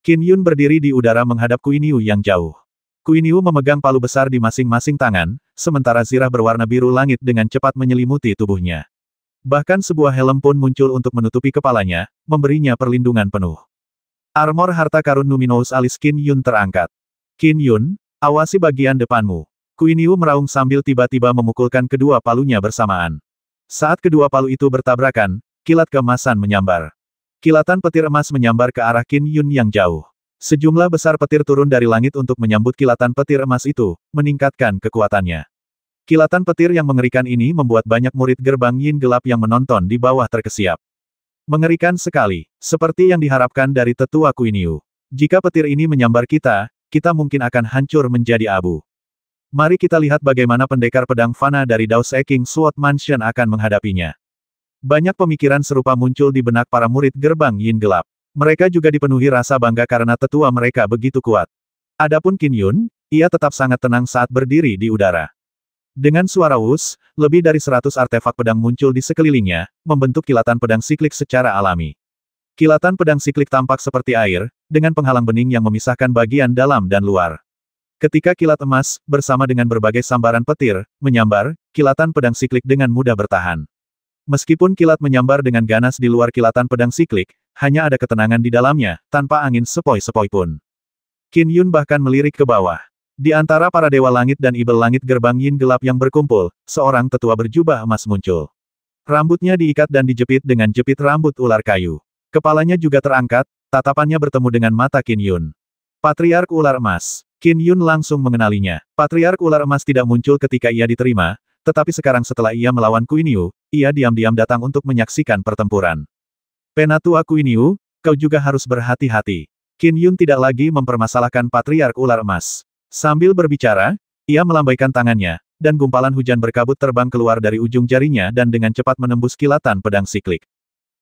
Qin Yun berdiri di udara menghadap Kuiniu yang jauh. Kuiniu memegang palu besar di masing-masing tangan, sementara zirah berwarna biru langit dengan cepat menyelimuti tubuhnya. Bahkan sebuah helm pun muncul untuk menutupi kepalanya, memberinya perlindungan penuh. Armor harta karun Numinous alis Qin Yun terangkat. Qin Yun, awasi bagian depanmu. Kuiniu meraung sambil tiba-tiba memukulkan kedua palunya bersamaan. Saat kedua palu itu bertabrakan, kilat keemasan menyambar. Kilatan petir emas menyambar ke arah Qin Yun yang jauh. Sejumlah besar petir turun dari langit untuk menyambut kilatan petir emas itu, meningkatkan kekuatannya. Kilatan petir yang mengerikan ini membuat banyak murid gerbang Yin gelap yang menonton di bawah terkesiap. Mengerikan sekali, seperti yang diharapkan dari tetua Kuiniu. Jika petir ini menyambar kita, kita mungkin akan hancur menjadi abu. Mari kita lihat bagaimana pendekar pedang fana dari Dao Seking Sword Mansion akan menghadapinya. Banyak pemikiran serupa muncul di benak para murid gerbang Yin gelap. Mereka juga dipenuhi rasa bangga karena tetua mereka begitu kuat. Adapun Qin Yun, ia tetap sangat tenang saat berdiri di udara. Dengan suara wus, lebih dari 100 artefak pedang muncul di sekelilingnya, membentuk kilatan pedang siklik secara alami. Kilatan pedang siklik tampak seperti air, dengan penghalang bening yang memisahkan bagian dalam dan luar. Ketika kilat emas, bersama dengan berbagai sambaran petir, menyambar, kilatan pedang siklik dengan mudah bertahan. Meskipun kilat menyambar dengan ganas di luar kilatan pedang siklik, hanya ada ketenangan di dalamnya, tanpa angin sepoi-sepoi pun. Qin Yun bahkan melirik ke bawah. Di antara para dewa langit dan ibel langit gerbang Yin gelap yang berkumpul, seorang tetua berjubah emas muncul. Rambutnya diikat dan dijepit dengan jepit rambut ular kayu. Kepalanya juga terangkat, tatapannya bertemu dengan mata Qin Yun. Patriark Ular Emas. Qin Yun langsung mengenalinya. Patriark Ular Emas tidak muncul ketika ia diterima, tetapi sekarang setelah ia melawan Kuiniu, ia diam-diam datang untuk menyaksikan pertempuran. Penatua Kuiniu, kau juga harus berhati-hati. Qin Yun tidak lagi mempermasalahkan Patriark Ular Emas. Sambil berbicara, ia melambaikan tangannya, dan gumpalan hujan berkabut terbang keluar dari ujung jarinya dan dengan cepat menembus kilatan pedang siklik.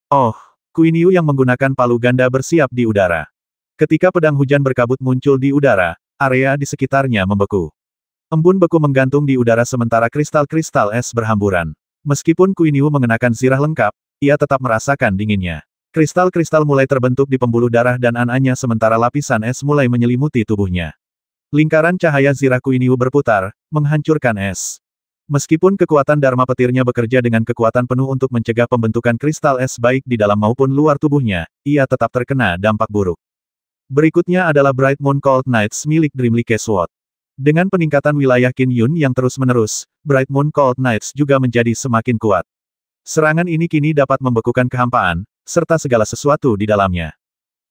Oh, Kuiniu yang menggunakan palu ganda bersiap di udara. Ketika pedang hujan berkabut muncul di udara, area di sekitarnya membeku. Embun beku menggantung di udara sementara kristal-kristal es berhamburan. Meskipun Kuiniu mengenakan zirah lengkap, ia tetap merasakan dinginnya. Kristal-kristal mulai terbentuk di pembuluh darah dan ananya sementara lapisan es mulai menyelimuti tubuhnya. Lingkaran cahaya zirah Kuiniu berputar, menghancurkan es. Meskipun kekuatan Dharma petirnya bekerja dengan kekuatan penuh untuk mencegah pembentukan kristal es baik di dalam maupun luar tubuhnya, ia tetap terkena dampak buruk. Berikutnya adalah Bright Moon Cold Knights milik Dreamlike Sword. Dengan peningkatan wilayah Qin Yun yang terus-menerus, Bright Moon Cold Knights juga menjadi semakin kuat. Serangan ini kini dapat membekukan kehampaan, serta segala sesuatu di dalamnya.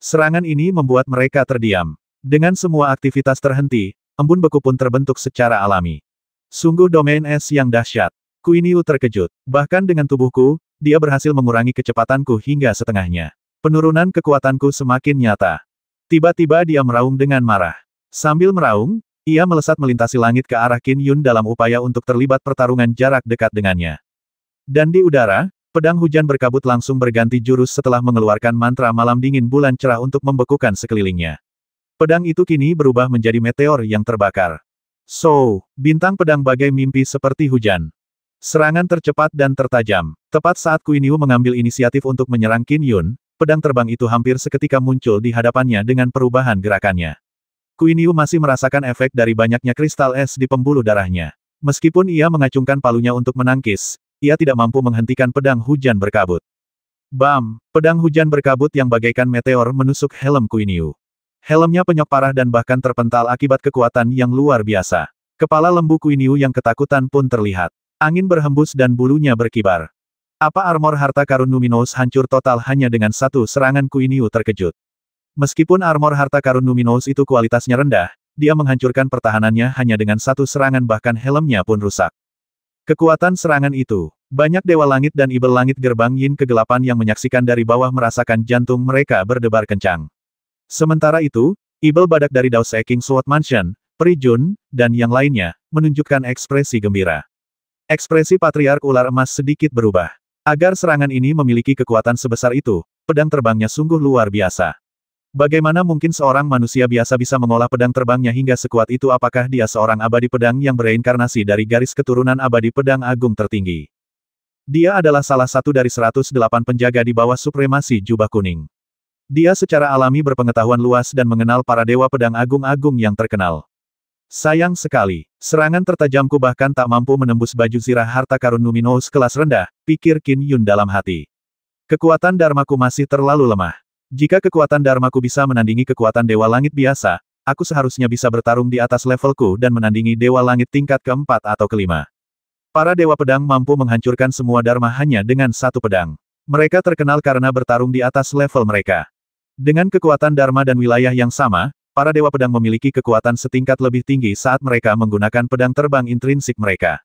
Serangan ini membuat mereka terdiam. Dengan semua aktivitas terhenti, embun beku pun terbentuk secara alami. Sungguh domain es yang dahsyat. Kuiniu terkejut. Bahkan dengan tubuhku, dia berhasil mengurangi kecepatanku hingga setengahnya. Penurunan kekuatanku semakin nyata. Tiba-tiba dia meraung dengan marah. Sambil meraung, ia melesat melintasi langit ke arah Qin Yun dalam upaya untuk terlibat pertarungan jarak dekat dengannya. Dan di udara, pedang hujan berkabut langsung berganti jurus setelah mengeluarkan mantra malam dingin bulan cerah untuk membekukan sekelilingnya. Pedang itu kini berubah menjadi meteor yang terbakar. So, bintang pedang bagai mimpi seperti hujan. Serangan tercepat dan tertajam. Tepat saat Kuiniu mengambil inisiatif untuk menyerang Qin Yun, pedang terbang itu hampir seketika muncul di hadapannya dengan perubahan gerakannya. Kuiniu masih merasakan efek dari banyaknya kristal es di pembuluh darahnya. Meskipun ia mengacungkan palunya untuk menangkis, ia tidak mampu menghentikan pedang hujan berkabut. Bam! Pedang hujan berkabut yang bagaikan meteor menusuk helm Kuiniu. Helmnya penyok parah dan bahkan terpental akibat kekuatan yang luar biasa. Kepala lembu Kuiniu yang ketakutan pun terlihat. Angin berhembus dan bulunya berkibar. Apa armor harta karun Numinous hancur total hanya dengan satu serangan? Kuiniu terkejut. Meskipun armor harta karun Numinous itu kualitasnya rendah, dia menghancurkan pertahanannya hanya dengan satu serangan bahkan helmnya pun rusak. Kekuatan serangan itu, banyak dewa langit dan ibel langit gerbang Yin kegelapan yang menyaksikan dari bawah merasakan jantung mereka berdebar kencang. Sementara itu, ibel badak dari Dao Seking Sword Mansion, Pri Jun, dan yang lainnya, menunjukkan ekspresi gembira. Ekspresi Patriark Ular Emas sedikit berubah. Agar serangan ini memiliki kekuatan sebesar itu, pedang terbangnya sungguh luar biasa. Bagaimana mungkin seorang manusia biasa bisa mengolah pedang terbangnya hingga sekuat itu? Apakah dia seorang abadi pedang yang bereinkarnasi dari garis keturunan abadi pedang agung tertinggi? Dia adalah salah satu dari 108 penjaga di bawah supremasi jubah kuning. Dia secara alami berpengetahuan luas dan mengenal para dewa pedang agung-agung yang terkenal. Sayang sekali, serangan tertajamku bahkan tak mampu menembus baju zirah harta karun luminous kelas rendah, pikir Qin Yun dalam hati. Kekuatan Dharmaku masih terlalu lemah. Jika kekuatan Dharmaku bisa menandingi kekuatan Dewa Langit biasa, aku seharusnya bisa bertarung di atas levelku dan menandingi Dewa Langit tingkat keempat atau kelima. Para Dewa Pedang mampu menghancurkan semua Dharma hanya dengan satu pedang. Mereka terkenal karena bertarung di atas level mereka. Dengan kekuatan Dharma dan wilayah yang sama, para Dewa Pedang memiliki kekuatan setingkat lebih tinggi saat mereka menggunakan pedang terbang intrinsik mereka.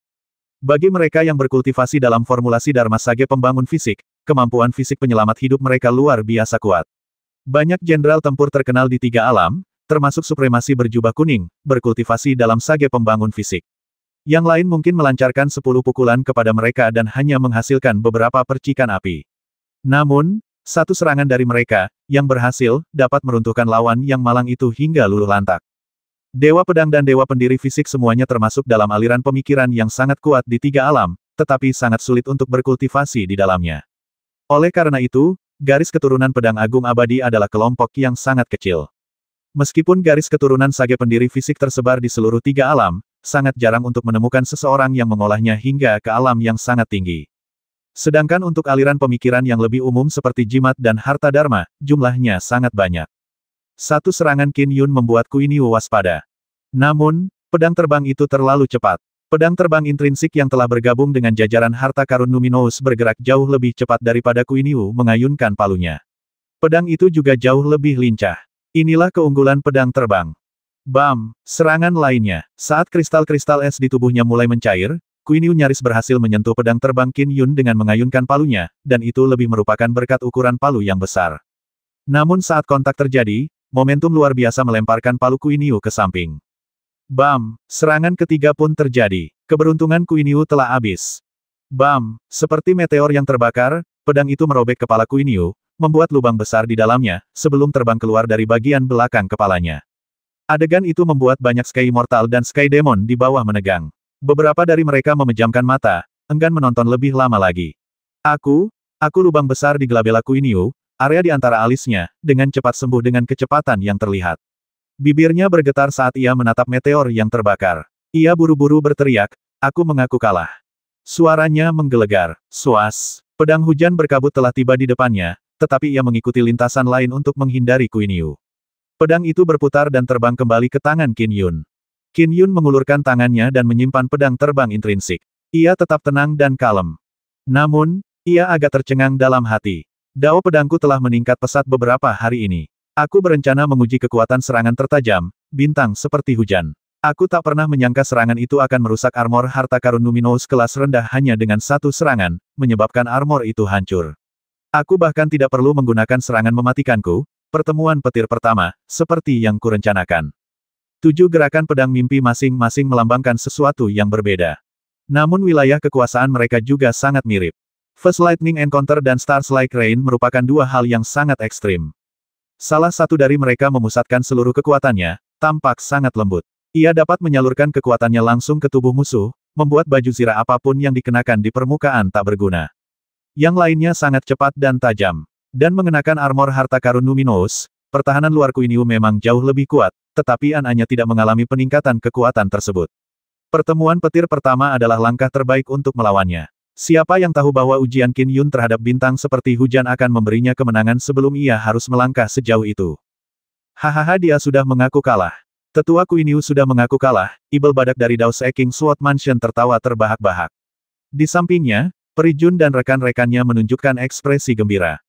Bagi mereka yang berkultivasi dalam formulasi Dharma Sage pembangun fisik, kemampuan fisik penyelamat hidup mereka luar biasa kuat. Banyak jenderal tempur terkenal di 3 alam, termasuk supremasi berjubah kuning, berkultivasi dalam Sage pembangun fisik. Yang lain mungkin melancarkan 10 pukulan kepada mereka dan hanya menghasilkan beberapa percikan api. Namun, satu serangan dari mereka, yang berhasil, dapat meruntuhkan lawan yang malang itu hingga luluh lantak. Dewa Pedang dan Dewa Pendiri Fisik semuanya termasuk dalam aliran pemikiran yang sangat kuat di 3 alam, tetapi sangat sulit untuk berkultivasi di dalamnya. Oleh karena itu, garis keturunan Pedang Agung Abadi adalah kelompok yang sangat kecil. Meskipun garis keturunan Sage Pendiri Fisik tersebar di seluruh 3 alam, sangat jarang untuk menemukan seseorang yang mengolahnya hingga ke alam yang sangat tinggi. Sedangkan untuk aliran pemikiran yang lebih umum seperti jimat dan harta dharma, jumlahnya sangat banyak. Satu serangan Qin Yun membuat Qin Yu waspada. Namun, pedang terbang itu terlalu cepat. Pedang terbang intrinsik yang telah bergabung dengan jajaran harta karun luminous bergerak jauh lebih cepat daripada Qin Yu mengayunkan palunya. Pedang itu juga jauh lebih lincah. Inilah keunggulan pedang terbang. Bam! Serangan lainnya. Saat kristal-kristal es di tubuhnya mulai mencair, Qin Yu nyaris berhasil menyentuh pedang terbang Qin Yun dengan mengayunkan palunya, dan itu lebih merupakan berkat ukuran palu yang besar. Namun saat kontak terjadi, momentum luar biasa melemparkan palu Qin Yu ke samping. Bam! Serangan ketiga pun terjadi. Keberuntungan Qin Yu telah habis. Bam! Seperti meteor yang terbakar, pedang itu merobek kepala Qin Yu, membuat lubang besar di dalamnya, sebelum terbang keluar dari bagian belakang kepalanya. Adegan itu membuat banyak Sky Immortal dan Sky Demon di bawah menegang. Beberapa dari mereka memejamkan mata, enggan menonton lebih lama lagi. Aku lubang besar di gelabela Qin Yu, area di antara alisnya, dengan cepat sembuh dengan kecepatan yang terlihat. Bibirnya bergetar saat ia menatap meteor yang terbakar. Ia buru-buru berteriak, aku mengaku kalah. Suaranya menggelegar. Swas. Pedang hujan berkabut telah tiba di depannya, tetapi ia mengikuti lintasan lain untuk menghindari Qin Yu. Pedang itu berputar dan terbang kembali ke tangan Qin Yun. Qin Yun mengulurkan tangannya dan menyimpan pedang terbang intrinsik. Ia tetap tenang dan kalem. Namun, ia agak tercengang dalam hati. Dao pedangku telah meningkat pesat beberapa hari ini. Aku berencana menguji kekuatan serangan tertajam, bintang seperti hujan. Aku tak pernah menyangka serangan itu akan merusak armor harta karun luminous kelas rendah hanya dengan satu serangan, menyebabkan armor itu hancur. Aku bahkan tidak perlu menggunakan serangan mematikanku, pertemuan petir pertama, seperti yang kurencanakan. 7 gerakan pedang mimpi masing-masing melambangkan sesuatu yang berbeda. Namun wilayah kekuasaan mereka juga sangat mirip. First Lightning Encounter dan Stars Like Rain merupakan 2 hal yang sangat ekstrim. Salah satu dari mereka memusatkan seluruh kekuatannya, tampak sangat lembut. Ia dapat menyalurkan kekuatannya langsung ke tubuh musuh, membuat baju zirah apapun yang dikenakan di permukaan tak berguna. Yang lainnya sangat cepat dan tajam. Dan mengenakan armor harta karun luminous, pertahanan luar Qin Yu memang jauh lebih kuat, tetapi An-nya tidak mengalami peningkatan kekuatan tersebut. Pertemuan petir pertama adalah langkah terbaik untuk melawannya. Siapa yang tahu bahwa ujian Qin Yun terhadap bintang seperti hujan akan memberinya kemenangan sebelum ia harus melangkah sejauh itu. Hahaha, dia sudah mengaku kalah. Tetua Qin Yu sudah mengaku kalah, Ibel badak dari Dao Seking Sword Mansion tertawa terbahak-bahak. Di sampingnya, Peri Jun dan rekan-rekannya menunjukkan ekspresi gembira.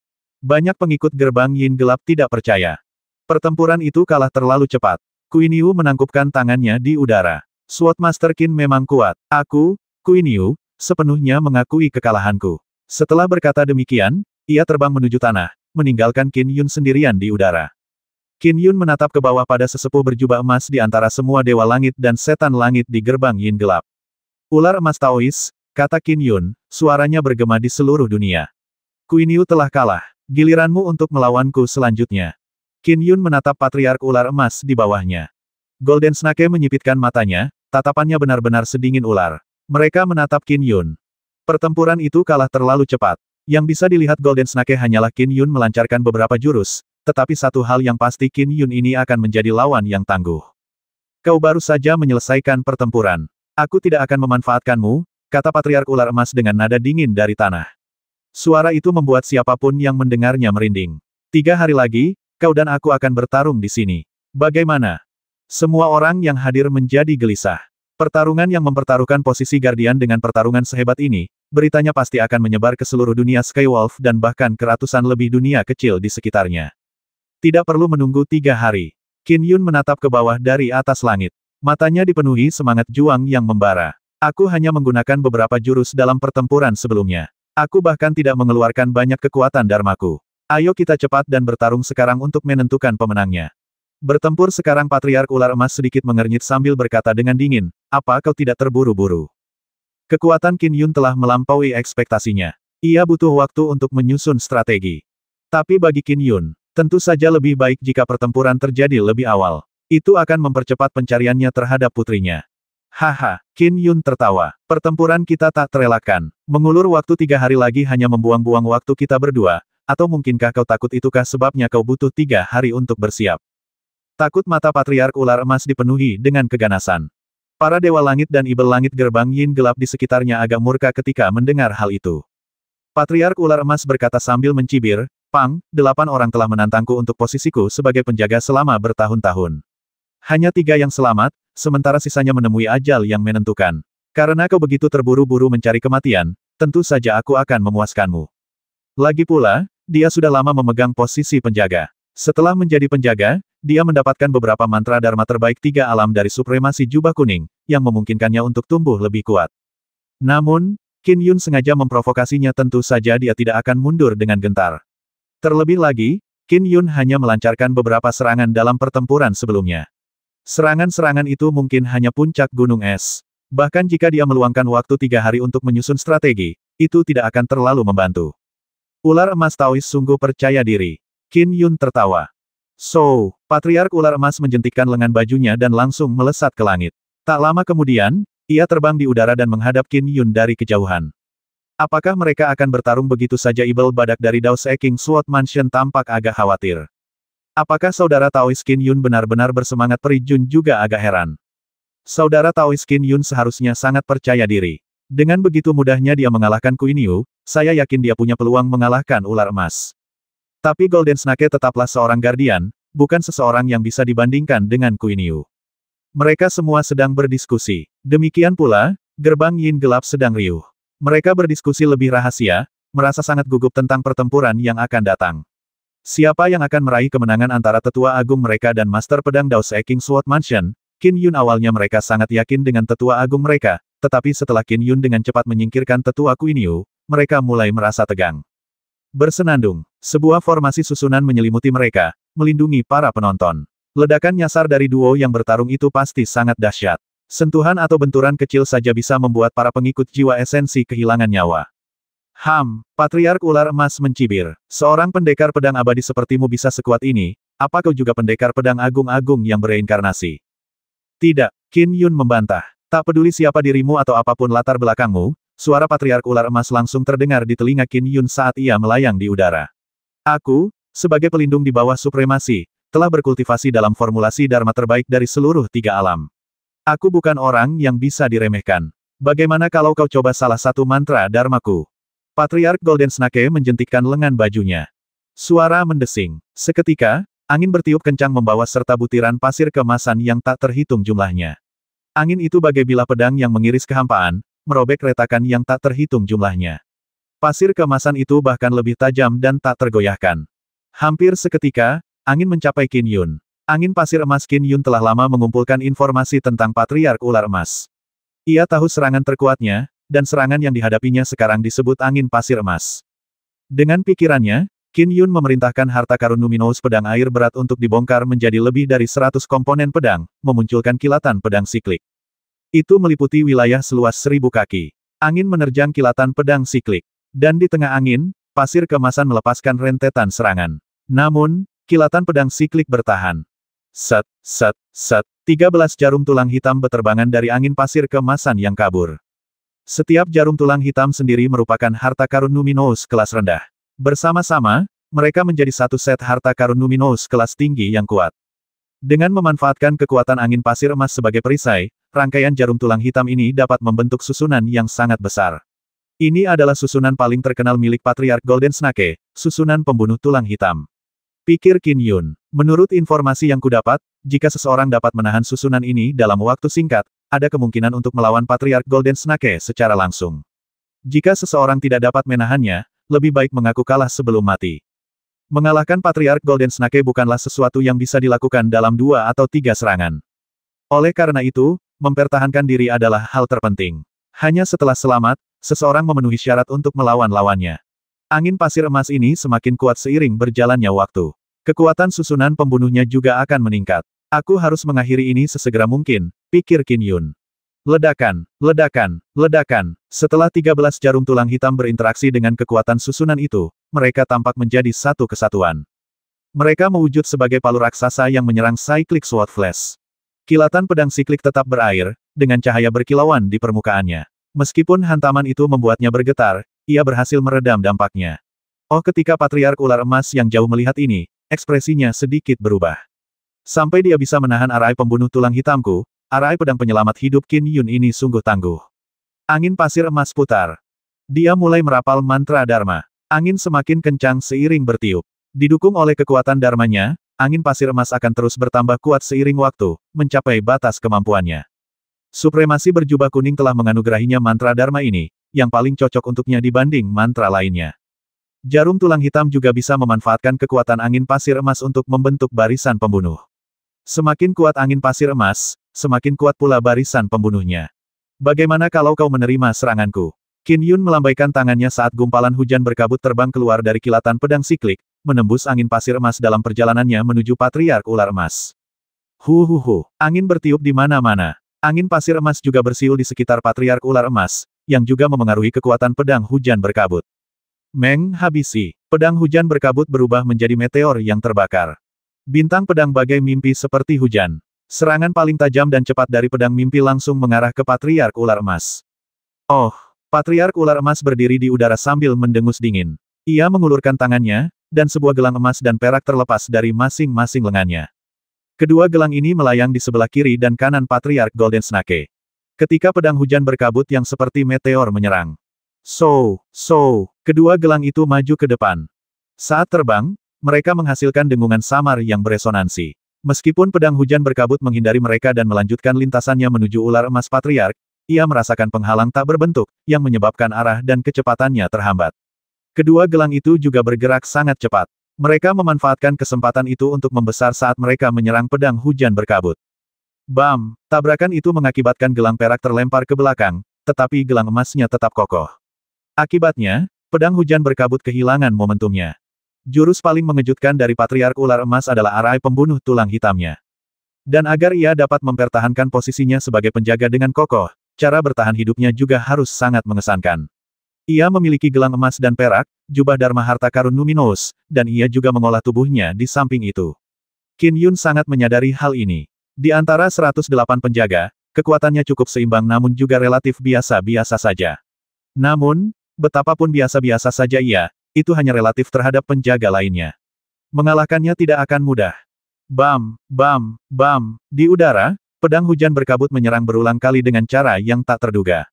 Banyak pengikut gerbang Yin gelap tidak percaya. Pertempuran itu kalah terlalu cepat. Qin Yu menangkupkan tangannya di udara. Swordmaster Qin memang kuat. Aku, Qin Yu, sepenuhnya mengakui kekalahanku. Setelah berkata demikian, ia terbang menuju tanah, meninggalkan Qin Yun sendirian di udara. Qin Yun menatap ke bawah pada sesepuh berjubah emas di antara semua dewa langit dan setan langit di gerbang Yin gelap. Ular emas Taois, kata Qin Yun, suaranya bergema di seluruh dunia. Qin Yu telah kalah. Giliranmu untuk melawanku selanjutnya. Qin Yun menatap patriark ular emas di bawahnya. Golden Snake menyipitkan matanya, tatapannya benar-benar sedingin ular. Mereka menatap Qin Yun. Pertempuran itu kalah terlalu cepat. Yang bisa dilihat Golden Snake hanyalah Qin Yun melancarkan beberapa jurus, tetapi satu hal yang pasti Qin Yun ini akan menjadi lawan yang tangguh. Kau baru saja menyelesaikan pertempuran. Aku tidak akan memanfaatkanmu, kata Patriark Ular Emas dengan nada dingin dari tanah. Suara itu membuat siapapun yang mendengarnya merinding. 3 hari lagi, kau dan aku akan bertarung di sini. Bagaimana? Semua orang yang hadir menjadi gelisah. Pertarungan yang mempertaruhkan posisi Guardian dengan pertarungan sehebat ini, beritanya pasti akan menyebar ke seluruh dunia Skywolf dan bahkan ke ratusan lebih dunia kecil di sekitarnya. Tidak perlu menunggu 3 hari. Qin Yun menatap ke bawah dari atas langit. Matanya dipenuhi semangat juang yang membara. Aku hanya menggunakan beberapa jurus dalam pertempuran sebelumnya. Aku bahkan tidak mengeluarkan banyak kekuatan Dharmaku. Ayo kita cepat dan bertarung sekarang untuk menentukan pemenangnya. Bertempur sekarang. Patriark Ular Emas sedikit mengernyit sambil berkata dengan dingin, apa kau tidak terburu-buru? Kekuatan Qin Yun telah melampaui ekspektasinya. Ia butuh waktu untuk menyusun strategi. Tapi bagi Qin Yun, tentu saja lebih baik jika pertempuran terjadi lebih awal. Itu akan mempercepat pencariannya terhadap putrinya. Haha, Qin Yun tertawa. Pertempuran kita tak terelakkan. Mengulur waktu 3 hari lagi hanya membuang-buang waktu kita berdua, atau mungkinkah kau takut itukah sebabnya kau butuh 3 hari untuk bersiap? Takut. Mata Patriark Ular Emas dipenuhi dengan keganasan. Para Dewa Langit dan Ibel Langit gerbang Yin gelap di sekitarnya agak murka ketika mendengar hal itu. Patriark Ular Emas berkata sambil mencibir, Pang, 8 orang telah menantangku untuk posisiku sebagai penjaga selama bertahun-tahun. Hanya 3 yang selamat, sementara sisanya menemui ajal yang menentukan. Karena kau begitu terburu-buru mencari kematian, tentu saja aku akan memuaskanmu. Lagi pula, dia sudah lama memegang posisi penjaga. Setelah menjadi penjaga, dia mendapatkan beberapa mantra Dharma terbaik 3 alam dari supremasi jubah kuning, yang memungkinkannya untuk tumbuh lebih kuat. Namun, Qin Yun sengaja memprovokasinya. Tentu saja dia tidak akan mundur dengan gentar. Terlebih lagi, Qin Yun hanya melancarkan beberapa serangan dalam pertempuran sebelumnya. Serangan-serangan itu mungkin hanya puncak gunung es. Bahkan jika dia meluangkan waktu 3 hari untuk menyusun strategi, itu tidak akan terlalu membantu. Ular Emas Taois sungguh percaya diri. Qin Yun tertawa. So, Patriark Ular Emas menjentikkan lengan bajunya dan langsung melesat ke langit. Tak lama kemudian, ia terbang di udara dan menghadap Qin Yun dari kejauhan. Apakah mereka akan bertarung begitu saja? Ibel Badak dari Dao Seking Sword Mansion tampak agak khawatir. Apakah saudara Taois Qin Yun benar-benar bersemangat? Peri Jun juga agak heran. Saudara Taois Qin Yun seharusnya sangat percaya diri. Dengan begitu mudahnya dia mengalahkan Kuin Yu, saya yakin dia punya peluang mengalahkan Ular Emas. Tapi Golden Snake tetaplah seorang Guardian, bukan seseorang yang bisa dibandingkan dengan Kuin Yu. Mereka semua sedang berdiskusi. Demikian pula, gerbang Yin gelap sedang riuh. Mereka berdiskusi lebih rahasia, merasa sangat gugup tentang pertempuran yang akan datang. Siapa yang akan meraih kemenangan antara tetua agung mereka dan Master Pedang Dao Seking Sword Mansion? Qin Yun. Awalnya mereka sangat yakin dengan tetua agung mereka, tetapi setelah Qin Yun dengan cepat menyingkirkan tetua Kuin Yu, mereka mulai merasa tegang. Bersenandung, sebuah formasi susunan menyelimuti mereka, melindungi para penonton. Ledakan nyasar dari duo yang bertarung itu pasti sangat dahsyat. Sentuhan atau benturan kecil saja bisa membuat para pengikut jiwa esensi kehilangan nyawa. Patriark Ular Emas mencibir. Seorang pendekar pedang abadi sepertimu bisa sekuat ini, apa kau juga pendekar pedang agung-agung yang bereinkarnasi? Tidak, Qin Yun membantah. Tak peduli siapa dirimu atau apapun latar belakangmu, suara Patriark Ular Emas langsung terdengar di telinga Qin Yun saat ia melayang di udara. Aku, sebagai pelindung di bawah supremasi, telah berkultivasi dalam formulasi Dharma terbaik dari seluruh 3 alam. Aku bukan orang yang bisa diremehkan. Bagaimana kalau kau coba salah satu mantra Dharmaku? Patriark Golden Snake menjentikkan lengan bajunya. Suara mendesing. Seketika, angin bertiup kencang membawa serta butiran pasir keemasan yang tak terhitung jumlahnya. Angin itu bagai bilah pedang yang mengiris kehampaan, merobek retakan yang tak terhitung jumlahnya. Pasir keemasan itu bahkan lebih tajam dan tak tergoyahkan. Hampir seketika, angin mencapai Qin Yun. Angin pasir emas Qin Yun telah lama mengumpulkan informasi tentang Patriark Ular Emas. Ia tahu serangan terkuatnya, dan serangan yang dihadapinya sekarang disebut angin pasir emas. Dengan pikirannya, Qin Yun memerintahkan harta karun Luminous pedang air berat untuk dibongkar menjadi lebih dari 100 komponen pedang, memunculkan kilatan pedang siklik. Itu meliputi wilayah seluas 1000 kaki. Angin menerjang kilatan pedang siklik. Dan di tengah angin, pasir keemasan melepaskan rentetan serangan. Namun, kilatan pedang siklik bertahan. Set, set, set. 13 jarum tulang hitam beterbangan dari angin pasir keemasan yang kabur. Setiap jarum tulang hitam sendiri merupakan harta karun Luminous kelas rendah. Bersama-sama, mereka menjadi satu set harta karun luminous kelas tinggi yang kuat. Dengan memanfaatkan kekuatan angin pasir emas sebagai perisai, rangkaian jarum tulang hitam ini dapat membentuk susunan yang sangat besar. Ini adalah susunan paling terkenal milik Patriark Golden Snake, susunan pembunuh tulang hitam. Pikir Qin Yun. Menurut informasi yang kudapat, jika seseorang dapat menahan susunan ini dalam waktu singkat, ada kemungkinan untuk melawan Patriark Golden Snake secara langsung. Jika seseorang tidak dapat menahannya, lebih baik mengaku kalah sebelum mati. Mengalahkan Patriark Golden Snake bukanlah sesuatu yang bisa dilakukan dalam 2 atau 3 serangan. Oleh karena itu, mempertahankan diri adalah hal terpenting. Hanya setelah selamat, seseorang memenuhi syarat untuk melawan lawannya. Angin pasir emas ini semakin kuat seiring berjalannya waktu. Kekuatan susunan pembunuhnya juga akan meningkat. Aku harus mengakhiri ini sesegera mungkin, pikir Qin Yun. Ledakan, ledakan, ledakan. Setelah 13 jarum tulang hitam berinteraksi dengan kekuatan susunan itu, mereka tampak menjadi satu kesatuan. Mereka mewujud sebagai palu raksasa yang menyerang Cyclic Sword Flash. Kilatan pedang siklik tetap berair, dengan cahaya berkilauan di permukaannya. Meskipun hantaman itu membuatnya bergetar, ia berhasil meredam dampaknya. Oh, ketika Patriark Ular Emas yang jauh melihat ini, ekspresinya sedikit berubah. Sampai dia bisa menahan arai pembunuh tulang hitamku, arai pedang penyelamat hidup Qin Yun ini sungguh tangguh. Angin pasir emas putar. Dia mulai merapal mantra Dharma. Angin semakin kencang seiring bertiup. Didukung oleh kekuatan dharmanya, angin pasir emas akan terus bertambah kuat seiring waktu, mencapai batas kemampuannya. Supremasi berjubah kuning telah menganugerahinya mantra Dharma ini, yang paling cocok untuknya dibanding mantra lainnya. Jarum tulang hitam juga bisa memanfaatkan kekuatan angin pasir emas untuk membentuk barisan pembunuh. Semakin kuat angin pasir emas, semakin kuat pula barisan pembunuhnya. Bagaimana kalau kau menerima seranganku? Qin Yun melambaikan tangannya saat gumpalan hujan berkabut terbang keluar dari kilatan pedang siklik, menembus angin pasir emas dalam perjalanannya menuju Patriark Ular Emas. Angin bertiup di mana-mana. Angin pasir emas juga bersiul di sekitar Patriark Ular Emas, yang juga memengaruhi kekuatan pedang hujan berkabut. Habisi. Pedang hujan berkabut berubah menjadi meteor yang terbakar. Bintang pedang bagai mimpi seperti hujan. Serangan paling tajam dan cepat dari pedang mimpi langsung mengarah ke Patriark Ular Emas. Oh, Patriark Ular Emas berdiri di udara sambil mendengus dingin. Ia mengulurkan tangannya, dan sebuah gelang emas dan perak terlepas dari masing-masing lengannya. Kedua gelang ini melayang di sebelah kiri dan kanan Patriark Golden Snake. Ketika pedang hujan berkabut yang seperti meteor menyerang. Kedua gelang itu maju ke depan. Saat terbang, mereka menghasilkan dengungan samar yang beresonansi. Meskipun pedang hujan berkabut menghindari mereka dan melanjutkan lintasannya menuju ular emas Patriark, ia merasakan penghalang tak berbentuk, yang menyebabkan arah dan kecepatannya terhambat. Kedua gelang itu juga bergerak sangat cepat. Mereka memanfaatkan kesempatan itu untuk membesar saat mereka menyerang pedang hujan berkabut. Bam! Tabrakan itu mengakibatkan gelang perak terlempar ke belakang, tetapi gelang emasnya tetap kokoh. Akibatnya, pedang hujan berkabut kehilangan momentumnya. Jurus paling mengejutkan dari Patriark Ular Emas adalah arai pembunuh tulang hitamnya. Dan agar ia dapat mempertahankan posisinya sebagai penjaga dengan kokoh, cara bertahan hidupnya juga harus sangat mengesankan. Ia memiliki gelang emas dan perak, jubah Dharma harta karun luminous, dan ia juga mengolah tubuhnya di samping itu. Qin Yun sangat menyadari hal ini. Di antara 108 penjaga, kekuatannya cukup seimbang namun juga relatif biasa-biasa saja. Namun, betapapun biasa-biasa saja ia, itu hanya relatif terhadap penjaga lainnya. Mengalahkannya tidak akan mudah. Bam, bam, bam. Di udara, pedang hujan berkabut menyerang berulang kali dengan cara yang tak terduga.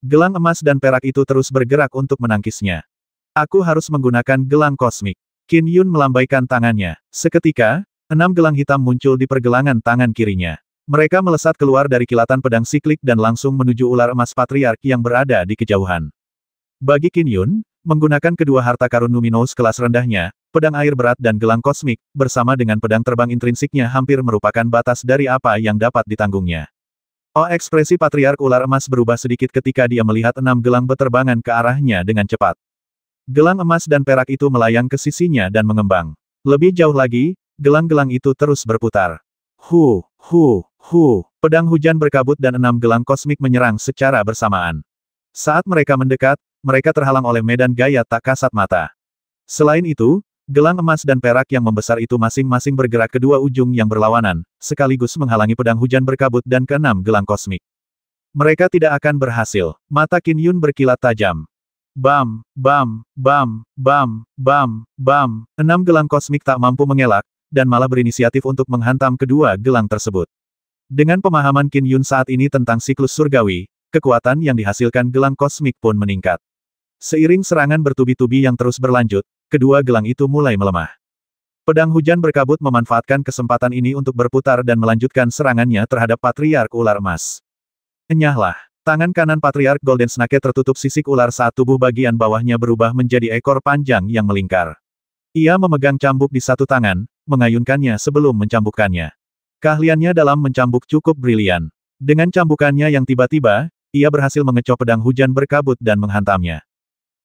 Gelang emas dan perak itu terus bergerak untuk menangkisnya. Aku harus menggunakan gelang kosmik. Qin Yun melambaikan tangannya. Seketika, 6 gelang hitam muncul di pergelangan tangan kirinya. Mereka melesat keluar dari kilatan pedang siklik dan langsung menuju ular emas Patriark yang berada di kejauhan. Bagi Qin Yun, menggunakan kedua harta karun luminous kelas rendahnya, pedang air berat dan gelang kosmik, bersama dengan pedang terbang intrinsiknya hampir merupakan batas dari apa yang dapat ditanggungnya. Oh, ekspresi Patriark Ular Emas berubah sedikit ketika dia melihat 6 gelang beterbangan ke arahnya dengan cepat. Gelang emas dan perak itu melayang ke sisinya dan mengembang. Lebih jauh lagi, gelang-gelang itu terus berputar. Pedang hujan berkabut dan 6 gelang kosmik menyerang secara bersamaan. Saat mereka mendekat, mereka terhalang oleh medan gaya tak kasat mata. Selain itu, gelang emas dan perak yang membesar itu masing-masing bergerak ke dua ujung yang berlawanan, sekaligus menghalangi pedang hujan berkabut dan ke-6 gelang kosmik. Mereka tidak akan berhasil. Mata Qin Yun berkilat tajam. Bam, bam, bam, bam, bam, bam. 6 gelang kosmik tak mampu mengelak, dan malah berinisiatif untuk menghantam kedua gelang tersebut. Dengan pemahaman Qin Yun saat ini tentang siklus surgawi, kekuatan yang dihasilkan gelang kosmik pun meningkat. Seiring serangan bertubi-tubi yang terus berlanjut, kedua gelang itu mulai melemah. Pedang hujan berkabut memanfaatkan kesempatan ini untuk berputar dan melanjutkan serangannya terhadap Patriark Ular Emas. Enyahlah. Tangan kanan Patriark Golden Snake tertutup sisik ular saat tubuh bagian bawahnya berubah menjadi ekor panjang yang melingkar. Ia memegang cambuk di satu tangan, mengayunkannya sebelum mencambukkannya. Keahliannya dalam mencambuk cukup brilian. Dengan cambukannya yang tiba-tiba, ia berhasil mengecop pedang hujan berkabut dan menghantamnya.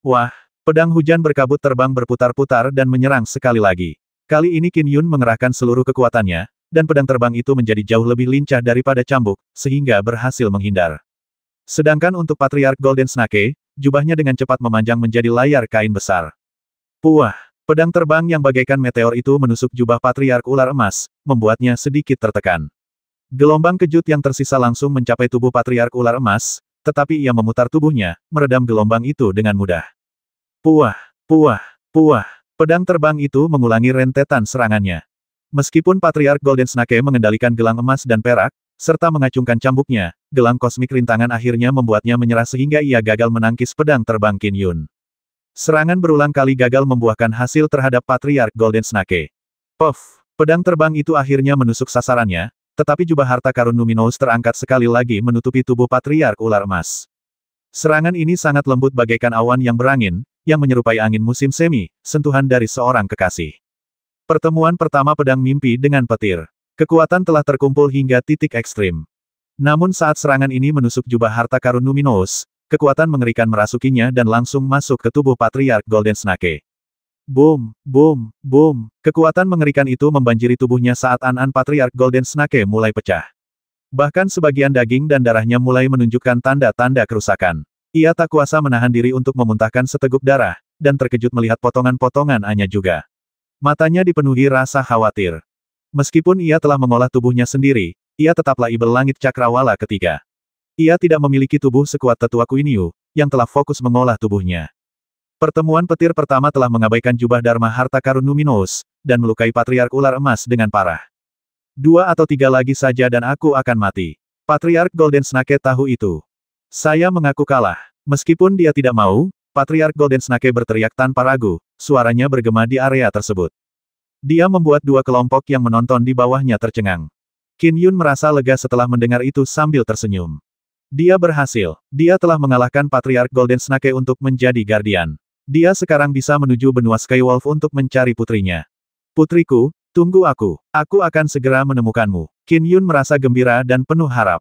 Wah, pedang hujan berkabut terbang berputar-putar dan menyerang sekali lagi. Kali ini Qin Yun mengerahkan seluruh kekuatannya, dan pedang terbang itu menjadi jauh lebih lincah daripada cambuk, sehingga berhasil menghindar. Sedangkan untuk Patriark Golden Snake, jubahnya dengan cepat memanjang menjadi layar kain besar. Puah! Pedang terbang yang bagaikan meteor itu menusuk jubah Patriark Ular Emas, membuatnya sedikit tertekan. Gelombang kejut yang tersisa langsung mencapai tubuh Patriark Ular Emas, tetapi ia memutar tubuhnya, meredam gelombang itu dengan mudah. Puah! Puah! Puah! Pedang terbang itu mengulangi rentetan serangannya. Meskipun Patriark Golden Snake mengendalikan gelang emas dan perak, serta mengacungkan cambuknya, gelang kosmik rintangan akhirnya membuatnya menyerah sehingga ia gagal menangkis pedang terbang Qin Yun. Serangan berulang kali gagal membuahkan hasil terhadap Patriark Golden Snake. Puff! Pedang terbang itu akhirnya menusuk sasarannya, tetapi jubah harta karun luminous terangkat sekali lagi menutupi tubuh Patriark Ular Emas. Serangan ini sangat lembut bagaikan awan yang berangin, yang menyerupai angin musim semi, sentuhan dari seorang kekasih. Pertemuan pertama pedang mimpi dengan petir. Kekuatan telah terkumpul hingga titik ekstrim. Namun saat serangan ini menusuk jubah harta karun luminous, kekuatan mengerikan merasukinya dan langsung masuk ke tubuh Patriark Golden Snake. Boom, boom, boom. Kekuatan mengerikan itu membanjiri tubuhnya saat an-an Patriark Golden Snake mulai pecah. Bahkan sebagian daging dan darahnya mulai menunjukkan tanda-tanda kerusakan. Ia tak kuasa menahan diri untuk memuntahkan seteguk darah, dan terkejut melihat potongan-potongan Anya juga. Matanya dipenuhi rasa khawatir. Meskipun ia telah mengolah tubuhnya sendiri, ia tetaplah Ibel Langit Cakrawala ketiga. Ia tidak memiliki tubuh sekuat tetua Kuiniu, yang telah fokus mengolah tubuhnya. Pertemuan petir pertama telah mengabaikan jubah Dharma harta karun luminous, dan melukai Patriark Ular Emas dengan parah. 2 atau 3 lagi saja dan aku akan mati. Patriark Golden Snake tahu itu. Saya mengaku kalah. Meskipun dia tidak mau, Patriark Golden Snake berteriak tanpa ragu, suaranya bergema di area tersebut. Dia membuat 2 kelompok yang menonton di bawahnya tercengang. Qin Yun merasa lega setelah mendengar itu sambil tersenyum. Dia berhasil. Dia telah mengalahkan Patriark Golden Snake untuk menjadi Guardian. Dia sekarang bisa menuju benua Skywolf untuk mencari putrinya. Putriku, tunggu aku. Aku akan segera menemukanmu. Qin Yun merasa gembira dan penuh harap.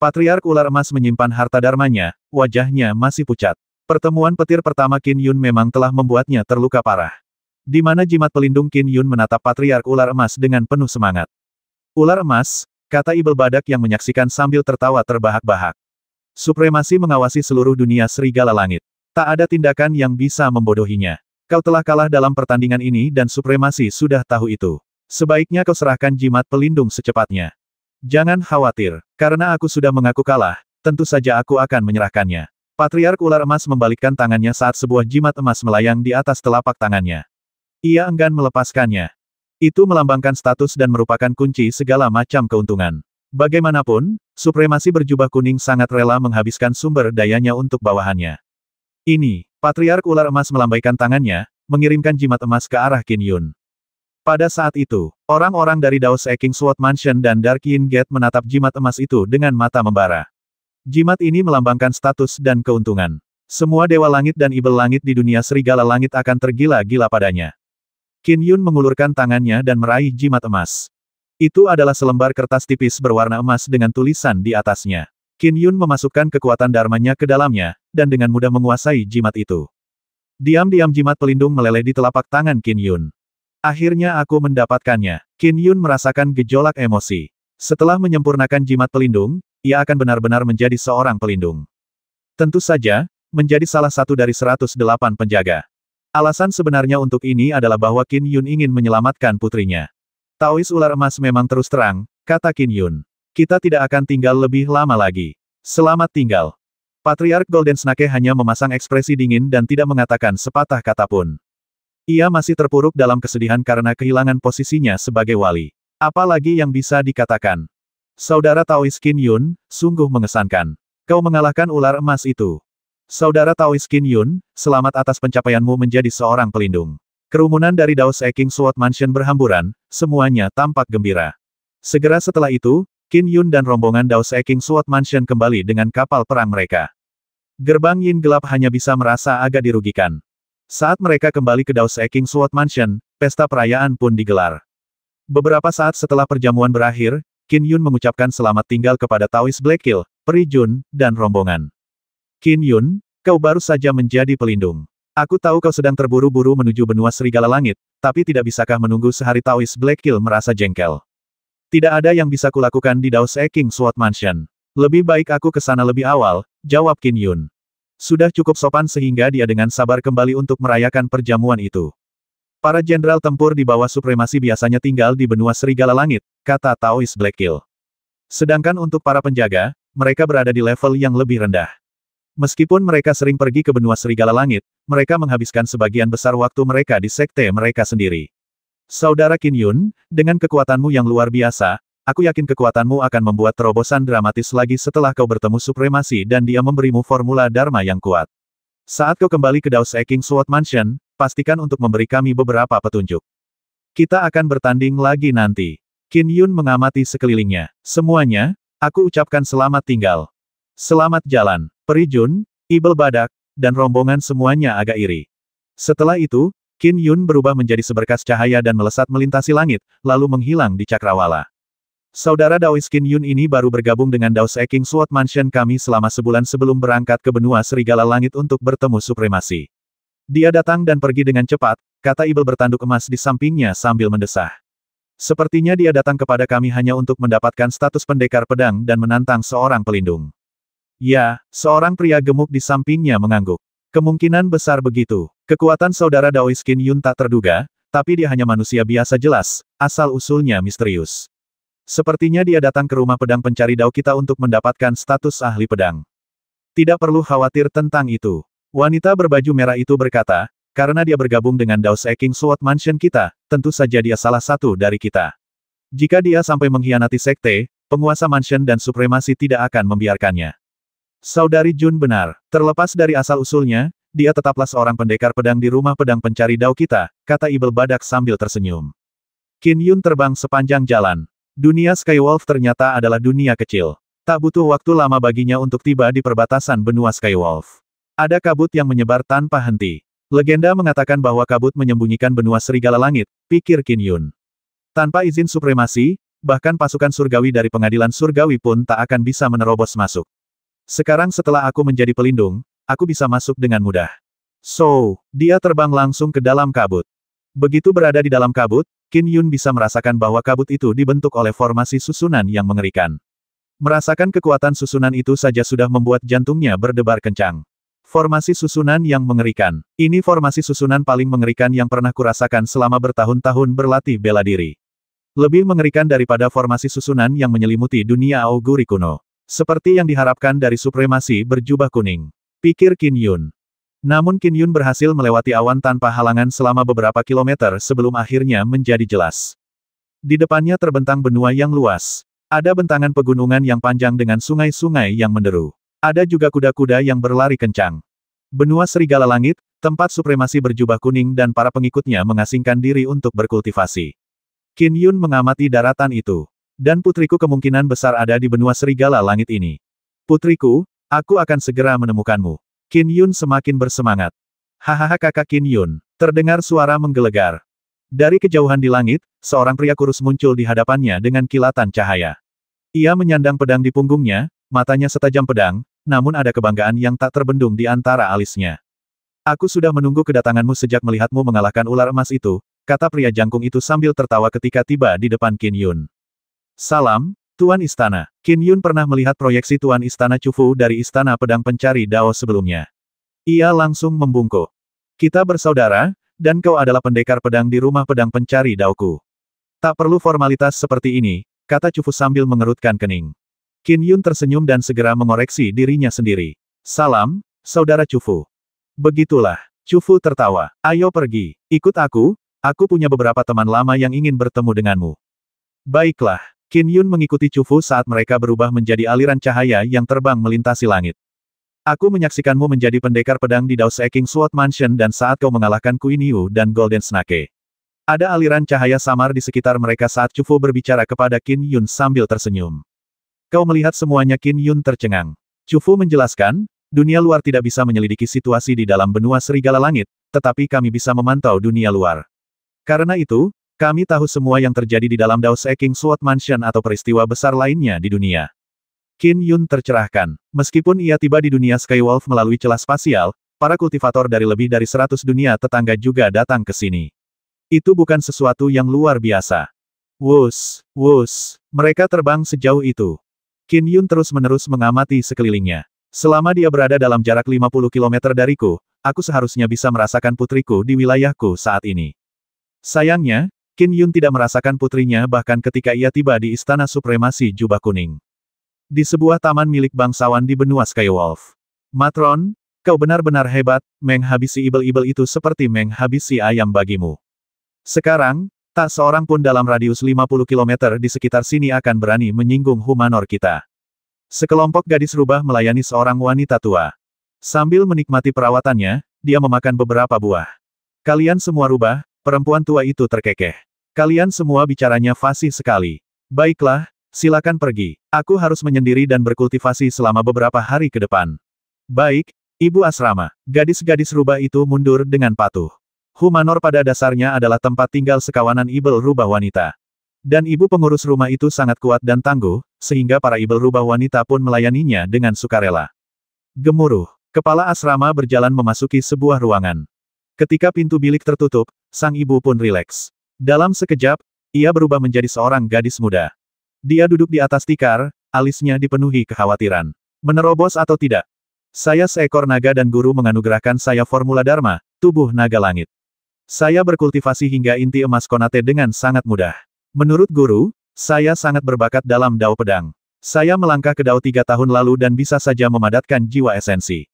Patriark Ular Emas menyimpan harta dharmanya, wajahnya masih pucat. Pertemuan petir pertama Qin Yun memang telah membuatnya terluka parah. Di mana jimat pelindung Qin Yun menatap Patriark Ular Emas dengan penuh semangat. Ular emas, kata Ibel Badak yang menyaksikan sambil tertawa terbahak-bahak. Supremasi mengawasi seluruh dunia serigala langit. Tak ada tindakan yang bisa membodohinya. Kau telah kalah dalam pertandingan ini dan Supremasi sudah tahu itu. Sebaiknya kau serahkan jimat pelindung secepatnya. Jangan khawatir, karena aku sudah mengaku kalah, tentu saja aku akan menyerahkannya. Patriark Ular Emas membalikkan tangannya saat sebuah jimat emas melayang di atas telapak tangannya. Ia enggan melepaskannya. Itu melambangkan status dan merupakan kunci segala macam keuntungan. Bagaimanapun, Supremasi berjubah kuning sangat rela menghabiskan sumber dayanya untuk bawahannya. Ini, Patriark Ular Emas melambaikan tangannya, mengirimkan jimat emas ke arah Qin Yun. Pada saat itu, orang-orang dari Dao Se King Sword Mansion dan Dark Yin Gate menatap jimat emas itu dengan mata membara. Jimat ini melambangkan status dan keuntungan. Semua Dewa Langit dan Ibel Langit di dunia serigala langit akan tergila-gila padanya. Qin Yun mengulurkan tangannya dan meraih jimat emas. Itu adalah selembar kertas tipis berwarna emas dengan tulisan di atasnya. Qin Yun memasukkan kekuatan dharmanya ke dalamnya, dan dengan mudah menguasai jimat itu. Diam-diam jimat pelindung meleleh di telapak tangan Qin Yun. Akhirnya aku mendapatkannya. Qin Yun merasakan gejolak emosi. Setelah menyempurnakan jimat pelindung, ia akan benar-benar menjadi seorang pelindung. Tentu saja, menjadi salah satu dari 108 penjaga. Alasan sebenarnya untuk ini adalah bahwa Qin Yun ingin menyelamatkan putrinya. Taois Ular Emas memang terus terang, kata Qin Yun. Kita tidak akan tinggal lebih lama lagi. Selamat tinggal. Patriark Golden Snake hanya memasang ekspresi dingin dan tidak mengatakan sepatah kata pun. Ia masih terpuruk dalam kesedihan karena kehilangan posisinya sebagai wali. Apalagi yang bisa dikatakan? Saudara Taois Qin Yun, sungguh mengesankan. Kau mengalahkan ular emas itu. Saudara Taois Qin Yun, selamat atas pencapaianmu menjadi seorang pelindung. Kerumunan dari Dao Se King Sword Mansion berhamburan, semuanya tampak gembira. Segera setelah itu, Qin Yun dan rombongan Dao Se King Sword Mansion kembali dengan kapal perang mereka. Gerbang Yin gelap hanya bisa merasa agak dirugikan. Saat mereka kembali ke Dao Se King Sword Mansion, pesta perayaan pun digelar. Beberapa saat setelah perjamuan berakhir, Qin Yun mengucapkan selamat tinggal kepada Taois Blackkill, Peri Jun, dan rombongan. Qin Yun, kau baru saja menjadi pelindung. Aku tahu kau sedang terburu-buru menuju benua Serigala Langit, tapi tidak bisakah menunggu sehari? Taois Blackkill merasa jengkel. Tidak ada yang bisa kulakukan di Dao Se King Sword Mansion. Lebih baik aku ke sana lebih awal, jawab Qin Yun. Sudah cukup sopan sehingga dia dengan sabar kembali untuk merayakan perjamuan itu. Para jenderal tempur di bawah supremasi biasanya tinggal di benua Serigala Langit, kata Taois Blackkill. Sedangkan untuk para penjaga, mereka berada di level yang lebih rendah. Meskipun mereka sering pergi ke benua Serigala Langit, mereka menghabiskan sebagian besar waktu mereka di sekte mereka sendiri. Saudara Qin Yun, dengan kekuatanmu yang luar biasa, aku yakin kekuatanmu akan membuat terobosan dramatis lagi setelah kau bertemu supremasi dan dia memberimu formula Dharma yang kuat. Saat kau kembali ke Dao Se King Sword Mansion, pastikan untuk memberi kami beberapa petunjuk. Kita akan bertanding lagi nanti. Qin Yun mengamati sekelilingnya. Semuanya, aku ucapkan selamat tinggal. Selamat jalan. Peri Jun, Ibel Badak, dan rombongan semuanya agak iri. Setelah itu, Qin Yun berubah menjadi seberkas cahaya dan melesat melintasi langit, lalu menghilang di cakrawala. Saudara Daois Qin Yun ini baru bergabung dengan Dao Se King Sword Mansion kami selama sebulan sebelum berangkat ke benua Serigala Langit untuk bertemu supremasi. Dia datang dan pergi dengan cepat, kata Ibel bertanduk emas di sampingnya sambil mendesah. Sepertinya dia datang kepada kami hanya untuk mendapatkan status pendekar pedang dan menantang seorang pelindung. Ya, seorang pria gemuk di sampingnya mengangguk. Kemungkinan besar begitu. Kekuatan saudara Daois Qin Yun tak terduga, tapi dia hanya manusia biasa jelas, asal-usulnya misterius. Sepertinya dia datang ke rumah pedang pencari Dao kita untuk mendapatkan status ahli pedang. Tidak perlu khawatir tentang itu. Wanita berbaju merah itu berkata, karena dia bergabung dengan Dao Se King Sword Mansion kita, tentu saja dia salah satu dari kita. Jika dia sampai mengkhianati sekte, penguasa mansion dan supremasi tidak akan membiarkannya. Saudari Jun benar. Terlepas dari asal-usulnya, dia tetaplah seorang pendekar pedang di rumah pedang pencari Dao kita, kata Ibel Badak sambil tersenyum. Qin Yun terbang sepanjang jalan. Dunia Skywolf ternyata adalah dunia kecil. Tak butuh waktu lama baginya untuk tiba di perbatasan benua Skywolf. Ada kabut yang menyebar tanpa henti. Legenda mengatakan bahwa kabut menyembunyikan benua Serigala Langit, pikir Qin Yun. Tanpa izin supremasi, bahkan pasukan surgawi dari pengadilan surgawi pun tak akan bisa menerobos masuk. Sekarang setelah aku menjadi pelindung, aku bisa masuk dengan mudah. So, dia terbang langsung ke dalam kabut. Begitu berada di dalam kabut, Qin Yun bisa merasakan bahwa kabut itu dibentuk oleh formasi susunan yang mengerikan. Merasakan kekuatan susunan itu saja sudah membuat jantungnya berdebar kencang. Formasi susunan yang mengerikan. Ini formasi susunan paling mengerikan yang pernah kurasakan selama bertahun-tahun berlatih bela diri. Lebih mengerikan daripada formasi susunan yang menyelimuti dunia auguri kuno. Seperti yang diharapkan dari supremasi berjubah kuning. Pikir Qin Yun. Namun Qin Yun berhasil melewati awan tanpa halangan selama beberapa kilometer sebelum akhirnya menjadi jelas. Di depannya terbentang benua yang luas. Ada bentangan pegunungan yang panjang dengan sungai-sungai yang menderu. Ada juga kuda-kuda yang berlari kencang. Benua Serigala Langit, tempat supremasi berjubah kuning dan para pengikutnya mengasingkan diri untuk berkultivasi. Qin Yun mengamati daratan itu. Dan putriku kemungkinan besar ada di benua Serigala Langit ini. Putriku, aku akan segera menemukanmu. Qin Yun semakin bersemangat. Hahaha kakak Qin Yun. Terdengar suara menggelegar. Dari kejauhan di langit, seorang pria kurus muncul di hadapannya dengan kilatan cahaya. Ia menyandang pedang di punggungnya, matanya setajam pedang, namun ada kebanggaan yang tak terbendung di antara alisnya. Aku sudah menunggu kedatanganmu sejak melihatmu mengalahkan ular emas itu, kata pria jangkung itu sambil tertawa ketika tiba di depan Qin Yun. Salam, Tuan Istana. Qin Yun pernah melihat proyeksi Tuan Istana Chufu dari Istana Pedang Pencari Dao sebelumnya. Ia langsung membungkuk. Kita bersaudara, dan kau adalah pendekar pedang di rumah pedang pencari Daoku. Tak perlu formalitas seperti ini, kata Chufu sambil mengerutkan kening. Qin Yun tersenyum dan segera mengoreksi dirinya sendiri. Salam, Saudara Chufu. Begitulah. Chufu tertawa. Ayo pergi. Ikut aku punya beberapa teman lama yang ingin bertemu denganmu. Baiklah. Qin Yun mengikuti Chufu saat mereka berubah menjadi aliran cahaya yang terbang melintasi langit. Aku menyaksikanmu menjadi pendekar pedang di Dao Seking Sword Mansion dan saat kau mengalahkan Queen Yu dan Golden Snake. Ada aliran cahaya samar di sekitar mereka saat Chufu berbicara kepada Qin Yun sambil tersenyum. Kau melihat semuanya. Qin Yun tercengang. Chufu menjelaskan, dunia luar tidak bisa menyelidiki situasi di dalam benua serigala langit, tetapi kami bisa memantau dunia luar. Karena itu, kami tahu semua yang terjadi di dalam Dao Seking Sword Mansion atau peristiwa besar lainnya di dunia. Qin Yun tercerahkan. Meskipun ia tiba di dunia Skywolf melalui celah spasial, para kultivator dari lebih dari 100 dunia tetangga juga datang ke sini. Itu bukan sesuatu yang luar biasa. Wus, mereka terbang sejauh itu. Qin Yun terus-menerus mengamati sekelilingnya. Selama dia berada dalam jarak 50 km dariku, aku seharusnya bisa merasakan putriku di wilayahku saat ini. Sayangnya, Qin Yun tidak merasakan putrinya bahkan ketika ia tiba di Istana Supremasi Jubah Kuning. Di sebuah taman milik bangsawan di benua Skywolf. Matron, kau benar-benar hebat, menghabisi ibel-ibel itu seperti menghabisi ayam bagimu. Sekarang, tak seorang pun dalam radius 50 km di sekitar sini akan berani menyinggung Humanor kita. Sekelompok gadis rubah melayani seorang wanita tua. Sambil menikmati perawatannya, dia memakan beberapa buah. Kalian semua rubah, perempuan tua itu terkekeh. Kalian semua bicaranya fasih sekali. Baiklah, silakan pergi. Aku harus menyendiri dan berkultivasi selama beberapa hari ke depan. Baik, Ibu Asrama. Gadis-gadis rubah itu mundur dengan patuh. Humanor pada dasarnya adalah tempat tinggal sekawanan ibel rubah wanita. Dan ibu pengurus rumah itu sangat kuat dan tangguh, sehingga para ibel rubah wanita pun melayaninya dengan sukarela. Gemuruh. Kepala asrama berjalan memasuki sebuah ruangan. Ketika pintu bilik tertutup, sang ibu pun rileks. Dalam sekejap, ia berubah menjadi seorang gadis muda. Dia duduk di atas tikar, alisnya dipenuhi kekhawatiran. Menerobos atau tidak? Saya seekor naga dan guru menganugerahkan saya formula Dharma, tubuh naga langit. Saya berkultivasi hingga inti emas Konate dengan sangat mudah. Menurut guru, saya sangat berbakat dalam Dao Pedang. Saya melangkah ke Dao 3 tahun lalu dan bisa saja memadatkan jiwa esensi.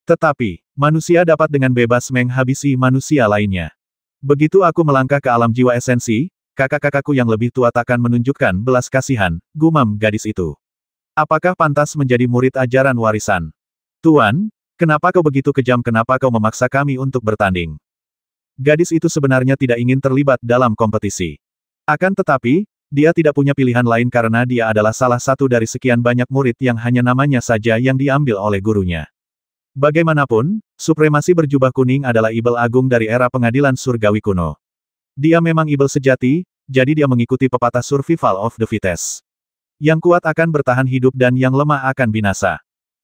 Tetapi, manusia dapat dengan bebas menghabisi manusia lainnya. Begitu aku melangkah ke alam jiwa esensi, kakak-kakakku yang lebih tua takkan menunjukkan belas kasihan, gumam gadis itu. Apakah pantas menjadi murid ajaran warisan? Tuan, kenapa kau begitu kejam? Kenapa kau memaksa kami untuk bertanding? Gadis itu sebenarnya tidak ingin terlibat dalam kompetisi. Akan tetapi, dia tidak punya pilihan lain karena dia adalah salah satu dari sekian banyak murid yang hanya namanya saja yang diambil oleh gurunya. Bagaimanapun, supremasi berjubah kuning adalah ibel agung dari era pengadilan surgawi kuno. Dia memang ibel sejati, jadi dia mengikuti pepatah survival of the fittest. Yang kuat akan bertahan hidup dan yang lemah akan binasa.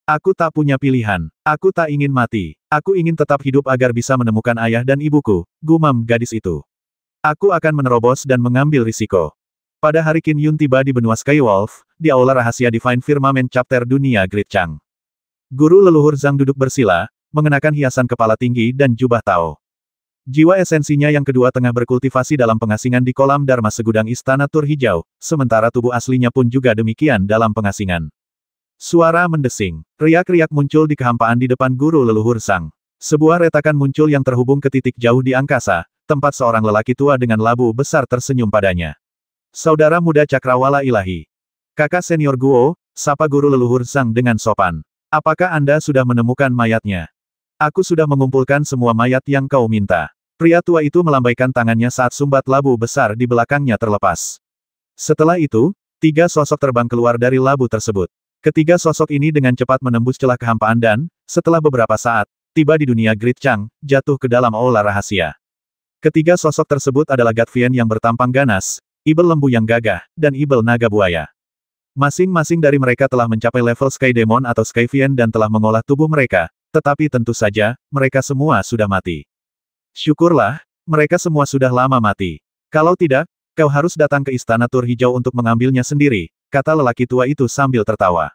Aku tak punya pilihan. Aku tak ingin mati. Aku ingin tetap hidup agar bisa menemukan ayah dan ibuku, gumam gadis itu. Aku akan menerobos dan mengambil risiko. Pada hari Qin Yun tiba di benua Skywolf, di aula rahasia Divine Firmament Chapter Dunia Great Chang. Guru leluhur Zhang duduk bersila, mengenakan hiasan kepala tinggi dan jubah Tao. Jiwa esensinya yang kedua tengah berkultivasi dalam pengasingan di kolam Dharma segudang istana tur hijau, sementara tubuh aslinya pun juga demikian dalam pengasingan. Suara mendesing. Riak-riak muncul di kehampaan di depan guru leluhur Zhang. Sebuah retakan muncul yang terhubung ke titik jauh di angkasa, tempat seorang lelaki tua dengan labu besar tersenyum padanya. Saudara muda Cakrawala Ilahi. Kakak senior Guo, sapa guru leluhur Zhang dengan sopan. Apakah Anda sudah menemukan mayatnya? Aku sudah mengumpulkan semua mayat yang kau minta. Pria tua itu melambaikan tangannya saat sumbat labu besar di belakangnya terlepas. Setelah itu, 3 sosok terbang keluar dari labu tersebut. Ketiga sosok ini dengan cepat menembus celah kehampaan dan, setelah beberapa saat, tiba di dunia Great Chang, jatuh ke dalam aula rahasia. Ketiga sosok tersebut adalah Gatvian yang bertampang ganas, ibel lembu yang gagah, dan ibel naga buaya. Masing-masing dari mereka telah mencapai level Sky Demon atau Skyvian dan telah mengolah tubuh mereka, tetapi tentu saja, mereka semua sudah mati. Syukurlah, mereka semua sudah lama mati. Kalau tidak, kau harus datang ke Istana Tur Hijau untuk mengambilnya sendiri, kata lelaki tua itu sambil tertawa.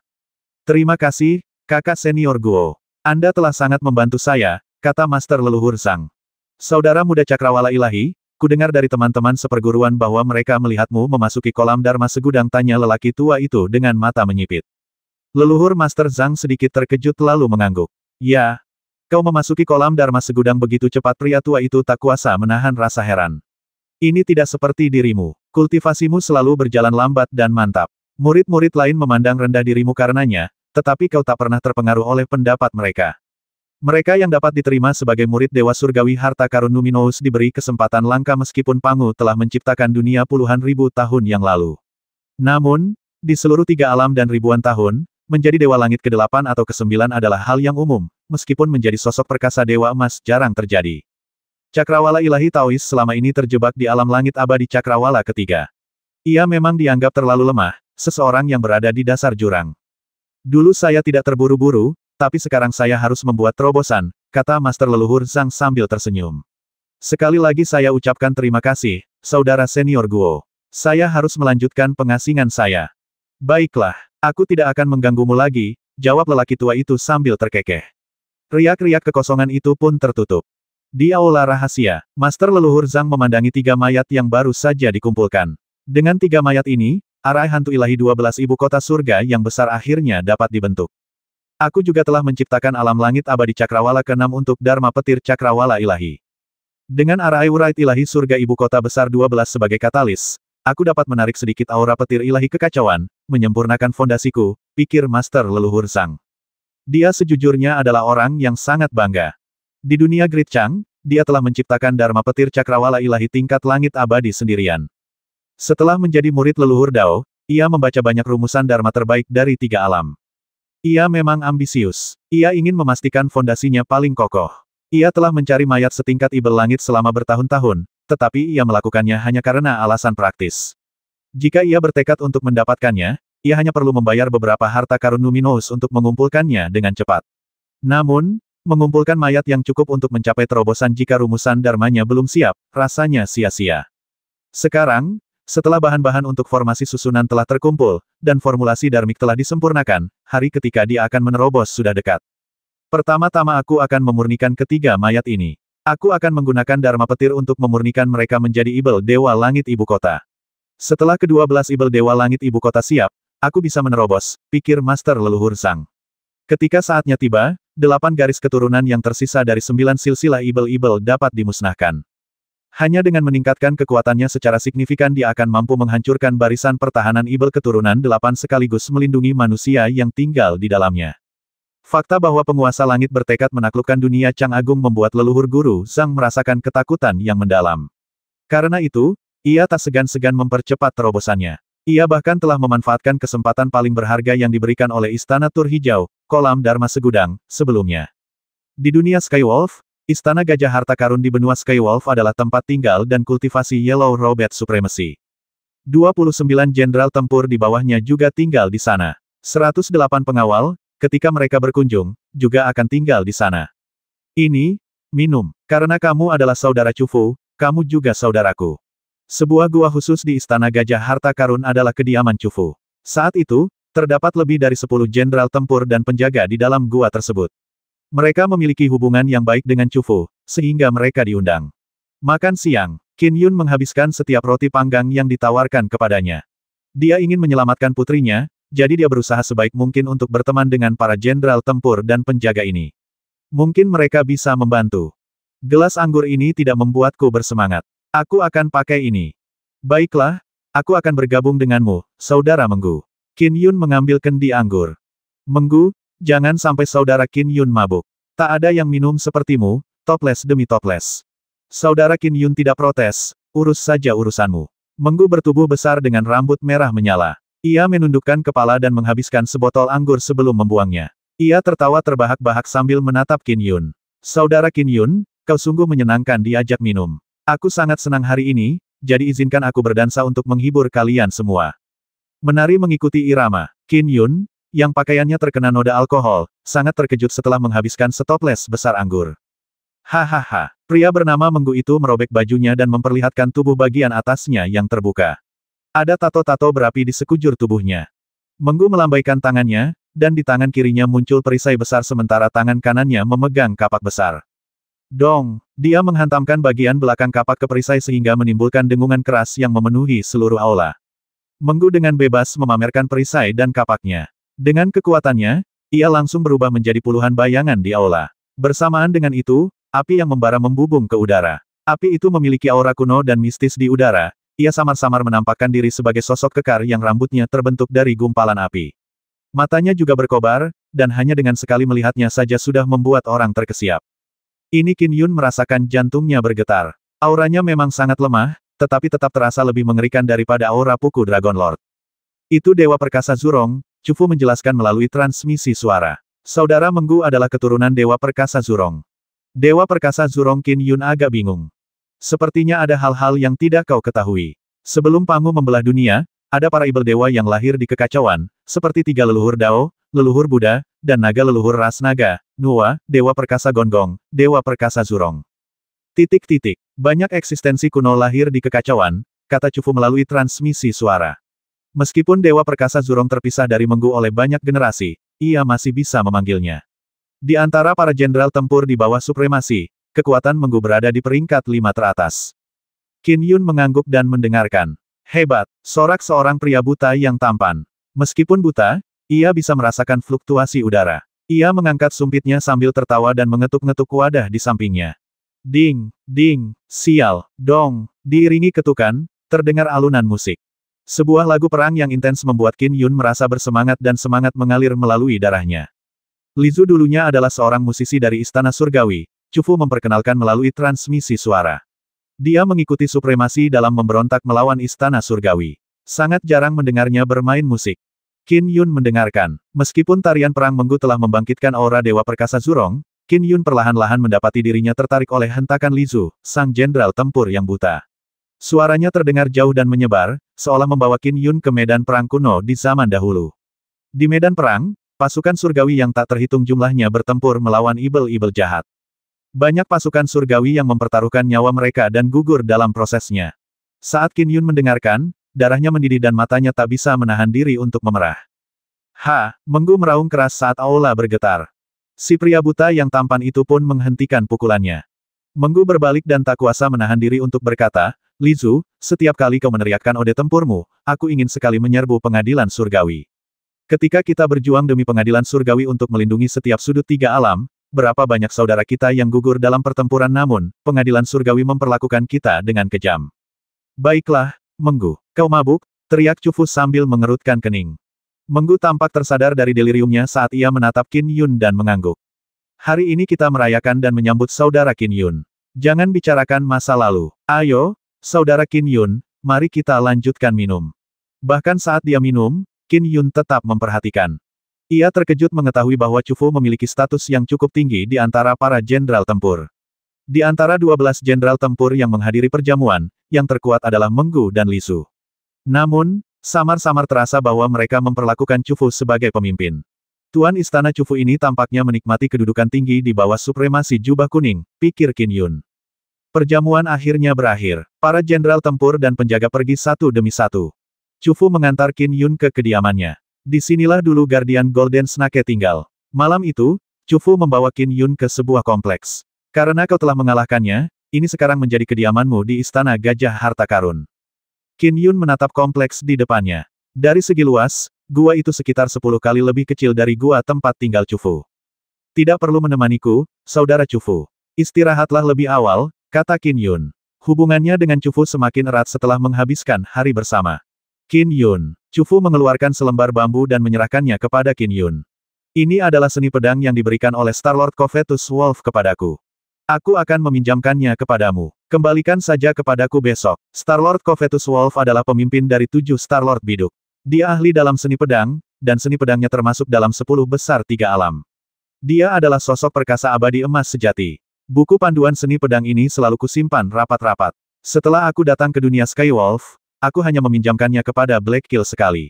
Terima kasih, kakak senior Guo. Anda telah sangat membantu saya, kata Master Leluhur Zhang. Saudara muda Cakrawala Ilahi, kudengar dari teman-teman seperguruan bahwa mereka melihatmu memasuki kolam Dharma segudang, tanya lelaki tua itu dengan mata menyipit. Leluhur Master Zhang sedikit terkejut lalu mengangguk. Ya, kau memasuki kolam Dharma Segudang begitu cepat. Pria tua itu tak kuasa menahan rasa heran. Ini tidak seperti dirimu. Kultivasimu selalu berjalan lambat dan mantap. Murid-murid lain memandang rendah dirimu karenanya, tetapi kau tak pernah terpengaruh oleh pendapat mereka. Mereka yang dapat diterima sebagai murid Dewa Surgawi harta karun Numinous diberi kesempatan langka meskipun Pangu telah menciptakan dunia puluhan ribu tahun yang lalu. Namun, di seluruh 3 alam dan ribuan tahun, menjadi Dewa Langit ke-8 atau ke-9 adalah hal yang umum, meskipun menjadi sosok perkasa Dewa Emas jarang terjadi. Cakrawala ilahi Taois selama ini terjebak di alam langit abadi Cakrawala ketiga. Ia memang dianggap terlalu lemah, seseorang yang berada di dasar jurang. Dulu saya tidak terburu-buru, tapi sekarang saya harus membuat terobosan, kata Master Leluhur Zhang sambil tersenyum. Sekali lagi saya ucapkan terima kasih, saudara senior Guo. Saya harus melanjutkan pengasingan saya. Baiklah, aku tidak akan mengganggumu lagi, jawab lelaki tua itu sambil terkekeh. Riak-riak kekosongan itu pun tertutup. Di aula rahasia, Master Leluhur Zhang memandangi 3 mayat yang baru saja dikumpulkan. Dengan 3 mayat ini, arai hantu ilahi 12 ibu kota surga yang besar akhirnya dapat dibentuk. Aku juga telah menciptakan alam langit abadi Cakrawala ke-6 untuk Dharma Petir Cakrawala ilahi. Dengan arai urait ilahi surga ibu kota besar 12 sebagai katalis, aku dapat menarik sedikit aura petir ilahi kekacauan, menyempurnakan fondasiku, pikir Master Leluhur Zhang. Dia sejujurnya adalah orang yang sangat bangga. Di dunia Great Chang, dia telah menciptakan Dharma Petir Cakrawala ilahi tingkat langit abadi sendirian. Setelah menjadi murid Leluhur Dao, ia membaca banyak rumusan Dharma terbaik dari 3 alam. Ia memang ambisius. Ia ingin memastikan fondasinya paling kokoh. Ia telah mencari mayat setingkat ibel langit selama bertahun-tahun, tetapi ia melakukannya hanya karena alasan praktis. Jika ia bertekad untuk mendapatkannya, ia hanya perlu membayar beberapa harta karun Numinous untuk mengumpulkannya dengan cepat. Namun, mengumpulkan mayat yang cukup untuk mencapai terobosan jika rumusan dharmanya belum siap, rasanya sia-sia. Sekarang, setelah bahan-bahan untuk formasi susunan telah terkumpul, dan formulasi dharmik telah disempurnakan, hari ketika dia akan menerobos sudah dekat. Pertama-tama aku akan memurnikan ketiga mayat ini. Aku akan menggunakan Dharma Petir untuk memurnikan mereka menjadi ibel Dewa Langit Ibu Kota. Setelah ke-12 ibel Dewa Langit Ibu Kota siap, aku bisa menerobos, pikir Master Leluhur Zhang. Ketika saatnya tiba, 8 garis keturunan yang tersisa dari 9 silsilah ibel-ibel dapat dimusnahkan. Hanya dengan meningkatkan kekuatannya secara signifikan dia akan mampu menghancurkan barisan pertahanan ibel keturunan 8 sekaligus melindungi manusia yang tinggal di dalamnya. Fakta bahwa penguasa langit bertekad menaklukkan dunia Chang Agung membuat leluhur guru Zhang merasakan ketakutan yang mendalam. Karena itu, ia tak segan-segan mempercepat terobosannya. Ia bahkan telah memanfaatkan kesempatan paling berharga yang diberikan oleh Istana Tur Hijau, kolam Dharma Segudang, sebelumnya. Di dunia Skywolf, Istana Gajah Harta Karun di benua Skywolf adalah tempat tinggal dan kultivasi Yellow Robed Supremacy. 29 jenderal tempur di bawahnya juga tinggal di sana. 108 pengawal, ketika mereka berkunjung, juga akan tinggal di sana. Ini, minum. Karena kamu adalah saudara Chufu, kamu juga saudaraku. Sebuah gua khusus di Istana Gajah Harta Karun adalah kediaman Chufu. Saat itu, terdapat lebih dari 10 jenderal tempur dan penjaga di dalam gua tersebut. Mereka memiliki hubungan yang baik dengan Chufu, sehingga mereka diundang. Makan siang, Qin Yun menghabiskan setiap roti panggang yang ditawarkan kepadanya. Dia ingin menyelamatkan putrinya, jadi dia berusaha sebaik mungkin untuk berteman dengan para jenderal tempur dan penjaga ini. Mungkin mereka bisa membantu. Gelas anggur ini tidak membuatku bersemangat. Aku akan pakai ini. Baiklah, aku akan bergabung denganmu, saudara Menggu. Qin Yun mengambil kendi anggur. Menggu, jangan sampai saudara Qin Yun mabuk. Tak ada yang minum sepertimu, toples demi toples. Saudara Qin Yun tidak protes, urus saja urusanmu. Menggu bertubuh besar dengan rambut merah menyala. Ia menundukkan kepala dan menghabiskan sebotol anggur sebelum membuangnya. Ia tertawa terbahak-bahak sambil menatap Qin Yun. Saudara Qin Yun, kau sungguh menyenangkan diajak minum. Aku sangat senang hari ini, jadi izinkan aku berdansa untuk menghibur kalian semua. Menari mengikuti irama, Qin Yun, yang pakaiannya terkena noda alkohol, sangat terkejut setelah menghabiskan setoples besar anggur. Hahaha, pria bernama Menggu itu merobek bajunya dan memperlihatkan tubuh bagian atasnya yang terbuka. Ada tato-tato berapi di sekujur tubuhnya. Menggu melambaikan tangannya, dan di tangan kirinya muncul perisai besar sementara tangan kanannya memegang kapak besar. Dong, dia menghantamkan bagian belakang kapak ke perisai sehingga menimbulkan dengungan keras yang memenuhi seluruh aula. Menggu dengan bebas memamerkan perisai dan kapaknya. Dengan kekuatannya, ia langsung berubah menjadi puluhan bayangan di aula. Bersamaan dengan itu, api yang membara membubung ke udara. Api itu memiliki aura kuno dan mistis di udara. Ia samar-samar menampakkan diri sebagai sosok kekar yang rambutnya terbentuk dari gumpalan api. Matanya juga berkobar, dan hanya dengan sekali melihatnya saja sudah membuat orang terkesiap. Ini Qin Yun merasakan jantungnya bergetar. Auranya memang sangat lemah, tetapi tetap terasa lebih mengerikan daripada aura Puku Dragon Lord. Itu Dewa Perkasa Zurong, Chufu menjelaskan melalui transmisi suara. Saudara Menggu adalah keturunan Dewa Perkasa Zurong. Dewa Perkasa Zurong. Qin Yun agak bingung. Sepertinya ada hal-hal yang tidak kau ketahui. Sebelum Pangu membelah dunia, ada para ibel dewa yang lahir di kekacauan, seperti 3 leluhur Dao, leluhur Buddha, dan naga leluhur ras naga, Nuwa, Dewa Perkasa Gonggong, Dewa Perkasa Zurong. Banyak eksistensi kuno lahir di kekacauan, kata Chufu melalui transmisi suara. Meskipun Dewa Perkasa Zurong terpisah dari Menggu oleh banyak generasi, ia masih bisa memanggilnya. Di antara para jenderal tempur di bawah supremasi, kekuatan Menggu berada di peringkat 5 teratas. Qin Yun mengangguk dan mendengarkan. Hebat, sorak seorang pria buta yang tampan. Meskipun buta, ia bisa merasakan fluktuasi udara. Ia mengangkat sumpitnya sambil tertawa dan mengetuk-ngetuk wadah di sampingnya. Ding, ding, sial, dong, diiringi ketukan, terdengar alunan musik. Sebuah lagu perang yang intens membuat Qin Yun merasa bersemangat dan semangat mengalir melalui darahnya. Li Zu dulunya adalah seorang musisi dari Istana Surgawi, Chufu memperkenalkan melalui transmisi suara. Dia mengikuti supremasi dalam memberontak melawan Istana Surgawi. Sangat jarang mendengarnya bermain musik. Qin Yun mendengarkan. Meskipun tarian perang Menggu telah membangkitkan aura Dewa Perkasa Zurong, Qin Yun perlahan-lahan mendapati dirinya tertarik oleh hentakan Li Zu, sang jenderal tempur yang buta. Suaranya terdengar jauh dan menyebar, seolah membawa Qin Yun ke medan perang kuno di zaman dahulu. Di medan perang, pasukan surgawi yang tak terhitung jumlahnya bertempur melawan ibel-ibel jahat. Banyak pasukan surgawi yang mempertaruhkan nyawa mereka dan gugur dalam prosesnya. Saat Qin Yun mendengarkan, darahnya mendidih dan matanya tak bisa menahan diri untuk memerah. Menggu meraung keras saat aula bergetar. Si pria buta yang tampan itu pun menghentikan pukulannya. Menggu berbalik dan tak kuasa menahan diri untuk berkata, Li Zu, setiap kali kau meneriakkan ode tempurmu, aku ingin sekali menyerbu pengadilan surgawi. Ketika kita berjuang demi pengadilan surgawi untuk melindungi setiap sudut 3 alam, berapa banyak saudara kita yang gugur dalam pertempuran namun, pengadilan surgawi memperlakukan kita dengan kejam. Baiklah, Menggu, kau mabuk, teriak Chufu sambil mengerutkan kening. Menggu tampak tersadar dari deliriumnya saat ia menatap Qin Yun dan mengangguk. Hari ini kita merayakan dan menyambut saudara Qin Yun. Jangan bicarakan masa lalu. Ayo, saudara Qin Yun, mari kita lanjutkan minum. Bahkan saat dia minum, Qin Yun tetap memperhatikan. Ia terkejut mengetahui bahwa Chufu memiliki status yang cukup tinggi di antara para jenderal tempur. Di antara 12 jenderal tempur yang menghadiri perjamuan, yang terkuat adalah Menggu dan Li Zu. Namun, samar-samar terasa bahwa mereka memperlakukan Chufu sebagai pemimpin. Tuan Istana Chufu ini tampaknya menikmati kedudukan tinggi di bawah supremasi jubah kuning, pikir Qin Yun. Perjamuan akhirnya berakhir. Para jenderal tempur dan penjaga pergi satu demi satu. Chufu mengantar Qin Yun ke kediamannya. Disinilah dulu Guardian Golden Snake tinggal. Malam itu, Chufu membawa Qin Yun ke sebuah kompleks. Karena kau telah mengalahkannya, ini sekarang menjadi kediamanmu di Istana Gajah Harta Karun. Qin Yun menatap kompleks di depannya. Dari segi luas, gua itu sekitar 10 kali lebih kecil dari gua tempat tinggal Chufu. Tidak perlu menemaniku, saudara Chufu. Istirahatlah lebih awal, kata Qin Yun. Hubungannya dengan Chufu semakin erat setelah menghabiskan hari bersama. Qin Yun. Chufu mengeluarkan selembar bambu dan menyerahkannya kepada Qin Yun. Ini adalah seni pedang yang diberikan oleh Starlord Covetus Wolf kepadaku. Aku akan meminjamkannya kepadamu. Kembalikan saja kepadaku besok. Starlord Covetus Wolf adalah pemimpin dari 7 Starlord Biduk. Dia ahli dalam seni pedang, dan seni pedangnya termasuk dalam 10 besar 3 alam. Dia adalah sosok perkasa abadi emas sejati. Buku panduan seni pedang ini selalu kusimpan rapat-rapat. Setelah aku datang ke dunia Skywolf, aku hanya meminjamkannya kepada Blackkill sekali.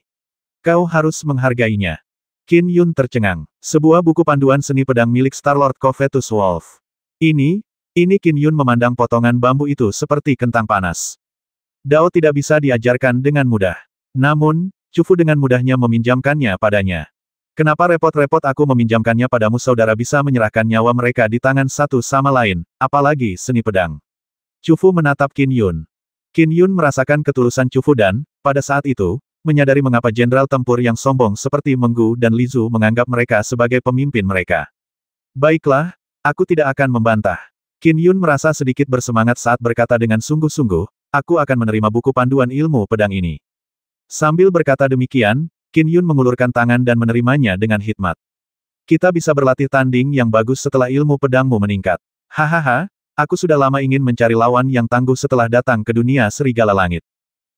Kau harus menghargainya. Qin Yun tercengang. Sebuah buku panduan seni pedang milik Starlord Covetus Wolf. Ini Qin Yun memandang potongan bambu itu seperti kentang panas. Dao tidak bisa diajarkan dengan mudah. Namun, Chufu dengan mudahnya meminjamkannya padanya. Kenapa repot-repot aku meminjamkannya padamu? Saudara bisa menyerahkan nyawa mereka di tangan satu sama lain, apalagi seni pedang. Chufu menatap Qin Yun. Qin Yun merasakan ketulusan Chufu dan, pada saat itu, menyadari mengapa jenderal tempur yang sombong seperti Meng Gu dan Li Zu menganggap mereka sebagai pemimpin mereka. Baiklah, aku tidak akan membantah. Qin Yun merasa sedikit bersemangat saat berkata dengan sungguh-sungguh, aku akan menerima buku panduan ilmu pedang ini. Sambil berkata demikian, Qin Yun mengulurkan tangan dan menerimanya dengan hikmat. Kita bisa berlatih tanding yang bagus setelah ilmu pedangmu meningkat. Hahaha, aku sudah lama ingin mencari lawan yang tangguh setelah datang ke dunia serigala langit.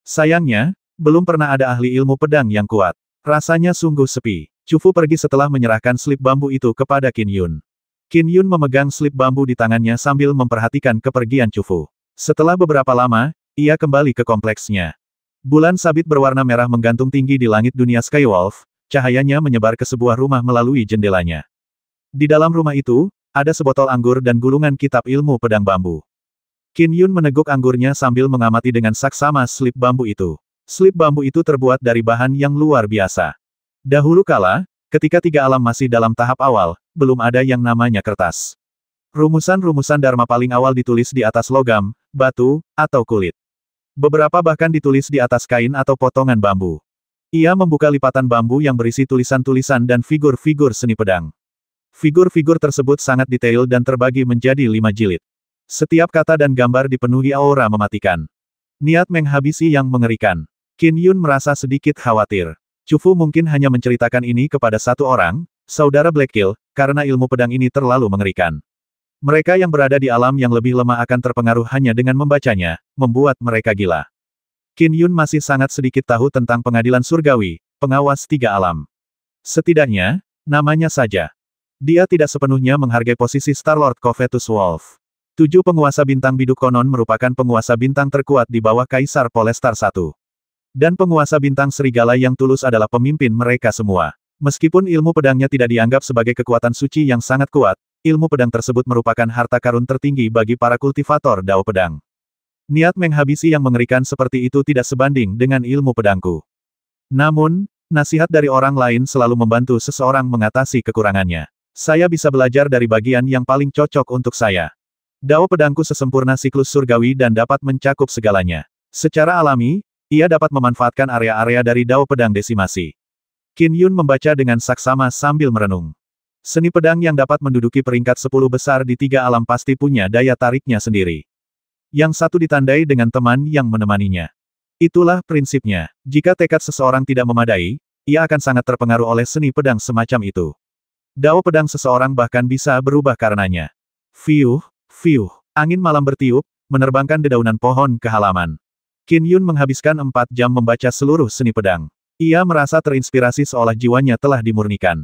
Sayangnya, belum pernah ada ahli ilmu pedang yang kuat. Rasanya sungguh sepi. Chu Fu pergi setelah menyerahkan slip bambu itu kepada Qin Yun. Qin Yun memegang slip bambu di tangannya sambil memperhatikan kepergian Chu Fu. Setelah beberapa lama, ia kembali ke kompleksnya. Bulan sabit berwarna merah menggantung tinggi di langit dunia Skywolf, cahayanya menyebar ke sebuah rumah melalui jendelanya. Di dalam rumah itu, ada sebotol anggur dan gulungan kitab ilmu pedang bambu. Qin Yun meneguk anggurnya sambil mengamati dengan saksama slip bambu itu. Slip bambu itu terbuat dari bahan yang luar biasa. Dahulu kala, ketika tiga alam masih dalam tahap awal, belum ada yang namanya kertas. Rumusan-rumusan Dharma paling awal ditulis di atas logam, batu, atau kulit. Beberapa bahkan ditulis di atas kain atau potongan bambu. Ia membuka lipatan bambu yang berisi tulisan-tulisan dan figur-figur seni pedang. Figur-figur tersebut sangat detail dan terbagi menjadi 5 jilid. Setiap kata dan gambar dipenuhi aura mematikan. Niat menghabisi yang mengerikan. Qin Yun merasa sedikit khawatir. Chu Fu mungkin hanya menceritakan ini kepada satu orang, saudara Blackkill, karena ilmu pedang ini terlalu mengerikan. Mereka yang berada di alam yang lebih lemah akan terpengaruh hanya dengan membacanya, membuat mereka gila. Qin Yun masih sangat sedikit tahu tentang pengadilan surgawi, pengawas tiga alam. Setidaknya, namanya saja. Dia tidak sepenuhnya menghargai posisi Star-Lord Covetus Wolf. 7 penguasa bintang biduk konon merupakan penguasa bintang terkuat di bawah Kaisar Polestar I. Dan penguasa bintang serigala yang tulus adalah pemimpin mereka semua. Meskipun ilmu pedangnya tidak dianggap sebagai kekuatan suci yang sangat kuat, ilmu pedang tersebut merupakan harta karun tertinggi bagi para kultivator dao pedang. Niat menghabisi yang mengerikan seperti itu tidak sebanding dengan ilmu pedangku. Namun, nasihat dari orang lain selalu membantu seseorang mengatasi kekurangannya. Saya bisa belajar dari bagian yang paling cocok untuk saya. Dao pedangku sesempurna siklus surgawi dan dapat mencakup segalanya. Secara alami, ia dapat memanfaatkan area-area dari dao pedang desimasi. Qin Yun membaca dengan saksama sambil merenung. Seni pedang yang dapat menduduki peringkat 10 besar di tiga alam pasti punya daya tariknya sendiri. Yang satu ditandai dengan teman yang menemaninya. Itulah prinsipnya. Jika tekad seseorang tidak memadai, ia akan sangat terpengaruh oleh seni pedang semacam itu. Dao pedang seseorang bahkan bisa berubah karenanya. Fiuh, fiuh, angin malam bertiup, menerbangkan dedaunan pohon ke halaman. Qin Yun menghabiskan 4 jam membaca seluruh seni pedang. Ia merasa terinspirasi seolah jiwanya telah dimurnikan.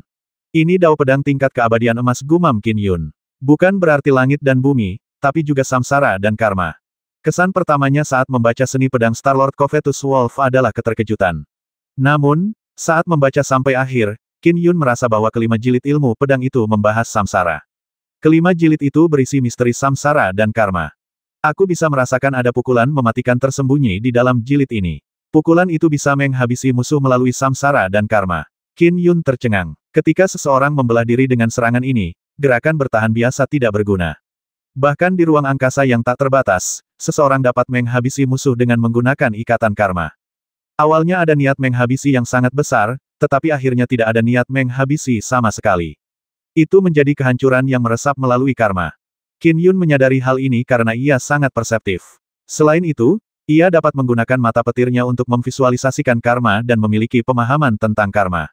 Ini dao pedang tingkat keabadian emas, gumam Qin Yun. Bukan berarti langit dan bumi, tapi juga samsara dan karma. Kesan pertamanya saat membaca seni pedang Star-Lord Covetus Wolf adalah keterkejutan. Namun, saat membaca sampai akhir, Qin Yun merasa bahwa kelima jilid ilmu pedang itu membahas samsara. Kelima jilid itu berisi misteri samsara dan karma. Aku bisa merasakan ada pukulan mematikan tersembunyi di dalam jilid ini. Pukulan itu bisa menghabisi musuh melalui samsara dan karma. Qin Yun tercengang. Ketika seseorang membelah diri dengan serangan ini, gerakan bertahan biasa tidak berguna. Bahkan di ruang angkasa yang tak terbatas, seseorang dapat menghabisi musuh dengan menggunakan ikatan karma. Awalnya ada niat menghabisi yang sangat besar, tetapi akhirnya tidak ada niat menghabisi sama sekali. Itu menjadi kehancuran yang meresap melalui karma. Qin Yun menyadari hal ini karena ia sangat perseptif. Selain itu, ia dapat menggunakan mata petirnya untuk memvisualisasikan karma dan memiliki pemahaman tentang karma.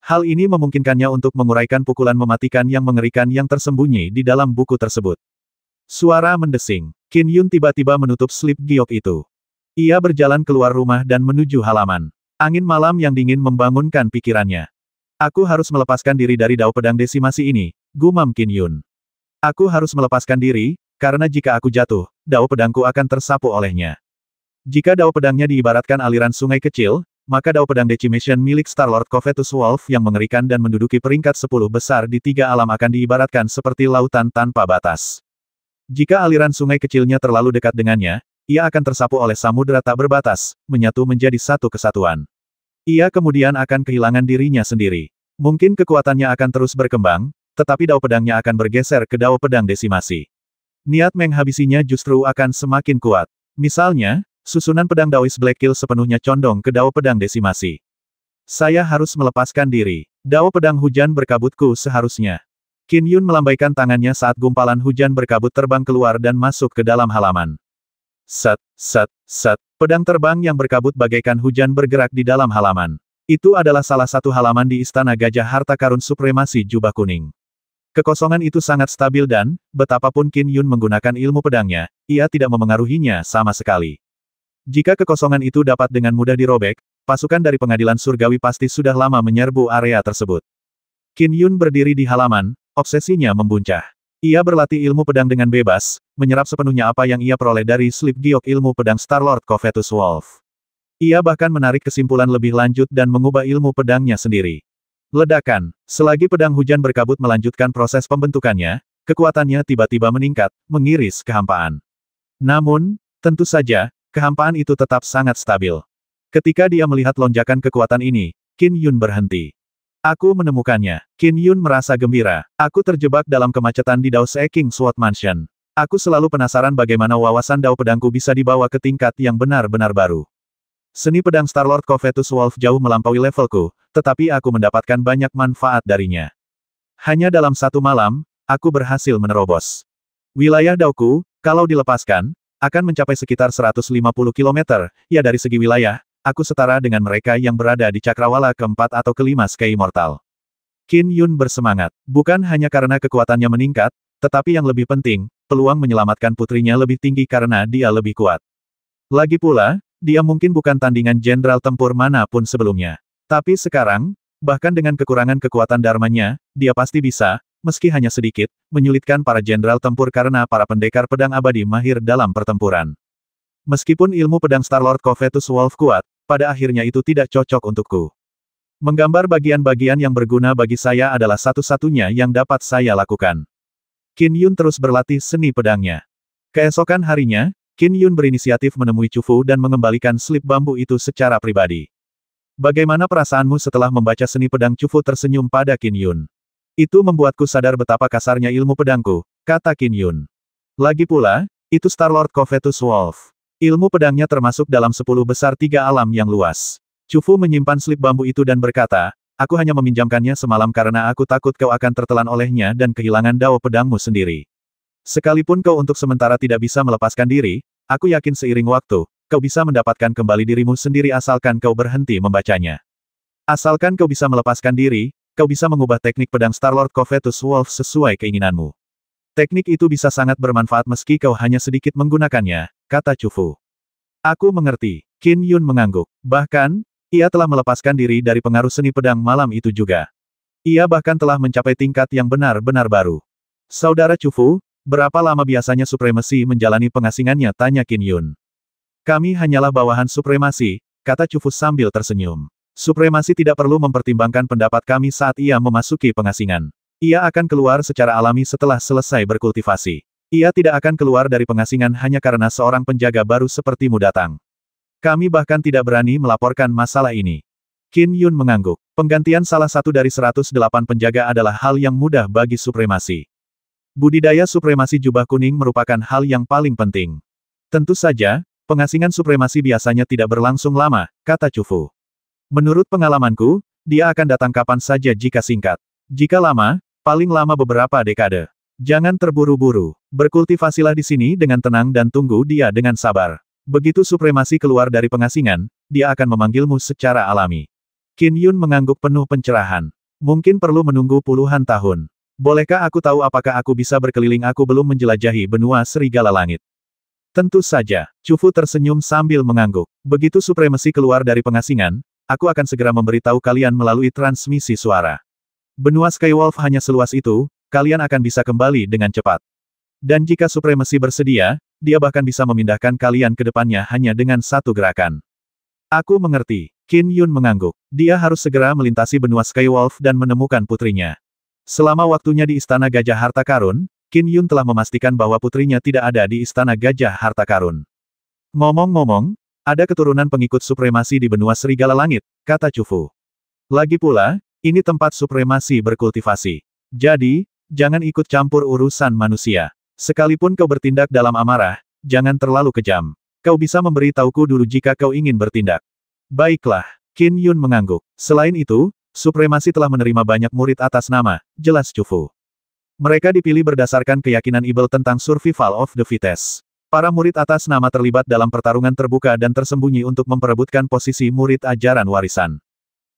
Hal ini memungkinkannya untuk menguraikan pukulan mematikan yang mengerikan yang tersembunyi di dalam buku tersebut. Suara mendesing. Qin Yun tiba-tiba menutup slip giok itu. Ia berjalan keluar rumah dan menuju halaman. Angin malam yang dingin membangunkan pikirannya. Aku harus melepaskan diri dari dao pedang desimasi ini, gumam Qin Yun. Aku harus melepaskan diri, karena jika aku jatuh, dao pedangku akan tersapu olehnya. Jika dao pedangnya diibaratkan aliran sungai kecil, maka dao pedang decimation milik Star-Lord Covetus Wolf yang mengerikan dan menduduki peringkat 10 besar di tiga alam akan diibaratkan seperti lautan tanpa batas. Jika aliran sungai kecilnya terlalu dekat dengannya, ia akan tersapu oleh samudera tak berbatas, menyatu menjadi satu kesatuan. Ia kemudian akan kehilangan dirinya sendiri. Mungkin kekuatannya akan terus berkembang, tetapi dao pedangnya akan bergeser ke dao pedang desimasi. Niat menghabisinya justru akan semakin kuat. Misalnya, Susunan pedang Daois Black Kill sepenuhnya condong ke dao pedang desimasi. Saya harus melepaskan diri. Dao pedang hujan berkabutku seharusnya. Qin Yun melambaikan tangannya saat gumpalan hujan berkabut terbang keluar dan masuk ke dalam halaman. Set, set, set. Pedang terbang yang berkabut bagaikan hujan bergerak di dalam halaman. Itu adalah salah satu halaman di Istana Gajah Harta Karun Supremasi Jubah Kuning. Kekosongan itu sangat stabil dan, betapapun Qin Yun menggunakan ilmu pedangnya, ia tidak memengaruhinya sama sekali. Jika kekosongan itu dapat dengan mudah dirobek, pasukan dari pengadilan surgawi pasti sudah lama menyerbu area tersebut. Qin Yun berdiri di halaman, obsesinya membuncah. Ia berlatih ilmu pedang dengan bebas, menyerap sepenuhnya apa yang ia peroleh dari Slip Giok ilmu pedang Starlord Covetus Wolf. Ia bahkan menarik kesimpulan lebih lanjut dan mengubah ilmu pedangnya sendiri. Ledakan. Selagi pedang hujan berkabut melanjutkan proses pembentukannya, kekuatannya tiba-tiba meningkat, mengiris kehampaan. Namun, tentu saja, kehampaan itu tetap sangat stabil. Ketika dia melihat lonjakan kekuatan ini, Qin Yun berhenti. Aku menemukannya. Qin Yun merasa gembira. Aku terjebak dalam kemacetan di Dao Se King Sword Mansion. Aku selalu penasaran bagaimana wawasan dao pedangku bisa dibawa ke tingkat yang benar-benar baru. Seni pedang Starlord Covetus Wolf jauh melampaui levelku, tetapi aku mendapatkan banyak manfaat darinya. Hanya dalam satu malam, aku berhasil menerobos wilayah daoku, kalau dilepaskan, akan mencapai sekitar 150 km, ya dari segi wilayah, aku setara dengan mereka yang berada di cakrawala keempat atau kelima Sky Immortal. Qin Yun bersemangat, bukan hanya karena kekuatannya meningkat, tetapi yang lebih penting, peluang menyelamatkan putrinya lebih tinggi karena dia lebih kuat. Lagi pula, dia mungkin bukan tandingan jenderal tempur manapun sebelumnya. Tapi sekarang, bahkan dengan kekurangan kekuatan dharmanya, dia pasti bisa, meski hanya sedikit, menyulitkan para jenderal tempur karena para pendekar pedang abadi mahir dalam pertempuran. Meskipun ilmu pedang Starlord Covetus Wolf kuat, pada akhirnya itu tidak cocok untukku. Menggambar bagian-bagian yang berguna bagi saya adalah satu-satunya yang dapat saya lakukan. Qin Yun terus berlatih seni pedangnya. Keesokan harinya, Qin Yun berinisiatif menemui Chufu dan mengembalikan slip bambu itu secara pribadi. Bagaimana perasaanmu setelah membaca seni pedang? Chufu tersenyum pada Qin Yun. Itu membuatku sadar betapa kasarnya ilmu pedangku, kata Qin Yun. Lagi pula, itu Starlord Covetus Wolf. Ilmu pedangnya termasuk dalam 10 besar 3 alam yang luas. Chufu menyimpan slip bambu itu dan berkata, aku hanya meminjamkannya semalam karena aku takut kau akan tertelan olehnya dan kehilangan dao pedangmu sendiri. Sekalipun kau untuk sementara tidak bisa melepaskan diri, aku yakin seiring waktu, kau bisa mendapatkan kembali dirimu sendiri asalkan kau berhenti membacanya. Asalkan kau bisa melepaskan diri, kau bisa mengubah teknik pedang Starlord Covetus Wolf sesuai keinginanmu. Teknik itu bisa sangat bermanfaat meski kau hanya sedikit menggunakannya, kata Chufu. Aku mengerti. Qin Yun mengangguk. Bahkan, ia telah melepaskan diri dari pengaruh seni pedang malam itu juga. Ia bahkan telah mencapai tingkat yang benar-benar baru. Saudara Chufu, berapa lama biasanya Supremasi menjalani pengasingannya? Tanya Qin Yun. Kami hanyalah bawahan Supremasi, kata Chufu sambil tersenyum. Supremasi tidak perlu mempertimbangkan pendapat kami saat ia memasuki pengasingan. Ia akan keluar secara alami setelah selesai berkultivasi. Ia tidak akan keluar dari pengasingan hanya karena seorang penjaga baru sepertimu datang. Kami bahkan tidak berani melaporkan masalah ini. Qin Yun mengangguk. Penggantian salah satu dari 108 penjaga adalah hal yang mudah bagi Supremasi. Budidaya Supremasi Jubah Kuning merupakan hal yang paling penting. Tentu saja, pengasingan Supremasi biasanya tidak berlangsung lama, kata Chufu. Menurut pengalamanku, dia akan datang kapan saja jika singkat. Jika lama, paling lama beberapa dekade. Jangan terburu-buru. Berkultivasilah di sini dengan tenang dan tunggu dia dengan sabar. Begitu Supremasi keluar dari pengasingan, dia akan memanggilmu secara alami. Qin Yun mengangguk penuh pencerahan. Mungkin perlu menunggu puluhan tahun. Bolehkah aku tahu apakah aku bisa berkeliling? Aku belum menjelajahi benua serigala langit. Tentu saja. Chufu tersenyum sambil mengangguk. Begitu Supremasi keluar dari pengasingan, aku akan segera memberitahu kalian melalui transmisi suara. Benua Skywolf hanya seluas itu, kalian akan bisa kembali dengan cepat. Dan jika Supremasi bersedia, dia bahkan bisa memindahkan kalian ke depannya hanya dengan satu gerakan. Aku mengerti. Qin Yun mengangguk. Dia harus segera melintasi benua Skywolf dan menemukan putrinya. Selama waktunya di Istana Gajah Harta Karun, Qin Yun telah memastikan bahwa putrinya tidak ada di Istana Gajah Harta Karun. Ngomong-ngomong, ada keturunan pengikut Supremasi di benua Serigala Langit, kata Chufu. Lagi pula, ini tempat Supremasi berkultivasi. Jadi, jangan ikut campur urusan manusia. Sekalipun kau bertindak dalam amarah, jangan terlalu kejam. Kau bisa memberi tauku dulu jika kau ingin bertindak. Baiklah, Qin Yun mengangguk. Selain itu, supremasi telah menerima banyak murid atas nama, jelas Chufu. Mereka dipilih berdasarkan keyakinan Ibel tentang survival of the fittest. Para murid atas nama terlibat dalam pertarungan terbuka dan tersembunyi untuk memperebutkan posisi murid ajaran warisan.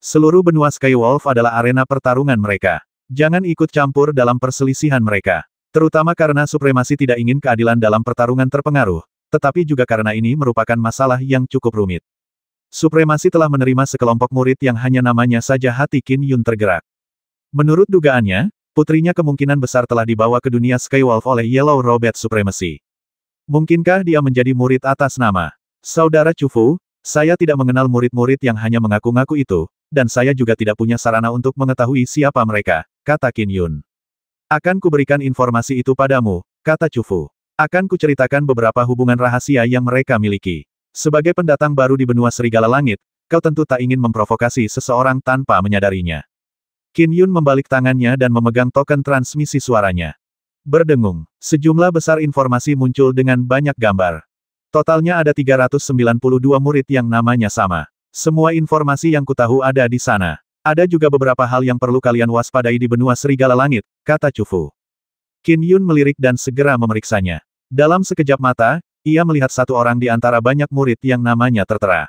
Seluruh benua Skywolf adalah arena pertarungan mereka. Jangan ikut campur dalam perselisihan mereka. Terutama karena supremasi tidak ingin keadilan dalam pertarungan terpengaruh, tetapi juga karena ini merupakan masalah yang cukup rumit. Supremasi telah menerima sekelompok murid yang hanya namanya saja hati Qin Yun tergerak. Menurut dugaannya, putrinya kemungkinan besar telah dibawa ke dunia Skywolf oleh Yellow Robot Supremacy. Mungkinkah dia menjadi murid atas nama? Saudara Chufu, saya tidak mengenal murid-murid yang hanya mengaku-ngaku itu, dan saya juga tidak punya sarana untuk mengetahui siapa mereka, kata Qin Yun. Akan kuberikan informasi itu padamu, kata Chufu. Akan kuceritakan beberapa hubungan rahasia yang mereka miliki. Sebagai pendatang baru di benua Serigala Langit, kau tentu tak ingin memprovokasi seseorang tanpa menyadarinya. Qin Yun membalik tangannya dan memegang token transmisi suaranya. Berdengung, sejumlah besar informasi muncul dengan banyak gambar. Totalnya ada 392 murid yang namanya sama. Semua informasi yang kutahu ada di sana. Ada juga beberapa hal yang perlu kalian waspadai di benua Serigala Langit, kata Chufu. Qin Yun melirik dan segera memeriksanya. Dalam sekejap mata, ia melihat satu orang di antara banyak murid yang namanya tertera.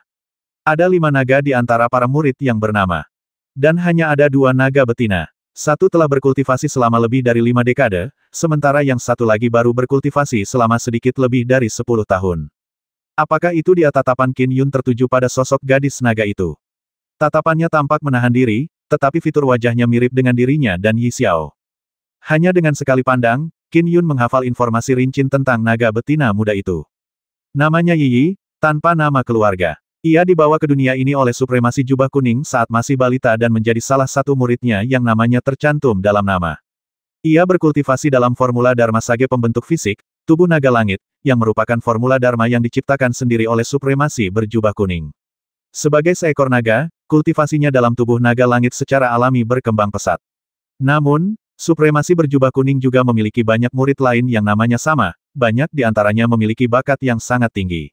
Ada 5 naga di antara para murid yang bernama. Dan hanya ada 2 naga betina. Satu telah berkultivasi selama lebih dari 5 dekade, sementara yang satu lagi baru berkultivasi selama sedikit lebih dari 10 tahun. Apakah itu dia? Tatapan Qin Yun tertuju pada sosok gadis naga itu. Tatapannya tampak menahan diri, tetapi fitur wajahnya mirip dengan dirinya dan Yi Xiao. Hanya dengan sekali pandang, Qin Yun menghafal informasi rinci tentang naga betina muda itu. Namanya Yi, tanpa nama keluarga. Ia dibawa ke dunia ini oleh supremasi jubah kuning saat masih balita dan menjadi salah satu muridnya yang namanya tercantum dalam nama. Ia berkultivasi dalam formula Dharma Sage pembentuk fisik, tubuh naga langit, yang merupakan formula Dharma yang diciptakan sendiri oleh supremasi berjubah kuning. Sebagai seekor naga, kultivasinya dalam tubuh naga langit secara alami berkembang pesat. Namun, supremasi berjubah kuning juga memiliki banyak murid lain yang namanya sama, banyak di antaranya memiliki bakat yang sangat tinggi.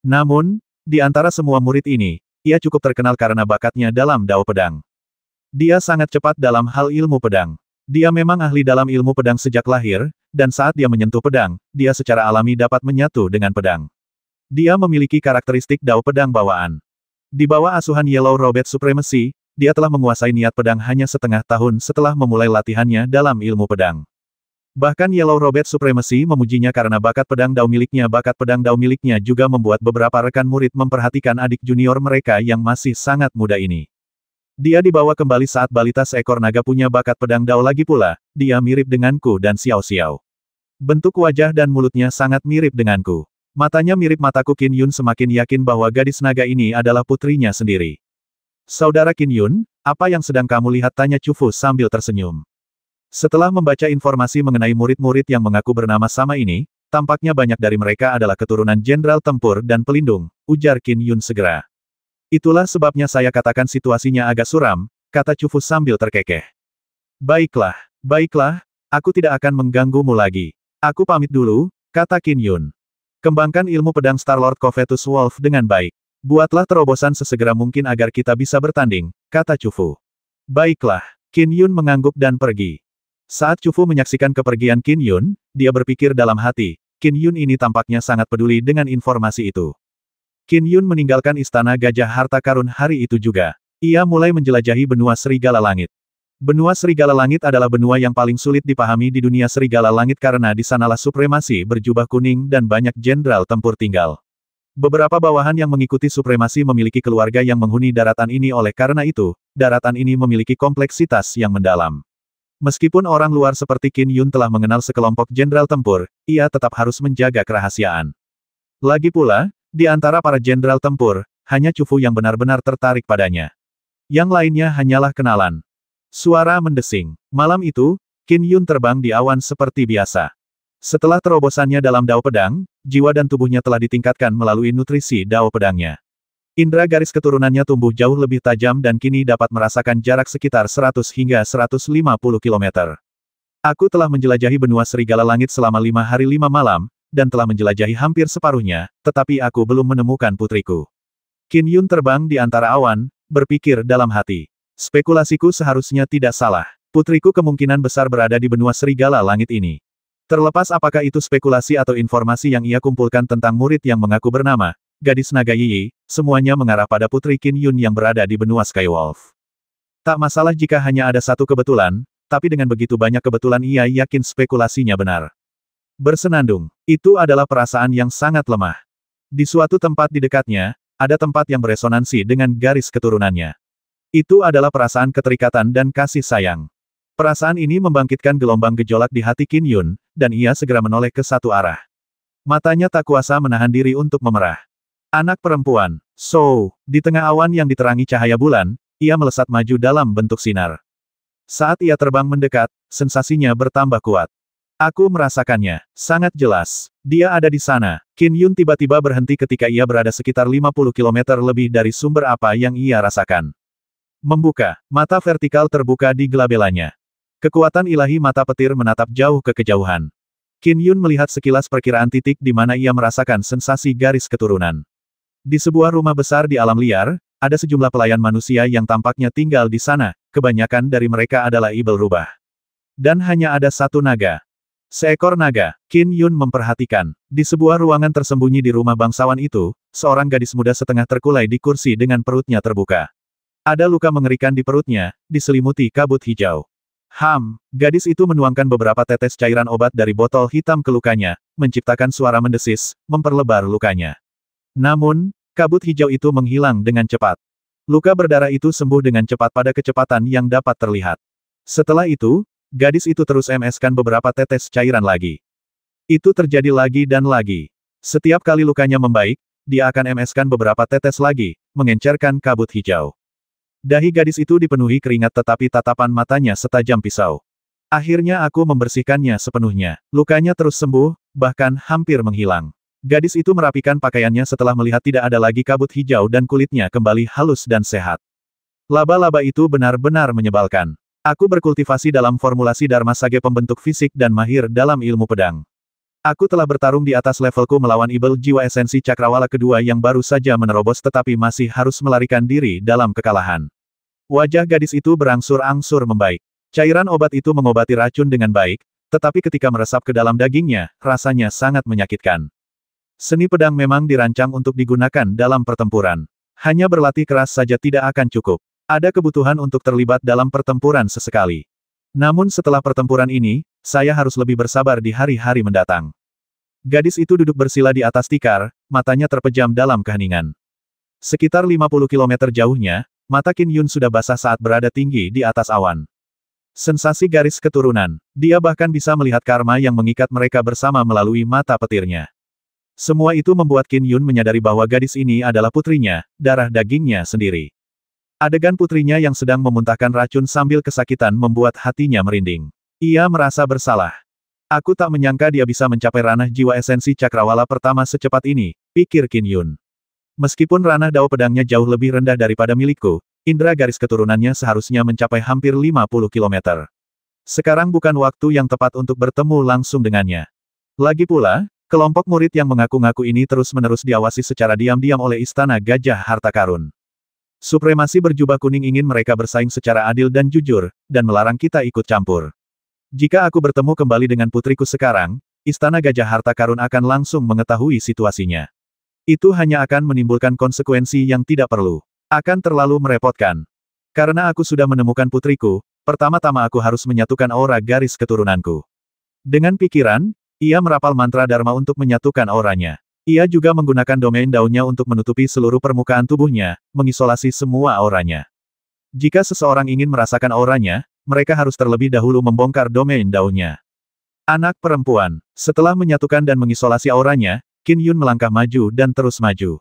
Namun, di antara semua murid ini, ia cukup terkenal karena bakatnya dalam Dao Pedang. Dia sangat cepat dalam hal ilmu pedang. Dia memang ahli dalam ilmu pedang sejak lahir, dan saat dia menyentuh pedang, dia secara alami dapat menyatu dengan pedang. Dia memiliki karakteristik Dao Pedang bawaan. Di bawah asuhan Yellow Robot Supremacy, dia telah menguasai niat pedang hanya setengah tahun setelah memulai latihannya dalam ilmu pedang. Bahkan Yellow Robot Supremacy memujinya karena bakat pedang Dao miliknya. Bakat pedang Dao miliknya juga membuat beberapa rekan murid memperhatikan adik junior mereka yang masih sangat muda ini. Dia dibawa kembali saat balita seekor naga punya bakat pedang Dao lagi pula, dia mirip denganku dan Xiao Xiao. Bentuk wajah dan mulutnya sangat mirip denganku. Matanya mirip mataku. Qin Yun semakin yakin bahwa gadis naga ini adalah putrinya sendiri. Saudara Qin Yun, apa yang sedang kamu lihat? Tanya Chufu sambil tersenyum. Setelah membaca informasi mengenai murid-murid yang mengaku bernama sama ini, tampaknya banyak dari mereka adalah keturunan jenderal tempur dan pelindung, ujar Qin Yun segera. Itulah sebabnya saya katakan situasinya agak suram, kata Chufu sambil terkekeh. Baiklah, aku tidak akan mengganggumu lagi. Aku pamit dulu, kata Qin Yun. Kembangkan ilmu pedang Starlord Covetus Wolf dengan baik. Buatlah terobosan sesegera mungkin agar kita bisa bertanding, kata Chufu. Baiklah, Qin Yun mengangguk dan pergi. Saat Chufu menyaksikan kepergian Qin Yun, dia berpikir dalam hati, Qin Yun ini tampaknya sangat peduli dengan informasi itu. Qin Yun meninggalkan istana gajah harta karun hari itu juga. Ia mulai menjelajahi benua Serigala Langit. Benua Serigala Langit adalah benua yang paling sulit dipahami di dunia Serigala Langit karena di sanalah supremasi berjubah kuning dan banyak jenderal tempur tinggal. Beberapa bawahan yang mengikuti supremasi memiliki keluarga yang menghuni daratan ini. Oleh karena itu, daratan ini memiliki kompleksitas yang mendalam. Meskipun orang luar seperti Qin Yun telah mengenal sekelompok jenderal tempur, ia tetap harus menjaga kerahasiaan. Lagi pula, di antara para jenderal tempur, hanya Chufu yang benar-benar tertarik padanya. Yang lainnya hanyalah kenalan. Suara mendesing. Malam itu, Qin Yun terbang di awan seperti biasa. Setelah terobosannya dalam Dao Pedang, jiwa dan tubuhnya telah ditingkatkan melalui nutrisi Dao Pedangnya. Indra garis keturunannya tumbuh jauh lebih tajam dan kini dapat merasakan jarak sekitar 100 hingga 150 km. Aku telah menjelajahi benua Serigala Langit selama 5 hari 5 malam, dan telah menjelajahi hampir separuhnya, tetapi aku belum menemukan putriku. Qin Yun terbang di antara awan, berpikir dalam hati. Spekulasiku seharusnya tidak salah. Putriku kemungkinan besar berada di benua serigala langit ini. Terlepas apakah itu spekulasi atau informasi yang ia kumpulkan tentang murid yang mengaku bernama Gadis Naga Yi, semuanya mengarah pada putri Qin Yun yang berada di benua Skywolf. Tak masalah jika hanya ada satu kebetulan, tapi dengan begitu banyak kebetulan ia yakin spekulasinya benar. Bersenandung, itu adalah perasaan yang sangat lemah. Di suatu tempat di dekatnya, ada tempat yang beresonansi dengan garis keturunannya. Itu adalah perasaan keterikatan dan kasih sayang. Perasaan ini membangkitkan gelombang gejolak di hati Qin Yun, dan ia segera menoleh ke satu arah. Matanya tak kuasa menahan diri untuk memerah. Anak perempuan, So, di tengah awan yang diterangi cahaya bulan, ia melesat maju dalam bentuk sinar. Saat ia terbang mendekat, sensasinya bertambah kuat. Aku merasakannya, sangat jelas. Dia ada di sana. Qin Yun tiba-tiba berhenti ketika ia berada sekitar 50 km lebih dari sumber apa yang ia rasakan. Membuka, mata vertikal terbuka di gelabelanya. Kekuatan ilahi mata petir menatap jauh ke kejauhan. Qin Yun melihat sekilas perkiraan titik di mana ia merasakan sensasi garis keturunan. Di sebuah rumah besar di alam liar, ada sejumlah pelayan manusia yang tampaknya tinggal di sana, kebanyakan dari mereka adalah ibel rubah. Dan hanya ada satu naga. Seekor naga, Qin Yun memperhatikan. Di sebuah ruangan tersembunyi di rumah bangsawan itu, seorang gadis muda setengah terkulai di kursi dengan perutnya terbuka. Ada luka mengerikan di perutnya, diselimuti kabut hijau. Gadis itu menuangkan beberapa tetes cairan obat dari botol hitam ke lukanya, menciptakan suara mendesis, memperlebar lukanya. Namun, kabut hijau itu menghilang dengan cepat. Luka berdarah itu sembuh dengan cepat pada kecepatan yang dapat terlihat. Setelah itu, gadis itu terus MS-kan beberapa tetes cairan lagi. Itu terjadi lagi dan lagi. Setiap kali lukanya membaik, dia akan MS-kan beberapa tetes lagi, mengencerkan kabut hijau. Dahi gadis itu dipenuhi keringat tetapi tatapan matanya setajam pisau. Akhirnya aku membersihkannya sepenuhnya. Lukanya terus sembuh, bahkan hampir menghilang. Gadis itu merapikan pakaiannya setelah melihat tidak ada lagi kabut hijau dan kulitnya kembali halus dan sehat. Laba-laba itu benar-benar menyebalkan. Aku berkultivasi dalam formulasi Dharma Sage pembentuk fisik dan mahir dalam ilmu pedang. Aku telah bertarung di atas levelku melawan ibel jiwa esensi cakrawala kedua yang baru saja menerobos tetapi masih harus melarikan diri dalam kekalahan. Wajah gadis itu berangsur-angsur membaik. Cairan obat itu mengobati racun dengan baik, tetapi ketika meresap ke dalam dagingnya, rasanya sangat menyakitkan. Seni pedang memang dirancang untuk digunakan dalam pertempuran. Hanya berlatih keras saja tidak akan cukup. Ada kebutuhan untuk terlibat dalam pertempuran sesekali. Namun setelah pertempuran ini, saya harus lebih bersabar di hari-hari mendatang. Gadis itu duduk bersila di atas tikar, matanya terpejam dalam keheningan. Sekitar 50 km jauhnya, mata Qin Yun sudah basah saat berada tinggi di atas awan. Sensasi garis keturunan. Dia bahkan bisa melihat karma yang mengikat mereka bersama melalui mata petirnya. Semua itu membuat Qin Yun menyadari bahwa gadis ini adalah putrinya, darah dagingnya sendiri. Adegan putrinya yang sedang memuntahkan racun sambil kesakitan membuat hatinya merinding. Ia merasa bersalah. Aku tak menyangka dia bisa mencapai ranah jiwa esensi cakrawala pertama secepat ini, pikir Qin Yun. Meskipun ranah dao pedangnya jauh lebih rendah daripada milikku, indera garis keturunannya seharusnya mencapai hampir 50 km. Sekarang bukan waktu yang tepat untuk bertemu langsung dengannya. Lagi pula, kelompok murid yang mengaku-ngaku ini terus-menerus diawasi secara diam-diam oleh Istana Gajah Harta Karun. Supremasi berjubah kuning ingin mereka bersaing secara adil dan jujur, dan melarang kita ikut campur. Jika aku bertemu kembali dengan putriku sekarang, Istana Gajah Harta Karun akan langsung mengetahui situasinya. Itu hanya akan menimbulkan konsekuensi yang tidak perlu. Akan terlalu merepotkan. Karena aku sudah menemukan putriku, pertama-tama aku harus menyatukan aura garis keturunanku. Dengan pikiran, ia merapal mantra Dharma untuk menyatukan auranya. Ia juga menggunakan domain daunnya untuk menutupi seluruh permukaan tubuhnya, mengisolasi semua auranya. Jika seseorang ingin merasakan auranya, mereka harus terlebih dahulu membongkar domain daunnya. Anak perempuan. Setelah menyatukan dan mengisolasi auranya, Qin Yun melangkah maju dan terus maju.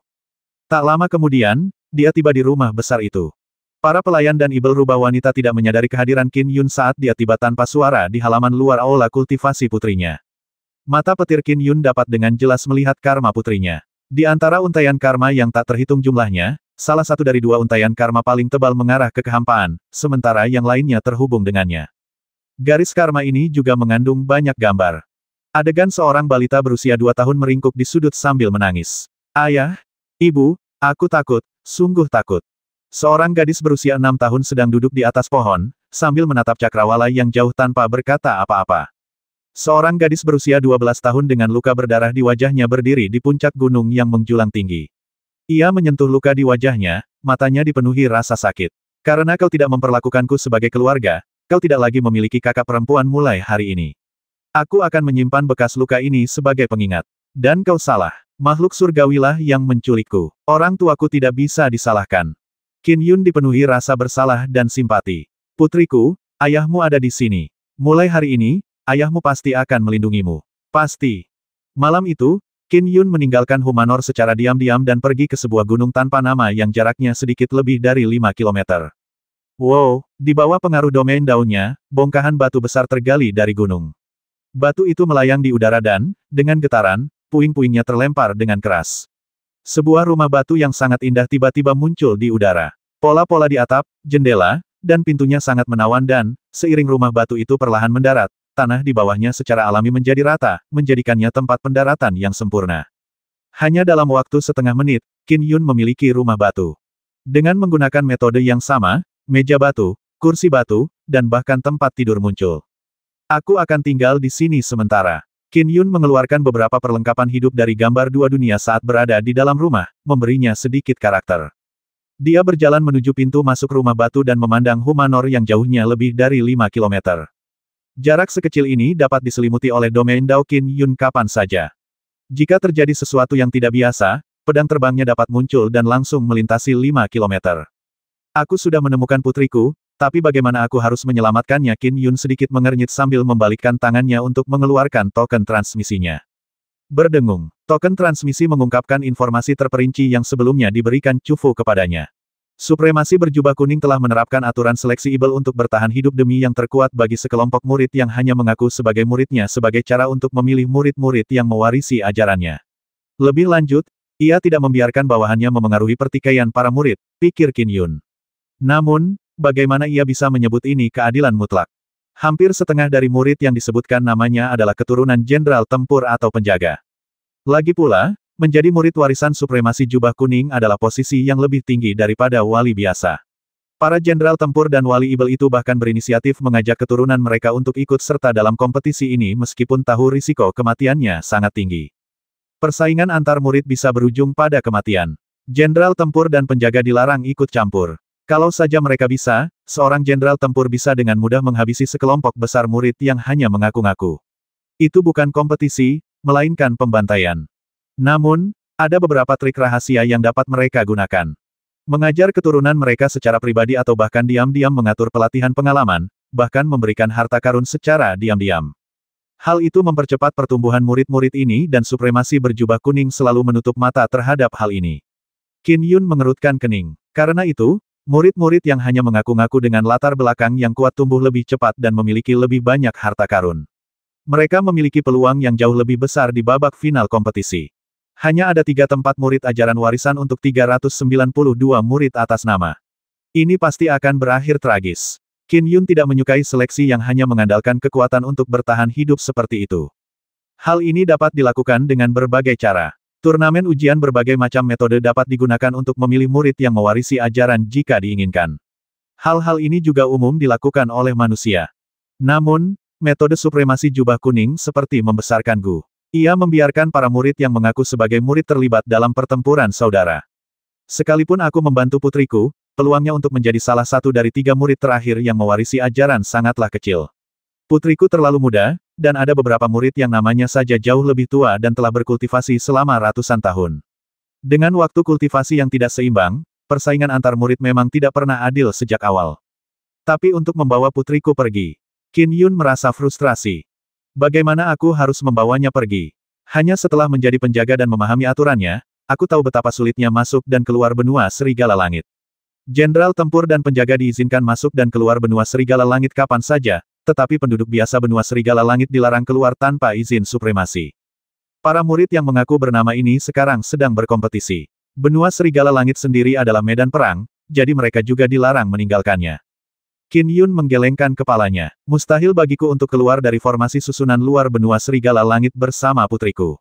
Tak lama kemudian, dia tiba di rumah besar itu. Para pelayan dan ibel rubah wanita tidak menyadari kehadiran Qin Yun saat dia tiba tanpa suara di halaman luar aula kultivasi putrinya. Mata petir Qin Yun dapat dengan jelas melihat karma putrinya. Di antara untaian karma yang tak terhitung jumlahnya, salah satu dari dua untaian karma paling tebal mengarah ke kehampaan, sementara yang lainnya terhubung dengannya. Garis karma ini juga mengandung banyak gambar. Adegan seorang balita berusia 2 tahun meringkuk di sudut sambil menangis. Ayah, ibu, aku takut, sungguh takut. Seorang gadis berusia 6 tahun sedang duduk di atas pohon, sambil menatap cakrawala yang jauh tanpa berkata apa-apa. Seorang gadis berusia 12 tahun dengan luka berdarah di wajahnya berdiri di puncak gunung yang menjulang tinggi. Ia menyentuh luka di wajahnya, matanya dipenuhi rasa sakit. Karena kau tidak memperlakukanku sebagai keluarga, kau tidak lagi memiliki kakak perempuan mulai hari ini. Aku akan menyimpan bekas luka ini sebagai pengingat. Dan kau salah. Makhluk surgawilah yang menculikku. Orang tuaku tidak bisa disalahkan. Qin Yun dipenuhi rasa bersalah dan simpati. Putriku, ayahmu ada di sini. Mulai hari ini, ayahmu pasti akan melindungimu. Pasti. Malam itu, Qin Yun meninggalkan Humanor secara diam-diam dan pergi ke sebuah gunung tanpa nama yang jaraknya sedikit lebih dari 5 kilometer. Wow, di bawah pengaruh domain daunnya, bongkahan batu besar tergali dari gunung. Batu itu melayang di udara dan, dengan getaran, puing-puingnya terlempar dengan keras. Sebuah rumah batu yang sangat indah tiba-tiba muncul di udara. Pola-pola di atap, jendela, dan pintunya sangat menawan dan, seiring rumah batu itu perlahan mendarat, tanah di bawahnya secara alami menjadi rata, menjadikannya tempat pendaratan yang sempurna. Hanya dalam waktu setengah menit, Qin Yun memiliki rumah batu. Dengan menggunakan metode yang sama, meja batu, kursi batu, dan bahkan tempat tidur muncul. Aku akan tinggal di sini sementara. Qin Yun mengeluarkan beberapa perlengkapan hidup dari gambar dua dunia saat berada di dalam rumah, memberinya sedikit karakter. Dia berjalan menuju pintu masuk rumah batu dan memandang Humanor yang jauhnya lebih dari 5 kilometer. Jarak sekecil ini dapat diselimuti oleh domain Dao Qin Yun kapan saja. Jika terjadi sesuatu yang tidak biasa, pedang terbangnya dapat muncul dan langsung melintasi 5 kilometer. Aku sudah menemukan putriku, tapi bagaimana aku harus menyelamatkannya? Qin Yun sedikit mengernyit sambil membalikkan tangannya untuk mengeluarkan token transmisinya. Berdengung, token transmisi mengungkapkan informasi terperinci yang sebelumnya diberikan Chu Fu kepadanya. Supremasi berjubah kuning telah menerapkan aturan seleksi ibel untuk bertahan hidup demi yang terkuat bagi sekelompok murid yang hanya mengaku sebagai muridnya sebagai cara untuk memilih murid-murid yang mewarisi ajarannya. Lebih lanjut, ia tidak membiarkan bawahannya memengaruhi pertikaian para murid, pikir Qin Yun. Namun, bagaimana ia bisa menyebut ini keadilan mutlak? Hampir setengah dari murid yang disebutkan namanya adalah keturunan jenderal tempur atau penjaga. Lagi pula, menjadi murid warisan supremasi jubah kuning adalah posisi yang lebih tinggi daripada wali biasa. Para jenderal tempur dan wali ibel itu bahkan berinisiatif mengajak keturunan mereka untuk ikut serta dalam kompetisi ini meskipun tahu risiko kematiannya sangat tinggi. Persaingan antar murid bisa berujung pada kematian. Jenderal tempur dan penjaga dilarang ikut campur. Kalau saja mereka bisa, seorang jenderal tempur bisa dengan mudah menghabisi sekelompok besar murid yang hanya mengaku-ngaku. Itu bukan kompetisi, melainkan pembantaian. Namun, ada beberapa trik rahasia yang dapat mereka gunakan. Mengajar keturunan mereka secara pribadi atau bahkan diam-diam mengatur pelatihan pengalaman, bahkan memberikan harta karun secara diam-diam. Hal itu mempercepat pertumbuhan murid-murid ini dan supremasi berjubah kuning selalu menutup mata terhadap hal ini. Qin Yun mengerutkan kening. Karena itu, murid-murid yang hanya mengaku-ngaku dengan latar belakang yang kuat tumbuh lebih cepat dan memiliki lebih banyak harta karun. Mereka memiliki peluang yang jauh lebih besar di babak final kompetisi. Hanya ada 3 tempat murid ajaran warisan untuk 392 murid atas nama. Ini pasti akan berakhir tragis. Qin Yun tidak menyukai seleksi yang hanya mengandalkan kekuatan untuk bertahan hidup seperti itu. Hal ini dapat dilakukan dengan berbagai cara. Turnamen ujian berbagai macam metode dapat digunakan untuk memilih murid yang mewarisi ajaran jika diinginkan. Hal-hal ini juga umum dilakukan oleh manusia. Namun, metode supremasi jubah kuning seperti membesarkan Gu. Ia membiarkan para murid yang mengaku sebagai murid terlibat dalam pertempuran saudara. Sekalipun aku membantu putriku, peluangnya untuk menjadi salah satu dari 3 murid terakhir yang mewarisi ajaran sangatlah kecil. Putriku terlalu muda, dan ada beberapa murid yang namanya saja jauh lebih tua dan telah berkultivasi selama ratusan tahun. Dengan waktu kultivasi yang tidak seimbang, persaingan antar murid memang tidak pernah adil sejak awal. Tapi untuk membawa putriku pergi, Qin Yun merasa frustrasi. Bagaimana aku harus membawanya pergi? Hanya setelah menjadi penjaga dan memahami aturannya, aku tahu betapa sulitnya masuk dan keluar benua Serigala Langit. Jenderal tempur dan penjaga diizinkan masuk dan keluar benua Serigala Langit kapan saja, tetapi penduduk biasa benua Serigala Langit dilarang keluar tanpa izin supremasi. Para murid yang mengaku bernama ini sekarang sedang berkompetisi. Benua Serigala Langit sendiri adalah medan perang, jadi mereka juga dilarang meninggalkannya. Qin Yun menggelengkan kepalanya. Mustahil bagiku untuk keluar dari formasi susunan luar benua serigala langit bersama putriku.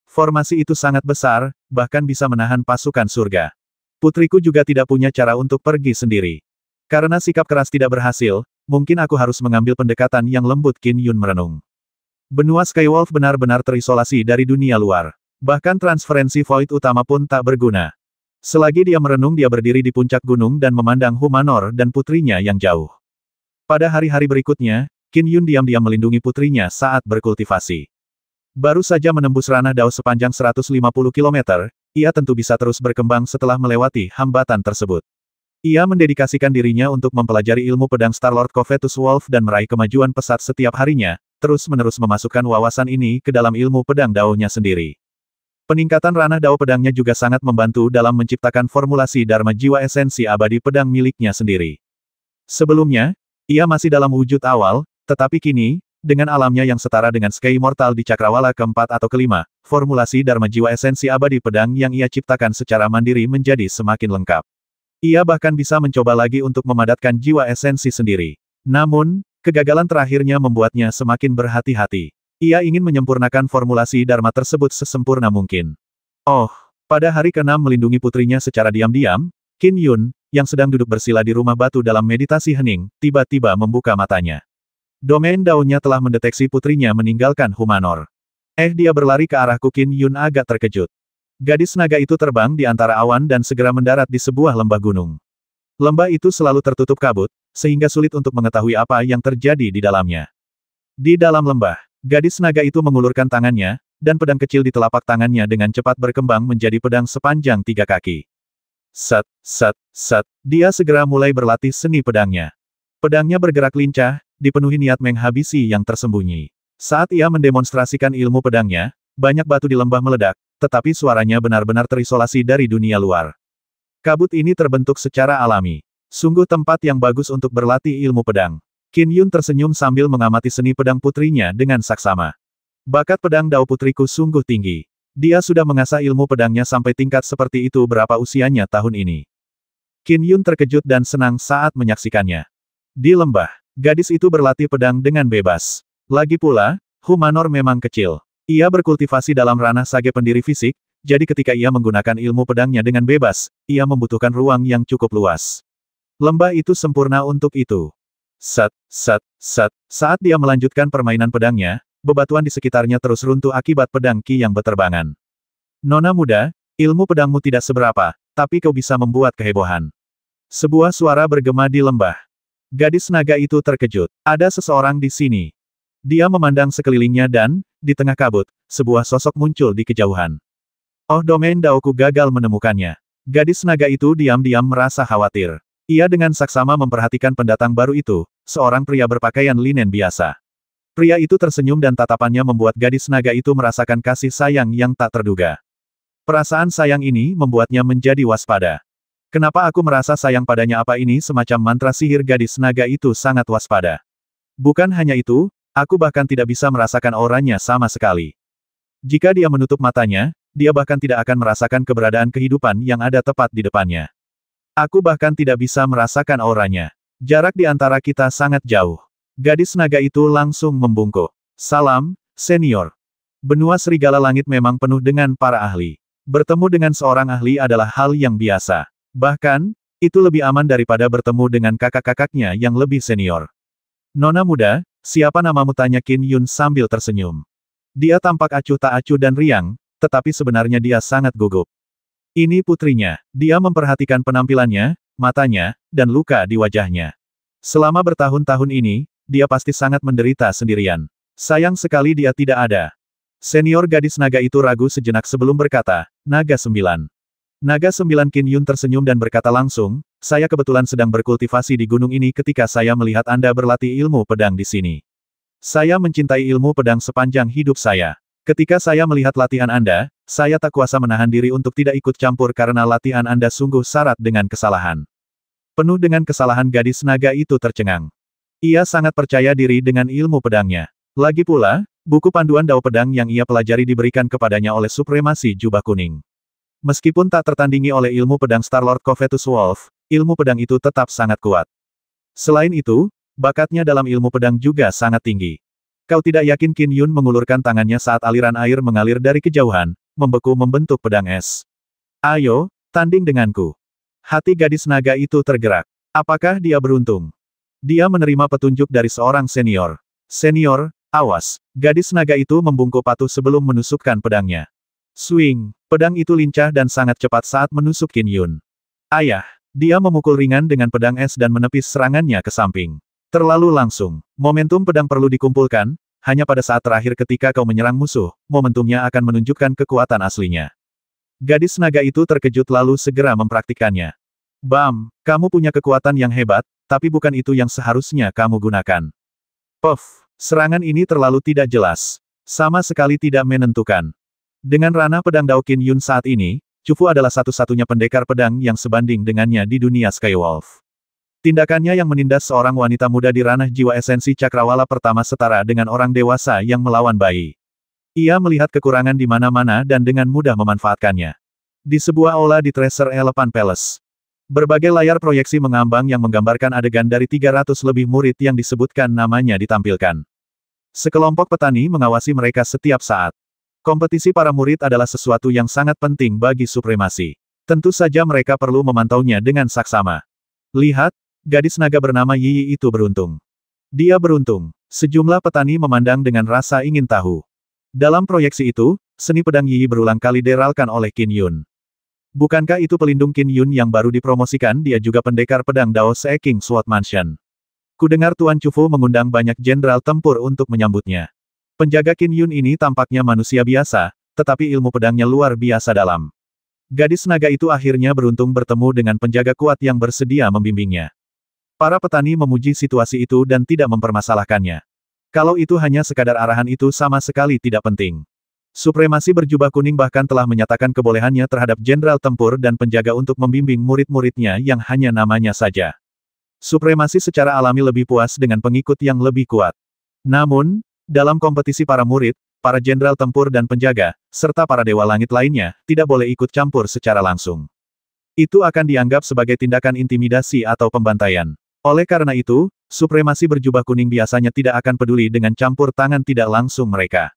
Formasi itu sangat besar, bahkan bisa menahan pasukan surga. Putriku juga tidak punya cara untuk pergi sendiri. Karena sikap keras tidak berhasil, mungkin aku harus mengambil pendekatan yang lembut. Qin Yun merenung. Benua Skywolf benar-benar terisolasi dari dunia luar. Bahkan transferensi Void utama pun tak berguna. Selagi dia merenung, dia berdiri di puncak gunung dan memandang Humanor dan putrinya yang jauh. Pada hari-hari berikutnya, Qin Yun diam-diam melindungi putrinya saat berkultivasi. Baru saja menembus ranah Dao sepanjang 150 km, ia tentu bisa terus berkembang setelah melewati hambatan tersebut. Ia mendedikasikan dirinya untuk mempelajari ilmu pedang Starlord Covetus Wolf dan meraih kemajuan pesat setiap harinya, terus-menerus memasukkan wawasan ini ke dalam ilmu pedang Dao-nya sendiri. Peningkatan ranah Dao pedangnya juga sangat membantu dalam menciptakan formulasi Dharma Jiwa esensi abadi pedang miliknya sendiri. Sebelumnya, ia masih dalam wujud awal, tetapi kini, dengan alamnya yang setara dengan Sky Immortal di Cakrawala keempat atau kelima, formulasi Dharma Jiwa esensi abadi pedang yang ia ciptakan secara mandiri menjadi semakin lengkap. Ia bahkan bisa mencoba lagi untuk memadatkan jiwa esensi sendiri. Namun, kegagalan terakhirnya membuatnya semakin berhati-hati. Ia ingin menyempurnakan formulasi Dharma tersebut sesempurna mungkin. Oh, pada hari ke-6 melindungi putrinya secara diam-diam, Qin Yun, yang sedang duduk bersila di rumah batu dalam meditasi hening, tiba-tiba membuka matanya. Domain Dao-nya telah mendeteksi putrinya meninggalkan Humanor. Dia berlari ke arahku. Qin Yun agak terkejut. Gadis naga itu terbang di antara awan dan segera mendarat di sebuah lembah gunung. Lembah itu selalu tertutup kabut, sehingga sulit untuk mengetahui apa yang terjadi di dalamnya. Di dalam lembah, gadis naga itu mengulurkan tangannya, dan pedang kecil di telapak tangannya dengan cepat berkembang menjadi pedang sepanjang 3 kaki. Set, set, set, dia segera mulai berlatih seni pedangnya. Pedangnya bergerak lincah, dipenuhi niat menghabisi yang tersembunyi. Saat ia mendemonstrasikan ilmu pedangnya, banyak batu di lembah meledak, tetapi suaranya benar-benar terisolasi dari dunia luar. Kabut ini terbentuk secara alami. Sungguh tempat yang bagus untuk berlatih ilmu pedang. Qin Yun tersenyum sambil mengamati seni pedang putrinya dengan saksama. Bakat pedang Dao putriku sungguh tinggi. Dia sudah mengasah ilmu pedangnya sampai tingkat seperti itu berapa usianya tahun ini. Qin Yun terkejut dan senang saat menyaksikannya. Di lembah, gadis itu berlatih pedang dengan bebas. Lagi pula, Humanor memang kecil. Ia berkultivasi dalam ranah sage pendiri fisik, jadi ketika ia menggunakan ilmu pedangnya dengan bebas, ia membutuhkan ruang yang cukup luas. Lembah itu sempurna untuk itu. Set, set, set. Saat dia melanjutkan permainan pedangnya, bebatuan di sekitarnya terus runtuh akibat pedang Qi yang beterbangan. Nona muda, ilmu pedangmu tidak seberapa, tapi kau bisa membuat kehebohan. Sebuah suara bergema di lembah. Gadis naga itu terkejut. Ada seseorang di sini. Dia memandang sekelilingnya dan, di tengah kabut, sebuah sosok muncul di kejauhan. Oh, domain Daoku gagal menemukannya. Gadis naga itu diam-diam merasa khawatir. Ia dengan saksama memperhatikan pendatang baru itu, seorang pria berpakaian linen biasa. Pria itu tersenyum dan tatapannya membuat gadis naga itu merasakan kasih sayang yang tak terduga. Perasaan sayang ini membuatnya menjadi waspada. Kenapa aku merasa sayang padanya? Apa ini semacam mantra sihir? Gadis naga itu sangat waspada. Bukan hanya itu, aku bahkan tidak bisa merasakan auranya sama sekali. Jika dia menutup matanya, dia bahkan tidak akan merasakan keberadaan kehidupan yang ada tepat di depannya. Aku bahkan tidak bisa merasakan auranya. Jarak di antara kita sangat jauh. Gadis naga itu langsung membungkuk. Salam, senior. Benua serigala langit memang penuh dengan para ahli. Bertemu dengan seorang ahli adalah hal yang biasa. Bahkan, itu lebih aman daripada bertemu dengan kakak-kakaknya yang lebih senior. Nona muda, siapa namamu? Tanya Qin Yun sambil tersenyum. Dia tampak acuh tak acuh dan riang, tetapi sebenarnya dia sangat gugup. Ini putrinya. Dia memperhatikan penampilannya, matanya, dan luka di wajahnya. Selama bertahun-tahun ini, dia pasti sangat menderita sendirian. Sayang sekali dia tidak ada. Senior gadis naga itu ragu sejenak sebelum berkata, Naga 9. Naga 9. Qin Yun tersenyum dan berkata langsung, saya kebetulan sedang berkultivasi di gunung ini ketika saya melihat Anda berlatih ilmu pedang di sini. Saya mencintai ilmu pedang sepanjang hidup saya. Ketika saya melihat latihan Anda, saya tak kuasa menahan diri untuk tidak ikut campur karena latihan Anda sungguh syarat dengan kesalahan. Penuh dengan kesalahan, gadis naga itu tercengang. Ia sangat percaya diri dengan ilmu pedangnya. Lagi pula, buku panduan Dao pedang yang ia pelajari diberikan kepadanya oleh Supremasi Jubah Kuning. Meskipun tak tertandingi oleh ilmu pedang Starlord Covetus Wolf, ilmu pedang itu tetap sangat kuat. Selain itu, bakatnya dalam ilmu pedang juga sangat tinggi. Kau tidak yakin? Qin Yun mengulurkan tangannya saat aliran air mengalir dari kejauhan, membeku membentuk pedang es. Ayo, tanding denganku. Hati gadis naga itu tergerak. Apakah dia beruntung? Dia menerima petunjuk dari seorang senior. Senior, awas. Gadis naga itu membungkuk patuh sebelum menusukkan pedangnya. Swing. Pedang itu lincah dan sangat cepat saat menusuk Qin Yun. Ayah. Dia memukul ringan dengan pedang es dan menepis serangannya ke samping. Terlalu langsung. Momentum pedang perlu dikumpulkan, hanya pada saat terakhir ketika kau menyerang musuh, momentumnya akan menunjukkan kekuatan aslinya. Gadis naga itu terkejut lalu segera mempraktikkannya. Bam, kamu punya kekuatan yang hebat, tapi bukan itu yang seharusnya kamu gunakan. Puff, serangan ini terlalu tidak jelas. Sama sekali tidak menentukan. Dengan ranah pedang Dao Qin Yun saat ini, Chufu adalah satu-satunya pendekar pedang yang sebanding dengannya di dunia Skywolf. Tindakannya yang menindas seorang wanita muda di ranah jiwa esensi cakrawala pertama setara dengan orang dewasa yang melawan bayi. Ia melihat kekurangan di mana-mana dan dengan mudah memanfaatkannya. Di sebuah aula di Treasure Elephant Palace, berbagai layar proyeksi mengambang yang menggambarkan adegan dari 300 lebih murid yang disebutkan namanya ditampilkan. Sekelompok petani mengawasi mereka setiap saat. Kompetisi para murid adalah sesuatu yang sangat penting bagi supremasi. Tentu saja mereka perlu memantaunya dengan saksama. Lihat, gadis naga bernama Yi itu beruntung. Dia beruntung. Sejumlah petani memandang dengan rasa ingin tahu. Dalam proyeksi itu, seni pedang Yi berulang kali deralkan oleh Qin Yun. Bukankah itu pelindung Qin Yun yang baru dipromosikan? Dia juga pendekar pedang Dao Seeking Sword Mansion. Kudengar Tuan Chufu mengundang banyak jenderal tempur untuk menyambutnya. Penjaga Qin Yun ini tampaknya manusia biasa, tetapi ilmu pedangnya luar biasa dalam. Gadis naga itu akhirnya beruntung bertemu dengan penjaga kuat yang bersedia membimbingnya. Para petani memuji situasi itu dan tidak mempermasalahkannya. Kalau itu hanya sekadar arahan itu sama sekali tidak penting. Supremasi berjubah kuning bahkan telah menyatakan kebolehannya terhadap jenderal tempur dan penjaga untuk membimbing murid-muridnya yang hanya namanya saja. Supremasi secara alami lebih puas dengan pengikut yang lebih kuat. Namun, dalam kompetisi para murid, para jenderal tempur dan penjaga, serta para dewa langit lainnya, tidak boleh ikut campur secara langsung. Itu akan dianggap sebagai tindakan intimidasi atau pembantaian. Oleh karena itu, supremasi berjubah kuning biasanya tidak akan peduli dengan campur tangan tidak langsung mereka.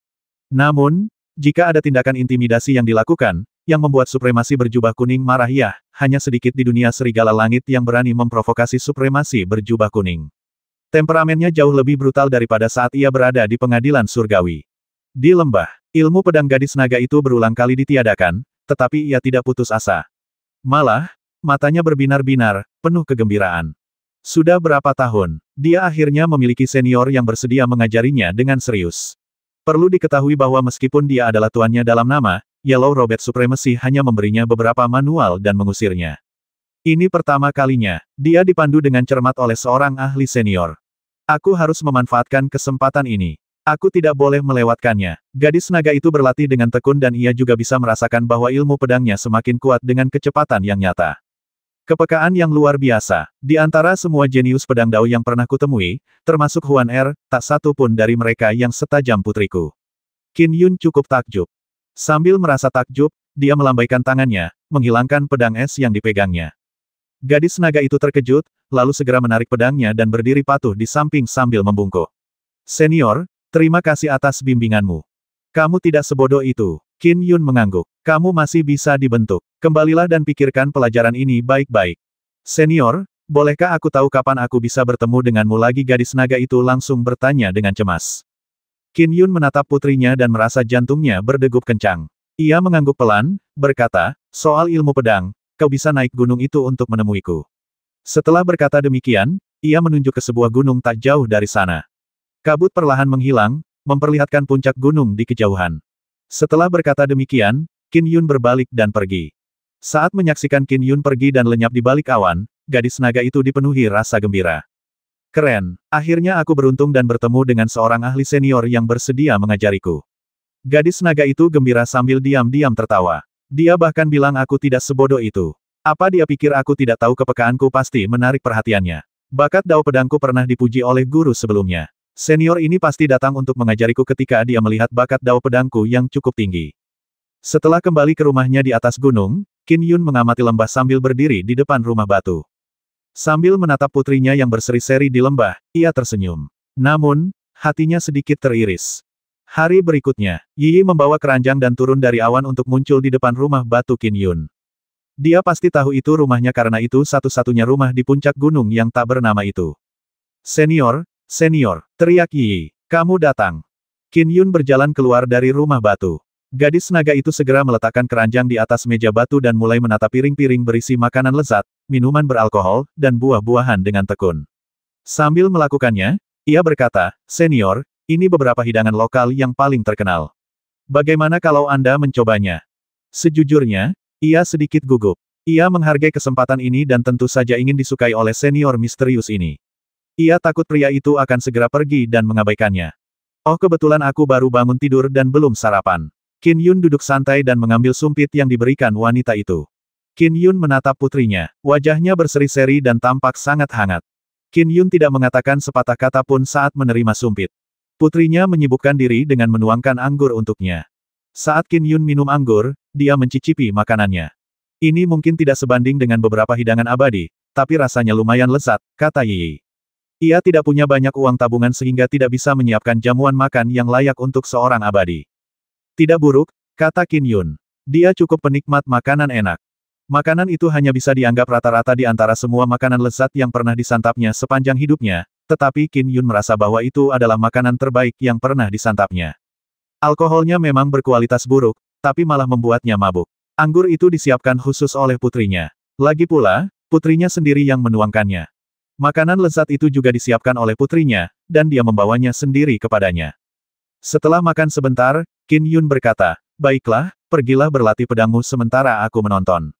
Namun, jika ada tindakan intimidasi yang dilakukan, yang membuat supremasi berjubah kuning marah ya, hanya sedikit di dunia serigala langit yang berani memprovokasi supremasi berjubah kuning. Temperamennya jauh lebih brutal daripada saat ia berada di pengadilan surgawi. Di lembah, ilmu pedang gadis naga itu berulang kali ditiadakan, tetapi ia tidak putus asa. Malah, matanya berbinar-binar, penuh kegembiraan. Sudah berapa tahun, dia akhirnya memiliki senior yang bersedia mengajarinya dengan serius. Perlu diketahui bahwa meskipun dia adalah tuannya dalam nama, Yellow Robot Supremacy hanya memberinya beberapa manual dan mengusirnya. Ini pertama kalinya, dia dipandu dengan cermat oleh seorang ahli senior. Aku harus memanfaatkan kesempatan ini. Aku tidak boleh melewatkannya. Gadis naga itu berlatih dengan tekun dan ia juga bisa merasakan bahwa ilmu pedangnya semakin kuat dengan kecepatan yang nyata. Kepekaan yang luar biasa. Di antara semua jenius pedang Dao yang pernah kutemui, termasuk Huan Er, tak satu pun dari mereka yang setajam putriku. Qin Yun cukup takjub. Sambil merasa takjub, dia melambaikan tangannya, menghilangkan pedang es yang dipegangnya. Gadis naga itu terkejut, lalu segera menarik pedangnya dan berdiri patuh di samping sambil membungkuk. Senior, terima kasih atas bimbinganmu. Kamu tidak sebodoh itu. Qin Yun mengangguk. Kamu masih bisa dibentuk. Kembalilah dan pikirkan pelajaran ini baik-baik. Senior, bolehkah aku tahu kapan aku bisa bertemu denganmu lagi? Gadis naga itu langsung bertanya dengan cemas. Qin Yun menatap putrinya dan merasa jantungnya berdegup kencang. Ia mengangguk pelan, berkata, soal ilmu pedang, kau bisa naik gunung itu untuk menemuiku. Setelah berkata demikian, ia menunjuk ke sebuah gunung tak jauh dari sana. Kabut perlahan menghilang, memperlihatkan puncak gunung di kejauhan. Setelah berkata demikian, Qin Yun berbalik dan pergi. Saat menyaksikan Qin Yun pergi dan lenyap di balik awan, gadis naga itu dipenuhi rasa gembira. Keren, akhirnya aku beruntung dan bertemu dengan seorang ahli senior yang bersedia mengajariku. Gadis naga itu gembira sambil diam-diam tertawa. Dia bahkan bilang aku tidak sebodoh itu. Apa dia pikir aku tidak tahu kepekaanku pasti menarik perhatiannya. Bakat Dao pedangku pernah dipuji oleh guru sebelumnya. Senior ini pasti datang untuk mengajariku ketika dia melihat bakat Dao pedangku yang cukup tinggi. Setelah kembali ke rumahnya di atas gunung, Qin Yun mengamati lembah sambil berdiri di depan rumah batu. Sambil menatap putrinya yang berseri-seri di lembah, ia tersenyum. Namun, hatinya sedikit teriris. Hari berikutnya, Yi membawa keranjang dan turun dari awan untuk muncul di depan rumah batu Qin Yun. Dia pasti tahu itu rumahnya karena itu satu-satunya rumah di puncak gunung yang tak bernama itu. Senior, senior, teriak Yi. Kamu datang. Qin Yun berjalan keluar dari rumah batu. Gadis naga itu segera meletakkan keranjang di atas meja batu dan mulai menata piring-piring berisi makanan lezat, minuman beralkohol, dan buah-buahan dengan tekun. Sambil melakukannya, ia berkata, "Senior, ini beberapa hidangan lokal yang paling terkenal. Bagaimana kalau Anda mencobanya?" Sejujurnya, ia sedikit gugup. Ia menghargai kesempatan ini dan tentu saja ingin disukai oleh senior misterius ini. Ia takut pria itu akan segera pergi dan mengabaikannya. Oh, kebetulan aku baru bangun tidur dan belum sarapan. Qin Yun duduk santai dan mengambil sumpit yang diberikan wanita itu. Qin Yun menatap putrinya. Wajahnya berseri-seri dan tampak sangat hangat. Qin Yun tidak mengatakan sepatah kata pun saat menerima sumpit. Putrinya menyibukkan diri dengan menuangkan anggur untuknya. Saat Qin Yun minum anggur, dia mencicipi makanannya. Ini mungkin tidak sebanding dengan beberapa hidangan abadi, tapi rasanya lumayan lezat, kata Yi. Ia tidak punya banyak uang tabungan sehingga tidak bisa menyiapkan jamuan makan yang layak untuk seorang abadi. Tidak buruk, kata Qin Yun. Dia cukup penikmat makanan enak. Makanan itu hanya bisa dianggap rata-rata di antara semua makanan lezat yang pernah disantapnya sepanjang hidupnya, tetapi Qin Yun merasa bahwa itu adalah makanan terbaik yang pernah disantapnya. Alkoholnya memang berkualitas buruk, tapi malah membuatnya mabuk. Anggur itu disiapkan khusus oleh putrinya. Lagi pula, putrinya sendiri yang menuangkannya. Makanan lezat itu juga disiapkan oleh putrinya, dan dia membawanya sendiri kepadanya. Setelah makan sebentar, Qin Yun berkata, "Baiklah, pergilah berlatih pedangmu sementara aku menonton.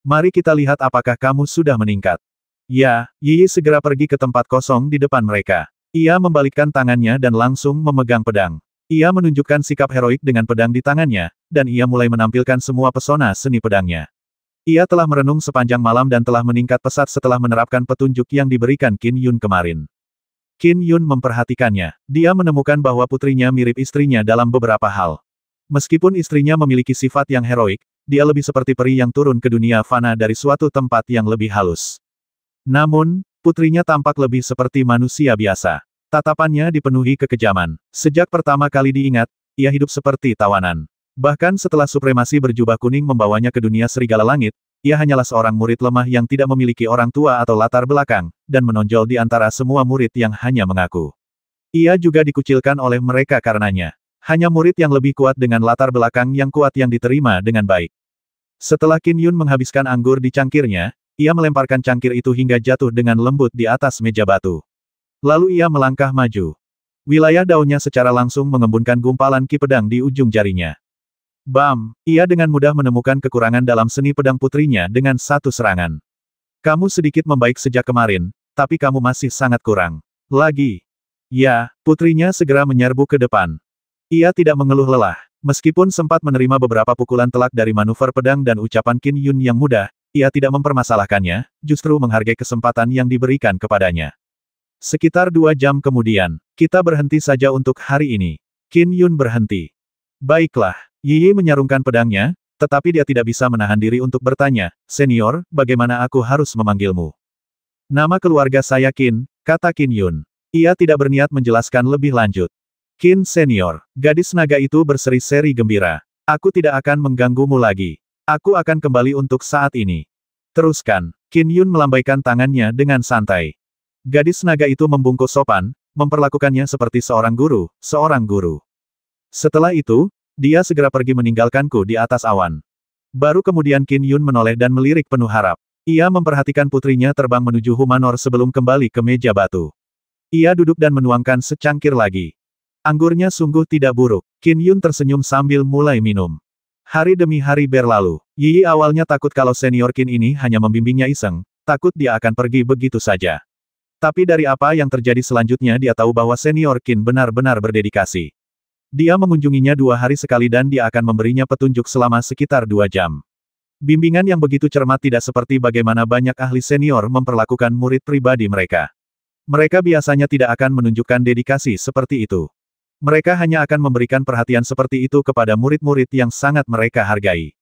Mari kita lihat apakah kamu sudah meningkat." Ya, Yi segera pergi ke tempat kosong di depan mereka. Ia membalikkan tangannya dan langsung memegang pedang. Ia menunjukkan sikap heroik dengan pedang di tangannya, dan ia mulai menampilkan semua pesona seni pedangnya. Ia telah merenung sepanjang malam dan telah meningkat pesat setelah menerapkan petunjuk yang diberikan Qin Yun kemarin. Qin Yun memperhatikannya. Dia menemukan bahwa putrinya mirip istrinya dalam beberapa hal. Meskipun istrinya memiliki sifat yang heroik, dia lebih seperti peri yang turun ke dunia fana dari suatu tempat yang lebih halus. Namun, putrinya tampak lebih seperti manusia biasa. Tatapannya dipenuhi kekejaman. Sejak pertama kali diingat, ia hidup seperti tawanan. Bahkan setelah supremasi berjubah kuning membawanya ke dunia serigala langit, ia hanyalah seorang murid lemah yang tidak memiliki orang tua atau latar belakang, dan menonjol di antara semua murid yang hanya mengaku. Ia juga dikucilkan oleh mereka karenanya. Hanya murid yang lebih kuat dengan latar belakang yang kuat yang diterima dengan baik. Setelah Qin Yun menghabiskan anggur di cangkirnya, ia melemparkan cangkir itu hingga jatuh dengan lembut di atas meja batu. Lalu ia melangkah maju. Wilayah daunnya secara langsung mengembunkan gumpalan ki pedang di ujung jarinya. Bam! Ia dengan mudah menemukan kekurangan dalam seni pedang putrinya dengan satu serangan. Kamu sedikit membaik sejak kemarin, tapi kamu masih sangat kurang. Lagi. Ya, putrinya segera menyerbu ke depan. Ia tidak mengeluh lelah. Meskipun sempat menerima beberapa pukulan telak dari manuver pedang dan ucapan Qin Yun yang mudah, ia tidak mempermasalahkannya, justru menghargai kesempatan yang diberikan kepadanya. Sekitar 2 jam kemudian, kita berhenti saja untuk hari ini. Qin Yun berhenti. Baiklah, Yi menyarungkan pedangnya, tetapi dia tidak bisa menahan diri untuk bertanya, "Senior, bagaimana aku harus memanggilmu?" "Nama keluarga saya Qin," kata Qin Yun. Ia tidak berniat menjelaskan lebih lanjut. "Qin Senior," gadis naga itu berseri-seri gembira. "Aku tidak akan mengganggumu lagi. Aku akan kembali untuk saat ini." "Teruskan." Qin Yun melambaikan tangannya dengan santai. Gadis naga itu membungkuk sopan, memperlakukannya seperti seorang guru, Setelah itu, dia segera pergi meninggalkanku di atas awan. Baru kemudian Qin Yun menoleh dan melirik penuh harap. Ia memperhatikan putrinya terbang menuju Humanor sebelum kembali ke meja batu. Ia duduk dan menuangkan secangkir lagi. Anggurnya sungguh tidak buruk. Qin Yun tersenyum sambil mulai minum. Hari demi hari berlalu. Yi awalnya takut kalau senior Qin ini hanya membimbingnya iseng, takut dia akan pergi begitu saja. Tapi dari apa yang terjadi selanjutnya dia tahu bahwa senior Qin benar-benar berdedikasi. Dia mengunjunginya 2 hari sekali dan dia akan memberinya petunjuk selama sekitar 2 jam. Bimbingan yang begitu cermat tidak seperti bagaimana banyak ahli senior memperlakukan murid pribadi mereka. Mereka biasanya tidak akan menunjukkan dedikasi seperti itu. Mereka hanya akan memberikan perhatian seperti itu kepada murid-murid yang sangat mereka hargai.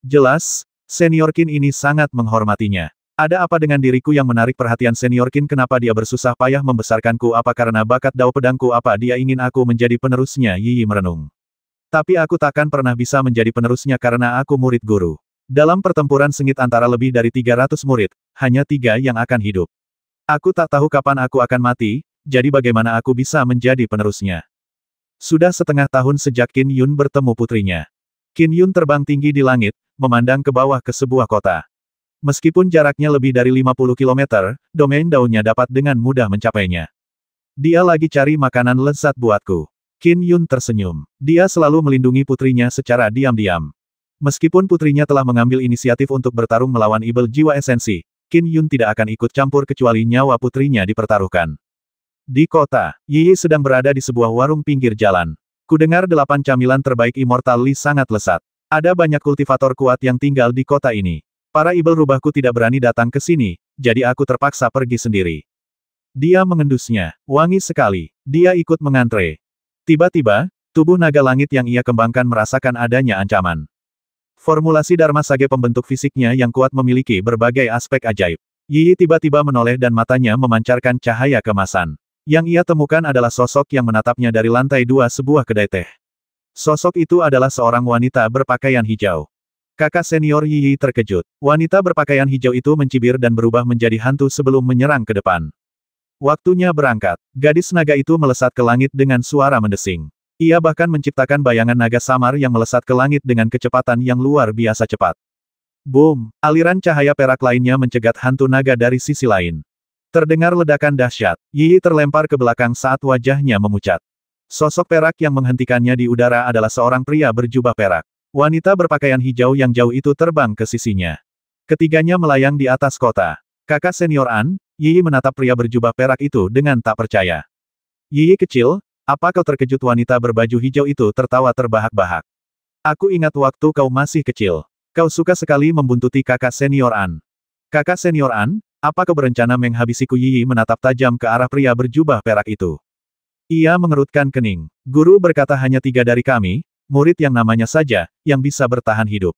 Jelas, senior Qin ini sangat menghormatinya. Ada apa dengan diriku yang menarik perhatian senior Qin? Kenapa dia bersusah payah membesarkanku? Apa karena bakat dao pedangku? Apa dia ingin aku menjadi penerusnya? Yi merenung. Tapi aku takkan pernah bisa menjadi penerusnya karena aku murid guru. Dalam pertempuran sengit antara lebih dari 300 murid, hanya 3 yang akan hidup. Aku tak tahu kapan aku akan mati, jadi bagaimana aku bisa menjadi penerusnya? Sudah setengah tahun sejak Qin Yun bertemu putrinya. Qin Yun terbang tinggi di langit, memandang ke bawah ke sebuah kota. Meskipun jaraknya lebih dari 50 km, domain daunnya dapat dengan mudah mencapainya. Dia lagi cari makanan lezat buatku. Qin Yun tersenyum. Dia selalu melindungi putrinya secara diam-diam. Meskipun putrinya telah mengambil inisiatif untuk bertarung melawan ibel jiwa esensi, Qin Yun tidak akan ikut campur kecuali nyawa putrinya dipertaruhkan. Di kota, Yi sedang berada di sebuah warung pinggir jalan. Kudengar 8 camilan terbaik Immortal Li sangat lesat. Ada banyak kultivator kuat yang tinggal di kota ini. Para ibel rubahku tidak berani datang ke sini, jadi aku terpaksa pergi sendiri. Dia mengendusnya. Wangi sekali. Dia ikut mengantre. Tiba-tiba, tubuh naga langit yang ia kembangkan merasakan adanya ancaman. Formulasi Dharma Sage pembentuk fisiknya yang kuat memiliki berbagai aspek ajaib. Yi tiba-tiba menoleh dan matanya memancarkan cahaya kemasan. Yang ia temukan adalah sosok yang menatapnya dari lantai 2 sebuah kedai teh. Sosok itu adalah seorang wanita berpakaian hijau. Kakak senior Yi terkejut. Wanita berpakaian hijau itu mencibir dan berubah menjadi hantu sebelum menyerang ke depan. Waktunya berangkat. Gadis naga itu melesat ke langit dengan suara mendesing. Ia bahkan menciptakan bayangan naga samar yang melesat ke langit dengan kecepatan yang luar biasa cepat. Boom! Aliran cahaya perak lainnya mencegat hantu naga dari sisi lain. Terdengar ledakan dahsyat. Yi terlempar ke belakang saat wajahnya memucat. Sosok perak yang menghentikannya di udara adalah seorang pria berjubah perak. Wanita berpakaian hijau yang jauh itu terbang ke sisinya. Ketiganya melayang di atas kota. Kakak senior An, Yi menatap pria berjubah perak itu dengan tak percaya. Yi kecil, apa kau terkejut? Wanita berbaju hijau itu tertawa terbahak-bahak. Aku ingat waktu kau masih kecil. Kau suka sekali membuntuti kakak senior An. Kakak senior An, apa kau berencana menghabisiku? Yi menatap tajam ke arah pria berjubah perak itu. Ia mengerutkan kening. Guru berkata hanya 3 dari kami, murid yang namanya saja, yang bisa bertahan hidup.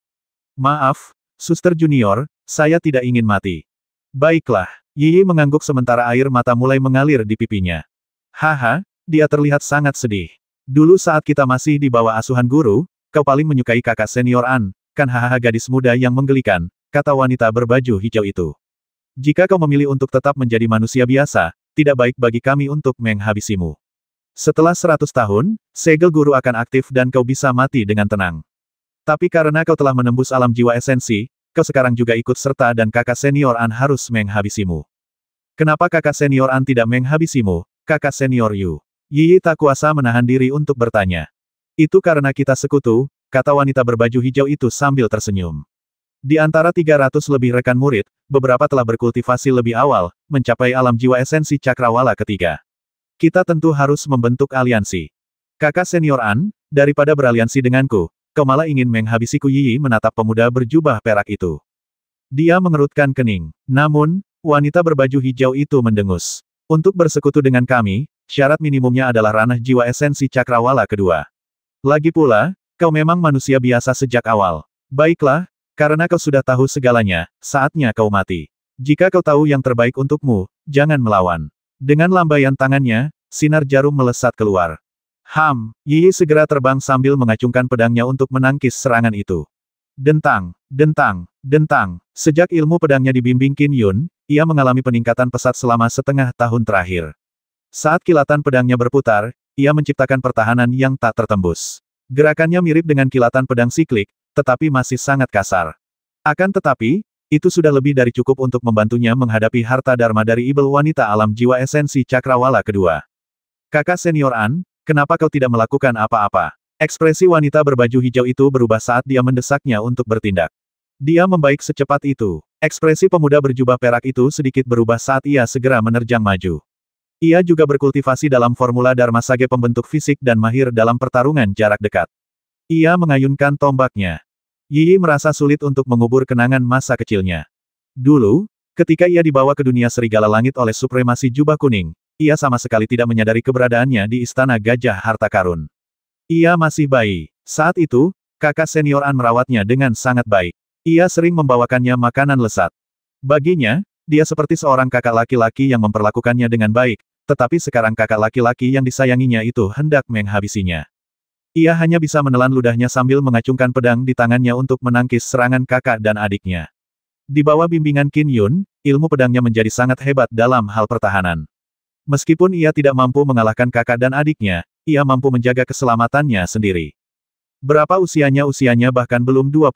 Maaf, Suster Junior, saya tidak ingin mati. Baiklah, Yi mengangguk sementara air mata mulai mengalir di pipinya. Haha, dia terlihat sangat sedih. Dulu saat kita masih di bawah asuhan guru, kau paling menyukai kakak senior An, kan? Hahaha, gadis muda yang menggelikan, kata wanita berbaju hijau itu. Jika kau memilih untuk tetap menjadi manusia biasa, tidak baik bagi kami untuk menghabisimu. Setelah 100 tahun, segel guru akan aktif dan kau bisa mati dengan tenang. Tapi karena kau telah menembus alam jiwa esensi, kau sekarang juga ikut serta dan kakak senior An harus menghabisimu. Kenapa kakak senior An tidak menghabisimu, kakak senior Yu? Yi tak kuasa menahan diri untuk bertanya. Itu karena kita sekutu, kata wanita berbaju hijau itu sambil tersenyum. Di antara 300 lebih rekan murid, beberapa telah berkultivasi lebih awal, mencapai alam jiwa esensi cakrawala ketiga. Kita tentu harus membentuk aliansi. Kakak senior An, daripada beraliansi denganku, kau malah ingin menghabisiku. Yi menatap pemuda berjubah perak itu. Dia mengerutkan kening. Namun, wanita berbaju hijau itu mendengus. Untuk bersekutu dengan kami, syarat minimumnya adalah ranah jiwa esensi cakrawala kedua. Lagi pula, kau memang manusia biasa sejak awal. Baiklah, karena kau sudah tahu segalanya, saatnya kau mati. Jika kau tahu yang terbaik untukmu, jangan melawan. Dengan lambaian tangannya, sinar jarum melesat keluar. Yi segera terbang sambil mengacungkan pedangnya untuk menangkis serangan itu. Dentang, dentang, dentang. Sejak ilmu pedangnya dibimbing Qin Yun, ia mengalami peningkatan pesat selama setengah tahun terakhir. Saat kilatan pedangnya berputar, ia menciptakan pertahanan yang tak tertembus. Gerakannya mirip dengan kilatan pedang siklik, tetapi masih sangat kasar. Akan tetapi, itu sudah lebih dari cukup untuk membantunya menghadapi harta dharma dari ibel wanita alam jiwa esensi cakrawala kedua. Kakak senior An, kenapa kau tidak melakukan apa-apa? Ekspresi wanita berbaju hijau itu berubah saat dia mendesaknya untuk bertindak. Dia membaik secepat itu. Ekspresi pemuda berjubah perak itu sedikit berubah saat ia segera menerjang maju. Ia juga berkultivasi dalam formula Dharma Sage pembentuk fisik dan mahir dalam pertarungan jarak dekat. Ia mengayunkan tombaknya. Yi merasa sulit untuk mengubur kenangan masa kecilnya. Dulu, ketika ia dibawa ke dunia serigala langit oleh supremasi jubah kuning, ia sama sekali tidak menyadari keberadaannya di istana gajah harta karun. Ia masih bayi. Saat itu, kakak senior An merawatnya dengan sangat baik. Ia sering membawakannya makanan lezat. Baginya, dia seperti seorang kakak laki-laki yang memperlakukannya dengan baik, tetapi sekarang kakak laki-laki yang disayanginya itu hendak menghabisinya. Ia hanya bisa menelan ludahnya sambil mengacungkan pedang di tangannya untuk menangkis serangan kakak dan adiknya. Di bawah bimbingan Qin Yun, ilmu pedangnya menjadi sangat hebat dalam hal pertahanan. Meskipun ia tidak mampu mengalahkan kakak dan adiknya, ia mampu menjaga keselamatannya sendiri. Berapa usianya bahkan belum 20.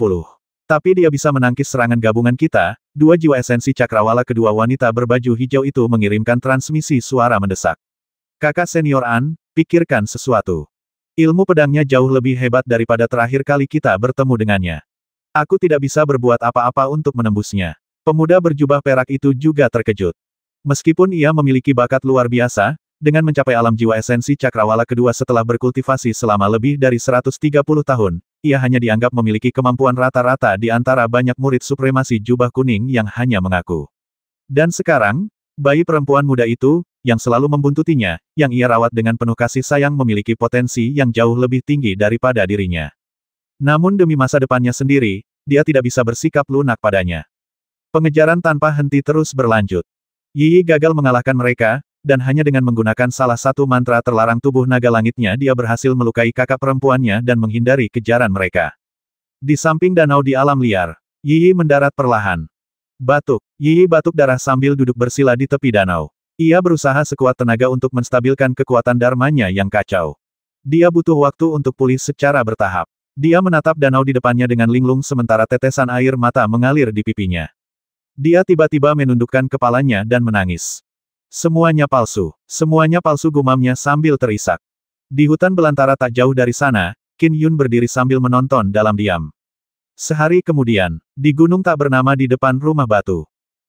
Tapi dia bisa menangkis serangan gabungan kita. Dua jiwa esensi cakrawala kedua wanita berbaju hijau itu mengirimkan transmisi suara mendesak. Kakak senior An, pikirkan sesuatu. Ilmu pedangnya jauh lebih hebat daripada terakhir kali kita bertemu dengannya. Aku tidak bisa berbuat apa-apa untuk menembusnya. Pemuda berjubah perak itu juga terkejut. Meskipun ia memiliki bakat luar biasa, dengan mencapai alam jiwa esensi cakrawala kedua setelah berkultivasi selama lebih dari 130 tahun, ia hanya dianggap memiliki kemampuan rata-rata di antara banyak murid supremasi jubah kuning yang hanya mengaku. Dan sekarang, bayi perempuan muda itu, yang selalu membuntutinya, yang ia rawat dengan penuh kasih sayang memiliki potensi yang jauh lebih tinggi daripada dirinya. Namun demi masa depannya sendiri, dia tidak bisa bersikap lunak padanya. Pengejaran tanpa henti terus berlanjut. Yi gagal mengalahkan mereka, dan hanya dengan menggunakan salah satu mantra terlarang tubuh naga langitnya dia berhasil melukai kakak perempuannya dan menghindari kejaran mereka. Di samping danau di alam liar, Yi mendarat perlahan. Batuk. Yi batuk darah sambil duduk bersila di tepi danau. Ia berusaha sekuat tenaga untuk menstabilkan kekuatan dharmanya yang kacau. Dia butuh waktu untuk pulih secara bertahap. Dia menatap danau di depannya dengan linglung sementara tetesan air mata mengalir di pipinya. Dia tiba-tiba menundukkan kepalanya dan menangis. Semuanya palsu gumamnya sambil terisak. Di hutan belantara tak jauh dari sana, Qin Yun berdiri sambil menonton dalam diam. Sehari kemudian, di gunung tak bernama di depan rumah batu.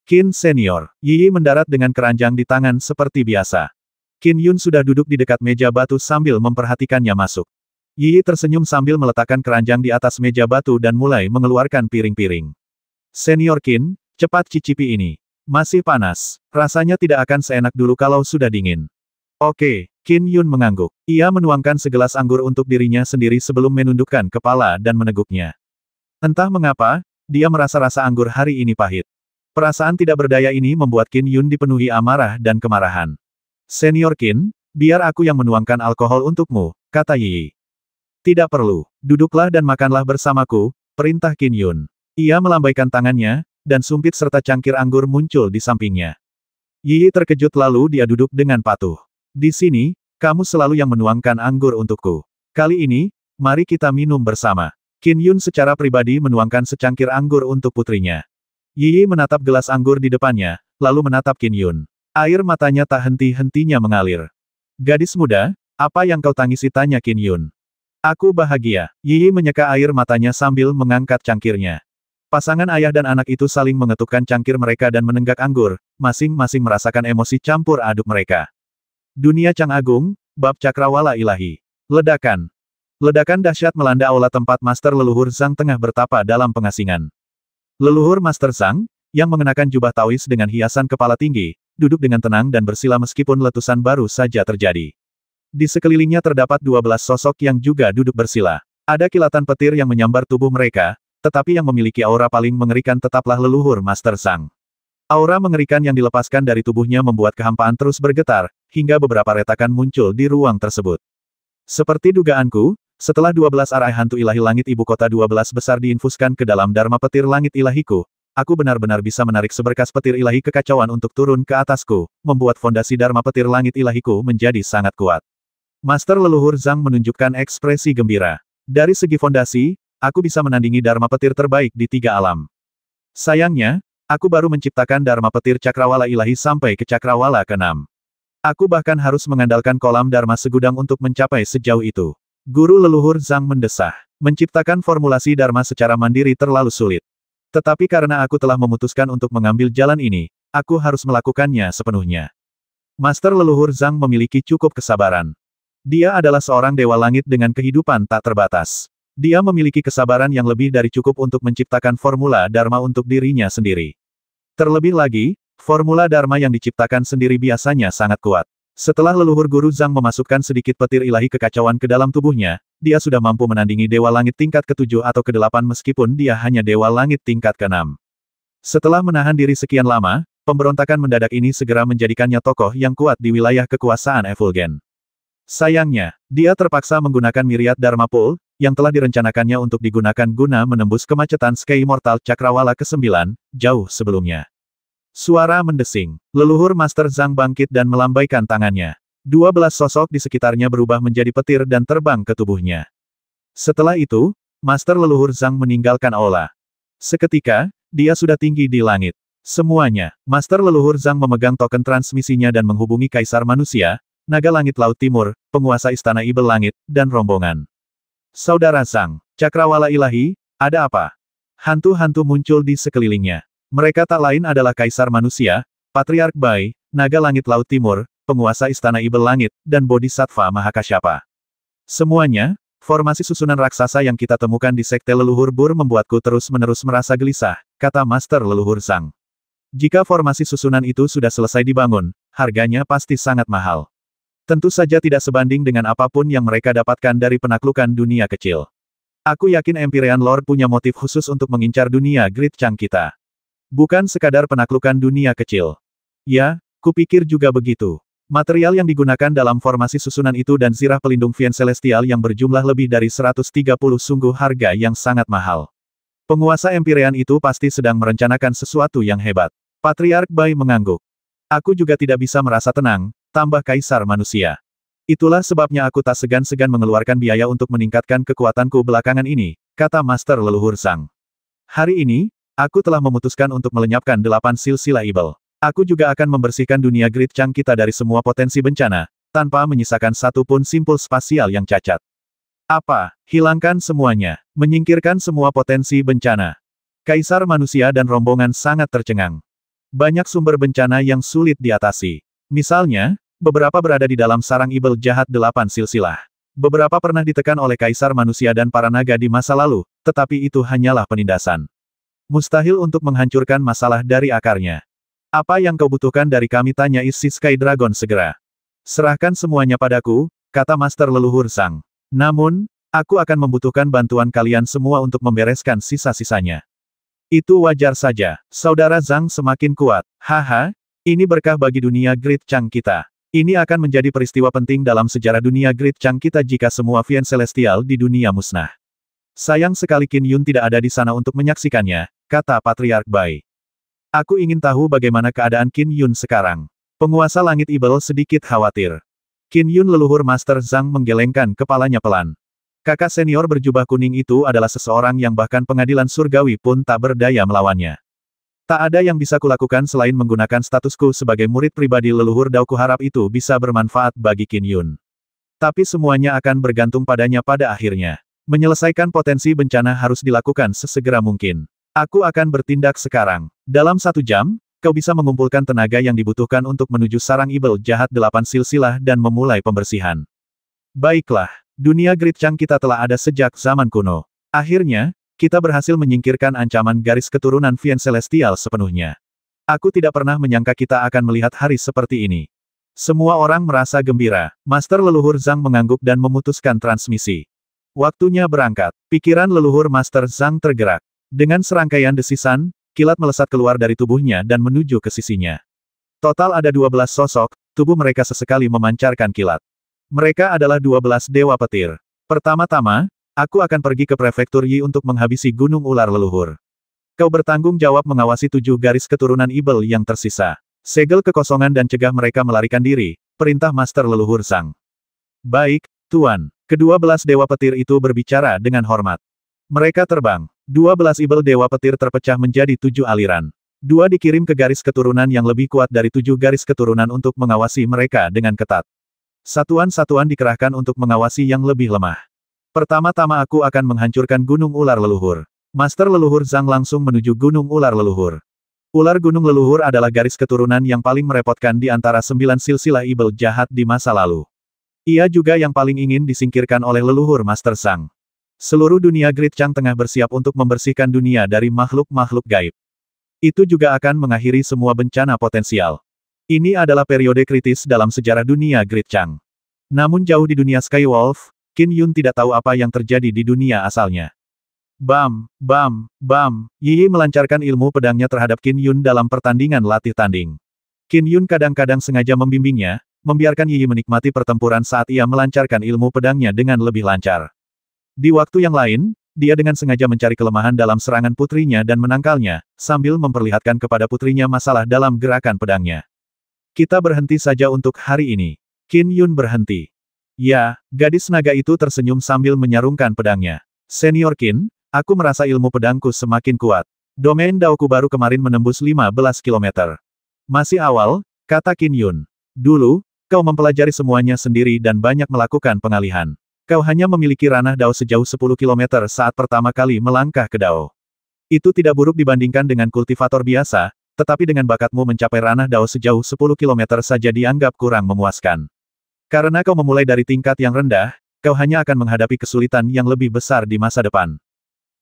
Qin Senior, Yi mendarat dengan keranjang di tangan seperti biasa. Qin Yun sudah duduk di dekat meja batu sambil memperhatikannya masuk. Yi tersenyum sambil meletakkan keranjang di atas meja batu dan mulai mengeluarkan piring-piring. Senior Qin, cepat cicipi ini. Masih panas. Rasanya tidak akan seenak dulu kalau sudah dingin. Oke, Qin Yun mengangguk. Ia menuangkan segelas anggur untuk dirinya sendiri sebelum menundukkan kepala dan meneguknya. Entah mengapa, dia merasa rasa anggur hari ini pahit. Perasaan tidak berdaya ini membuat Qin Yun dipenuhi amarah dan kemarahan. Senior Qin, biar aku yang menuangkan alkohol untukmu, kata Yi. Tidak perlu. Duduklah dan makanlah bersamaku, perintah Qin Yun. Ia melambaikan tangannya, dan sumpit serta cangkir anggur muncul di sampingnya. Yi terkejut lalu dia duduk dengan patuh. Di sini, kamu selalu yang menuangkan anggur untukku. Kali ini, mari kita minum bersama. Qin Yun secara pribadi menuangkan secangkir anggur untuk putrinya. Yi menatap gelas anggur di depannya, lalu menatap Qin Yun. Air matanya tak henti-hentinya mengalir. Gadis muda, apa yang kau tangisi, tanya Qin Yun. Aku bahagia. Yi menyeka air matanya sambil mengangkat cangkirnya. Pasangan ayah dan anak itu saling mengetukkan cangkir mereka dan menenggak anggur, masing-masing merasakan emosi campur aduk mereka. Dunia Cang Agung, Bab Cakrawala Ilahi. Ledakan. Ledakan dahsyat melanda aula tempat Master Leluhur Zhang tengah bertapa dalam pengasingan. Leluhur Master Zhang, yang mengenakan jubah Taois dengan hiasan kepala tinggi, duduk dengan tenang dan bersila meskipun letusan baru saja terjadi. Di sekelilingnya terdapat 12 sosok yang juga duduk bersila. Ada kilatan petir yang menyambar tubuh mereka, tetapi yang memiliki aura paling mengerikan tetaplah leluhur Master Zhang. Aura mengerikan yang dilepaskan dari tubuhnya membuat kehampaan terus bergetar, hingga beberapa retakan muncul di ruang tersebut. Seperti dugaanku, setelah 12 arai hantu ilahi langit ibu kota 12 besar diinfuskan ke dalam Dharma petir langit ilahiku, aku benar-benar bisa menarik seberkas petir ilahi kekacauan untuk turun ke atasku, membuat fondasi Dharma petir langit ilahiku menjadi sangat kuat. Master Leluhur Zhang menunjukkan ekspresi gembira. Dari segi fondasi, aku bisa menandingi Dharma petir terbaik di 3 alam. Sayangnya, aku baru menciptakan Dharma petir cakrawala ilahi sampai ke cakrawala ke-6. Aku bahkan harus mengandalkan kolam Dharma segudang untuk mencapai sejauh itu. Guru Leluhur Zhang mendesah. Menciptakan formulasi Dharma secara mandiri terlalu sulit. Tetapi karena aku telah memutuskan untuk mengambil jalan ini, aku harus melakukannya sepenuhnya. Master Leluhur Zhang memiliki cukup kesabaran. Dia adalah seorang dewa langit dengan kehidupan tak terbatas. Dia memiliki kesabaran yang lebih dari cukup untuk menciptakan formula Dharma untuk dirinya sendiri. Terlebih lagi, formula Dharma yang diciptakan sendiri biasanya sangat kuat. Setelah leluhur Guru Zhang memasukkan sedikit petir ilahi kekacauan ke dalam tubuhnya, dia sudah mampu menandingi Dewa Langit tingkat ke-7 atau ke-8 meskipun dia hanya Dewa Langit tingkat ke-6. Setelah menahan diri sekian lama, pemberontakan mendadak ini segera menjadikannya tokoh yang kuat di wilayah kekuasaan Effulgen. Sayangnya, dia terpaksa menggunakan Myriad Dharma Pool, yang telah direncanakannya untuk digunakan guna menembus kemacetan Sky Immortal Cakrawala ke-9, jauh sebelumnya. Suara mendesing. Leluhur Master Zhang bangkit dan melambaikan tangannya. 12 sosok di sekitarnya berubah menjadi petir dan terbang ke tubuhnya. Setelah itu, Master Leluhur Zhang meninggalkan aula. Seketika, dia sudah tinggi di langit. Semuanya, Master Leluhur Zhang memegang token transmisinya dan menghubungi Kaisar Manusia, Naga Langit Laut Timur, penguasa Istana Ibel Langit, dan rombongan. Saudara Zhang, Cakrawala Ilahi, ada apa? Hantu-hantu muncul di sekelilingnya. Mereka tak lain adalah Kaisar Manusia, Patriark Bai, Naga Langit Laut Timur, penguasa Istana Ibel Langit, dan Bodhisattva Mahakasyapa. Semuanya, formasi susunan raksasa yang kita temukan di Sekte Leluhur Bur membuatku terus-menerus merasa gelisah, kata Master Leluhur Zhang. Jika formasi susunan itu sudah selesai dibangun, harganya pasti sangat mahal. Tentu saja tidak sebanding dengan apapun yang mereka dapatkan dari penaklukan dunia kecil. Aku yakin Empyrean Lord punya motif khusus untuk mengincar dunia Great Chang kita. Bukan sekadar penaklukan dunia kecil. Ya, kupikir juga begitu. Material yang digunakan dalam formasi susunan itu dan zirah pelindung Vien Celestial yang berjumlah lebih dari 130 sungguh harga yang sangat mahal. Penguasa Empyrean itu pasti sedang merencanakan sesuatu yang hebat. Patriark Bai mengangguk. Aku juga tidak bisa merasa tenang, tambah Kaisar Manusia. Itulah sebabnya aku tak segan-segan mengeluarkan biaya untuk meningkatkan kekuatanku belakangan ini, kata Master Leluhur Zhang. Hari ini, aku telah memutuskan untuk melenyapkan 8 silsilah Ibel. Aku juga akan membersihkan dunia Great Chang kita dari semua potensi bencana, tanpa menyisakan satu pun simpul spasial yang cacat. Apa? Hilangkan semuanya. Menyingkirkan semua potensi bencana. Kaisar Manusia dan rombongan sangat tercengang. Banyak sumber bencana yang sulit diatasi. Misalnya, beberapa berada di dalam sarang Ibel jahat 8 silsilah. Beberapa pernah ditekan oleh Kaisar Manusia dan para naga di masa lalu, tetapi itu hanyalah penindasan. Mustahil untuk menghancurkan masalah dari akarnya. Apa yang kau butuhkan dari kami, tanya isi Sky Dragon segera. Serahkan semuanya padaku, kata Master Leluhur Zhang. Namun, aku akan membutuhkan bantuan kalian semua untuk membereskan sisa-sisanya. Itu wajar saja, Saudara Zhang semakin kuat. Haha, ini berkah bagi dunia Great Chang kita. Ini akan menjadi peristiwa penting dalam sejarah dunia Great Chang kita jika semua Vien Celestial di dunia musnah. Sayang sekali Qin Yun tidak ada di sana untuk menyaksikannya, kata Patriark Bai. Aku ingin tahu bagaimana keadaan Qin Yun sekarang. Penguasa Langit Ibel sedikit khawatir. Qin Yun Leluhur Master Zhang menggelengkan kepalanya pelan. Kakak senior berjubah kuning itu adalah seseorang yang bahkan pengadilan surgawi pun tak berdaya melawannya. Tak ada yang bisa kulakukan selain menggunakan statusku sebagai murid pribadi leluhur Dao. Kuharap itu bisa bermanfaat bagi Qin Yun. Tapi semuanya akan bergantung padanya pada akhirnya. Menyelesaikan potensi bencana harus dilakukan sesegera mungkin. Aku akan bertindak sekarang. Dalam 1 jam, kau bisa mengumpulkan tenaga yang dibutuhkan untuk menuju sarang Ibel jahat 8 silsilah dan memulai pembersihan. Baiklah, dunia Great Chang kita telah ada sejak zaman kuno. Akhirnya, kita berhasil menyingkirkan ancaman garis keturunan Vien Celestial sepenuhnya. Aku tidak pernah menyangka kita akan melihat hari seperti ini. Semua orang merasa gembira. Master Leluhur Zhang mengangguk dan memutuskan transmisi. Waktunya berangkat. Pikiran Leluhur Master Zhang tergerak. Dengan serangkaian desisan, kilat melesat keluar dari tubuhnya dan menuju ke sisinya. Total ada 12 sosok, tubuh mereka sesekali memancarkan kilat. Mereka adalah 12 dewa petir. Pertama-tama, aku akan pergi ke prefektur Yi untuk menghabisi Gunung Ular Leluhur. Kau bertanggung jawab mengawasi 7 garis keturunan Ibel yang tersisa. Segel kekosongan dan cegah mereka melarikan diri, perintah Master Leluhur Zhang. Baik, Tuan. Ke-12 dewa petir itu berbicara dengan hormat. Mereka terbang. 12 Ibel dewa petir terpecah menjadi 7 aliran. 2 dikirim ke garis keturunan yang lebih kuat dari 7 garis keturunan untuk mengawasi mereka dengan ketat. Satuan-satuan dikerahkan untuk mengawasi yang lebih lemah. Pertama-tama aku akan menghancurkan Gunung Ular Leluhur. Master Leluhur Zhang langsung menuju Gunung Ular Leluhur. Ular Gunung Leluhur adalah garis keturunan yang paling merepotkan di antara 9 silsilah Ibel jahat di masa lalu. Ia juga yang paling ingin disingkirkan oleh Leluhur Master Zhang. Seluruh dunia Great Chang tengah bersiap untuk membersihkan dunia dari makhluk-makhluk gaib. Itu juga akan mengakhiri semua bencana potensial. Ini adalah periode kritis dalam sejarah dunia Great Chang. Namun jauh di dunia Skywolf, Qin Yun tidak tahu apa yang terjadi di dunia asalnya. Bam, bam, bam. Yi Yi melancarkan ilmu pedangnya terhadap Qin Yun dalam pertandingan latih tanding. Qin Yun kadang-kadang sengaja membimbingnya, membiarkan Yi Yi menikmati pertempuran saat ia melancarkan ilmu pedangnya dengan lebih lancar. Di waktu yang lain, dia dengan sengaja mencari kelemahan dalam serangan putrinya dan menangkalnya, sambil memperlihatkan kepada putrinya masalah dalam gerakan pedangnya. Kita berhenti saja untuk hari ini. Qin Yun berhenti. Ya, gadis naga itu tersenyum sambil menyarungkan pedangnya. Senior Qin, aku merasa ilmu pedangku semakin kuat. Domain daoku baru kemarin menembus 15 kilometer. Masih awal, kata Qin Yun. Dulu, kau mempelajari semuanya sendiri dan banyak melakukan pengalihan. Kau hanya memiliki ranah dao sejauh 10 kilometer saat pertama kali melangkah ke dao. Itu tidak buruk dibandingkan dengan kultivator biasa, tetapi dengan bakatmu mencapai ranah dao sejauh 10 kilometer saja dianggap kurang memuaskan. Karena kau memulai dari tingkat yang rendah, kau hanya akan menghadapi kesulitan yang lebih besar di masa depan.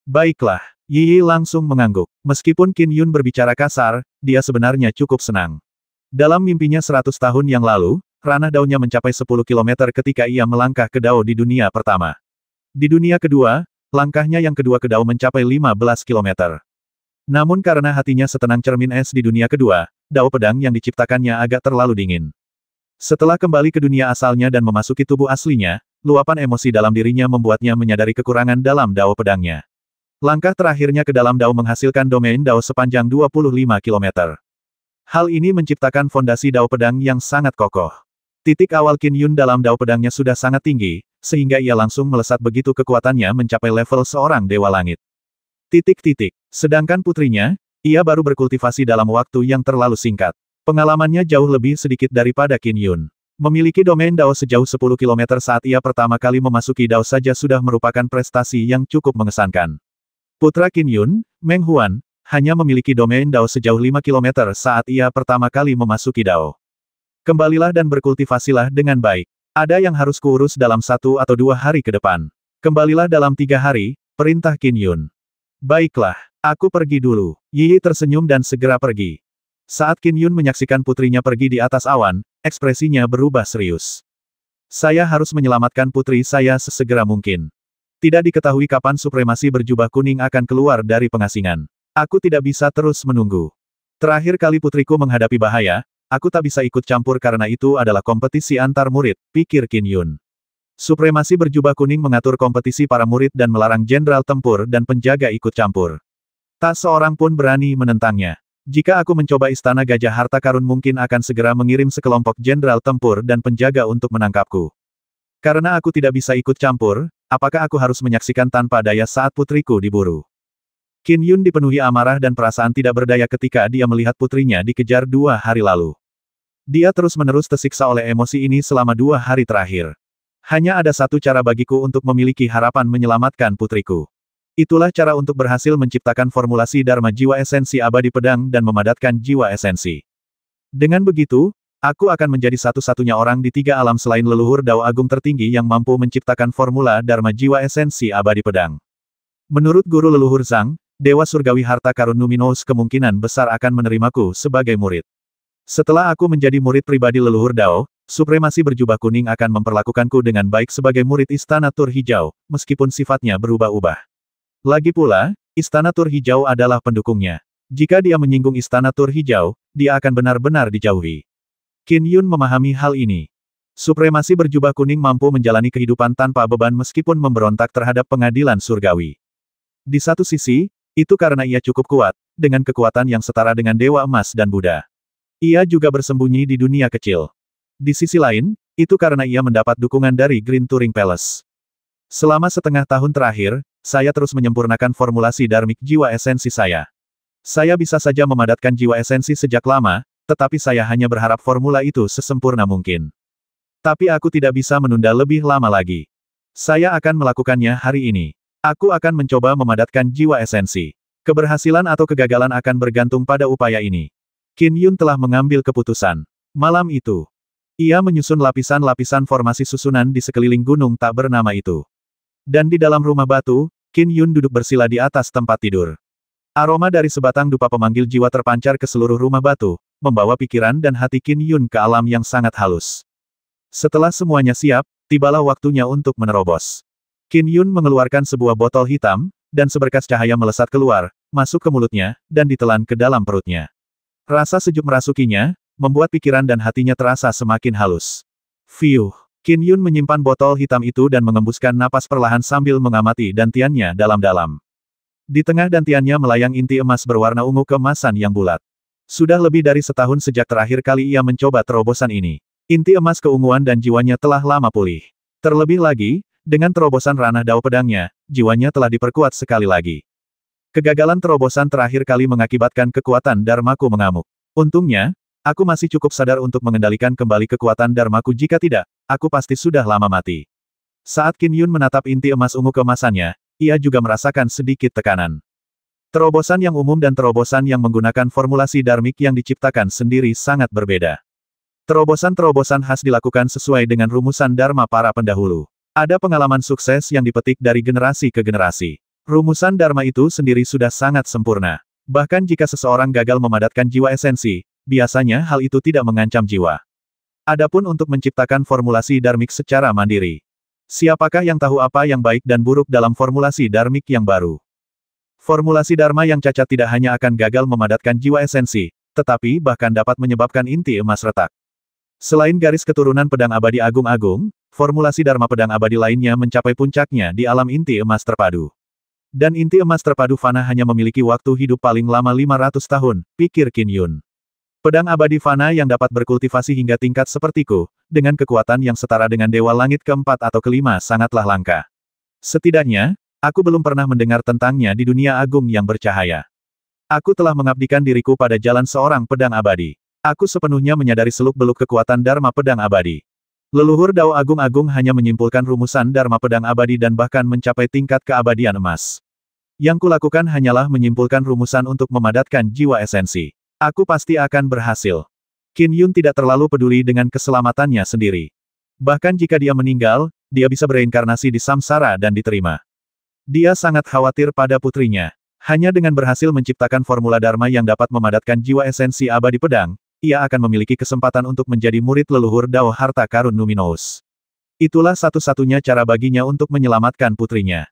Baiklah, Yi Yi langsung mengangguk. Meskipun Qin Yun berbicara kasar, dia sebenarnya cukup senang. Dalam mimpinya 100 tahun yang lalu, ranah daunnya mencapai 10 kilometer ketika ia melangkah ke dao di dunia pertama. Di dunia kedua, langkahnya yang kedua ke dao mencapai 15 kilometer. Namun karena hatinya setenang cermin es di dunia kedua, dao pedang yang diciptakannya agak terlalu dingin. Setelah kembali ke dunia asalnya dan memasuki tubuh aslinya, luapan emosi dalam dirinya membuatnya menyadari kekurangan dalam dao pedangnya. Langkah terakhirnya ke dalam dao menghasilkan domain dao sepanjang 25 kilometer. Hal ini menciptakan fondasi dao pedang yang sangat kokoh. Titik awal Qin Yun dalam dao pedangnya sudah sangat tinggi, sehingga ia langsung melesat begitu kekuatannya mencapai level seorang dewa langit. Sedangkan putrinya, ia baru berkultivasi dalam waktu yang terlalu singkat. Pengalamannya jauh lebih sedikit daripada Qin Yun. Memiliki domain dao sejauh 10 km saat ia pertama kali memasuki dao saja sudah merupakan prestasi yang cukup mengesankan. Putra Qin Yun, Meng Huan, hanya memiliki domain dao sejauh 5 km saat ia pertama kali memasuki dao. Kembalilah dan berkultivasilah dengan baik. Ada yang harus kuurus dalam 1 atau 2 hari ke depan. Kembalilah dalam 3 hari, perintah Qin Yun. Baiklah, aku pergi dulu. Yi Yi tersenyum dan segera pergi. Saat Qin Yun menyaksikan putrinya pergi di atas awan, ekspresinya berubah serius. Saya harus menyelamatkan putri saya sesegera mungkin. Tidak diketahui kapan supremasi berjubah kuning akan keluar dari pengasingan. Aku tidak bisa terus menunggu. Terakhir kali putriku menghadapi bahaya, aku tak bisa ikut campur karena itu adalah kompetisi antar murid, pikir Qin Yun. Supremasi berjubah kuning mengatur kompetisi para murid dan melarang jenderal tempur dan penjaga ikut campur. Tak seorang pun berani menentangnya. Jika aku mencoba istana gajah harta karun mungkin akan segera mengirim sekelompok jenderal tempur dan penjaga untuk menangkapku. Karena aku tidak bisa ikut campur, apakah aku harus menyaksikan tanpa daya saat putriku diburu? Qin Yun dipenuhi amarah dan perasaan tidak berdaya ketika dia melihat putrinya dikejar 2 hari lalu. Dia terus-menerus tersiksa oleh emosi ini selama 2 hari terakhir. Hanya ada satu cara bagiku untuk memiliki harapan menyelamatkan putriku. Itulah cara untuk berhasil menciptakan formulasi Dharma Jiwa Esensi Abadi Pedang dan memadatkan jiwa esensi. Dengan begitu, aku akan menjadi satu-satunya orang di 3 alam selain leluhur Dao Agung tertinggi yang mampu menciptakan formula Dharma Jiwa Esensi Abadi Pedang. Menurut guru leluhur Zhang, Dewa Surgawi Harta Karun Numinous kemungkinan besar akan menerimaku sebagai murid. Setelah aku menjadi murid pribadi leluhur Dao, supremasi berjubah kuning akan memperlakukanku dengan baik sebagai murid Istana Tur Hijau, meskipun sifatnya berubah-ubah. Lagi pula, Istana Tur Hijau adalah pendukungnya. Jika dia menyinggung Istana Tur Hijau, dia akan benar-benar dijauhi. Qin Yun memahami hal ini. Supremasi berjubah kuning mampu menjalani kehidupan tanpa beban meskipun memberontak terhadap pengadilan surgawi. Di satu sisi, itu karena ia cukup kuat, dengan kekuatan yang setara dengan Dewa Emas dan Buddha. Ia juga bersembunyi di dunia kecil. Di sisi lain, itu karena ia mendapat dukungan dari Green Turing Palace. Selama setengah tahun terakhir, saya terus menyempurnakan formulasi Dharmik Jiwa Esensi saya. Saya bisa saja memadatkan jiwa esensi sejak lama, tetapi saya hanya berharap formula itu sesempurna mungkin. Tapi aku tidak bisa menunda lebih lama lagi. Saya akan melakukannya hari ini. Aku akan mencoba memadatkan jiwa esensi. Keberhasilan atau kegagalan akan bergantung pada upaya ini. Qin Yun telah mengambil keputusan. Malam itu, ia menyusun lapisan-lapisan formasi susunan di sekeliling gunung tak bernama itu. Dan di dalam rumah batu, Qin Yun duduk bersila di atas tempat tidur. Aroma dari sebatang dupa pemanggil jiwa terpancar ke seluruh rumah batu, membawa pikiran dan hati Qin Yun ke alam yang sangat halus. Setelah semuanya siap, tibalah waktunya untuk menerobos. Qin Yun mengeluarkan sebuah botol hitam, dan seberkas cahaya melesat keluar, masuk ke mulutnya, dan ditelan ke dalam perutnya. Rasa sejuk merasukinya, membuat pikiran dan hatinya terasa semakin halus. Fiuh! Qin Yun menyimpan botol hitam itu dan mengembuskan napas perlahan sambil mengamati dantiannya dalam-dalam. Di tengah dantiannya melayang inti emas berwarna ungu keemasan yang bulat. Sudah lebih dari setahun sejak terakhir kali ia mencoba terobosan ini. Inti emas keunguan dan jiwanya telah lama pulih. Terlebih lagi, dengan terobosan ranah dao pedangnya, jiwanya telah diperkuat sekali lagi. Kegagalan terobosan terakhir kali mengakibatkan kekuatan Dharmaku mengamuk. Untungnya, aku masih cukup sadar untuk mengendalikan kembali kekuatan Dharmaku, jika tidak, aku pasti sudah lama mati. Saat Qin Yun menatap inti emas ungu keemasannya, ia juga merasakan sedikit tekanan. Terobosan yang umum dan terobosan yang menggunakan formulasi dharmik yang diciptakan sendiri sangat berbeda. Terobosan-terobosan khas dilakukan sesuai dengan rumusan dharma para pendahulu. Ada pengalaman sukses yang dipetik dari generasi ke generasi. Rumusan dharma itu sendiri sudah sangat sempurna. Bahkan jika seseorang gagal memadatkan jiwa esensi, biasanya hal itu tidak mengancam jiwa. Adapun untuk menciptakan formulasi dharmik secara mandiri. Siapakah yang tahu apa yang baik dan buruk dalam formulasi dharmik yang baru? Formulasi dharma yang cacat tidak hanya akan gagal memadatkan jiwa esensi, tetapi bahkan dapat menyebabkan inti emas retak. Selain garis keturunan pedang abadi agung-agung, formulasi dharma pedang abadi lainnya mencapai puncaknya di alam inti emas terpadu. Dan inti emas terpadu fana hanya memiliki waktu hidup paling lama 500 tahun, pikir Qin Yun. Pedang abadi fana yang dapat berkultivasi hingga tingkat sepertiku, dengan kekuatan yang setara dengan dewa langit keempat atau kelima sangatlah langka. Setidaknya, aku belum pernah mendengar tentangnya di dunia agung yang bercahaya. Aku telah mengabdikan diriku pada jalan seorang pedang abadi. Aku sepenuhnya menyadari seluk-beluk kekuatan Dharma pedang abadi. Leluhur Dao Agung-Agung hanya menyimpulkan rumusan Dharma pedang abadi dan bahkan mencapai tingkat keabadian emas. Yang kulakukan hanyalah menyimpulkan rumusan untuk memadatkan jiwa esensi. Aku pasti akan berhasil. Qin Yun tidak terlalu peduli dengan keselamatannya sendiri. Bahkan jika dia meninggal, dia bisa bereinkarnasi di samsara dan diterima. Dia sangat khawatir pada putrinya. Hanya dengan berhasil menciptakan formula dharma yang dapat memadatkan jiwa esensi abadi pedang, ia akan memiliki kesempatan untuk menjadi murid leluhur Dao harta karun Numinous. Itulah satu-satunya cara baginya untuk menyelamatkan putrinya.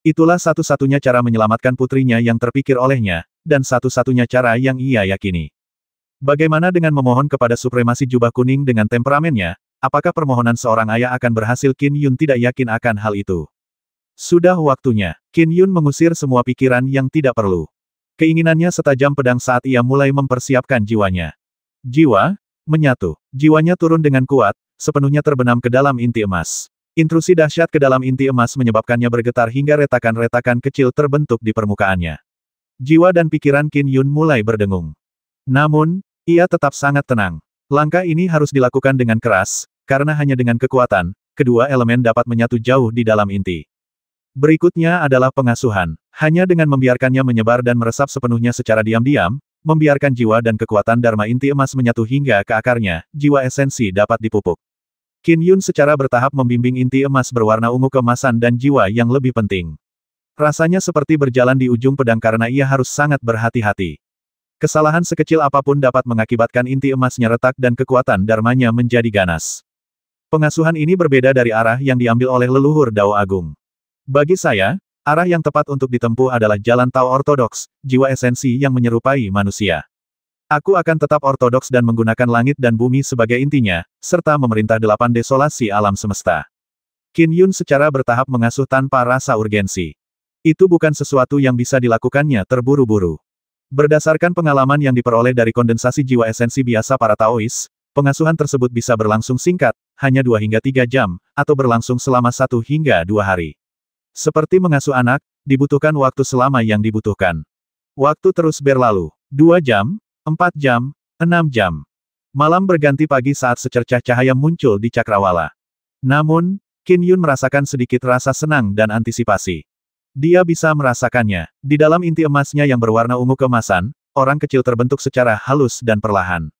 Itulah satu-satunya cara menyelamatkan putrinya yang terpikir olehnya, dan satu-satunya cara yang ia yakini. Bagaimana dengan memohon kepada supremasi jubah kuning dengan temperamennya, apakah permohonan seorang ayah akan berhasil? Qin Yun tidak yakin akan hal itu. Sudah waktunya, Qin Yun mengusir semua pikiran yang tidak perlu. Keinginannya setajam pedang saat ia mulai mempersiapkan jiwanya. Jiwa, menyatu. Jiwanya turun dengan kuat, sepenuhnya terbenam ke dalam inti emas. Intrusi dahsyat ke dalam inti emas menyebabkannya bergetar hingga retakan-retakan kecil terbentuk di permukaannya. Jiwa dan pikiran Qin Yun mulai berdengung. Namun, ia tetap sangat tenang. Langkah ini harus dilakukan dengan keras, karena hanya dengan kekuatan, kedua elemen dapat menyatu jauh di dalam inti. Berikutnya adalah pengasuhan. Hanya dengan membiarkannya menyebar dan meresap sepenuhnya secara diam-diam, membiarkan jiwa dan kekuatan Dharma inti emas menyatu hingga ke akarnya, jiwa esensi dapat dipupuk. Qin Yun secara bertahap membimbing inti emas berwarna ungu keemasan dan jiwa yang lebih penting. Rasanya seperti berjalan di ujung pedang karena ia harus sangat berhati-hati. Kesalahan sekecil apapun dapat mengakibatkan inti emasnya retak dan kekuatan dharmanya menjadi ganas. Pengasuhan ini berbeda dari arah yang diambil oleh leluhur Dao Agung. Bagi saya, arah yang tepat untuk ditempuh adalah jalan Tao ortodoks, jiwa esensi yang menyerupai manusia. Aku akan tetap ortodoks dan menggunakan langit dan bumi sebagai intinya, serta memerintah 8 desolasi alam semesta. Qin Yun secara bertahap mengasuh tanpa rasa urgensi. Itu bukan sesuatu yang bisa dilakukannya terburu-buru. Berdasarkan pengalaman yang diperoleh dari kondensasi jiwa esensi biasa para Taois, pengasuhan tersebut bisa berlangsung singkat, hanya 2 hingga 3 jam, atau berlangsung selama 1 hingga 2 hari. Seperti mengasuh anak, dibutuhkan waktu selama yang dibutuhkan. Waktu terus berlalu. 2 jam, 4 jam, 6 jam. Malam berganti pagi saat secercah cahaya muncul di cakrawala. Namun, Qin Yun merasakan sedikit rasa senang dan antisipasi. Dia bisa merasakannya. Di dalam inti emasnya yang berwarna ungu keemasan, orang kecil terbentuk secara halus dan perlahan.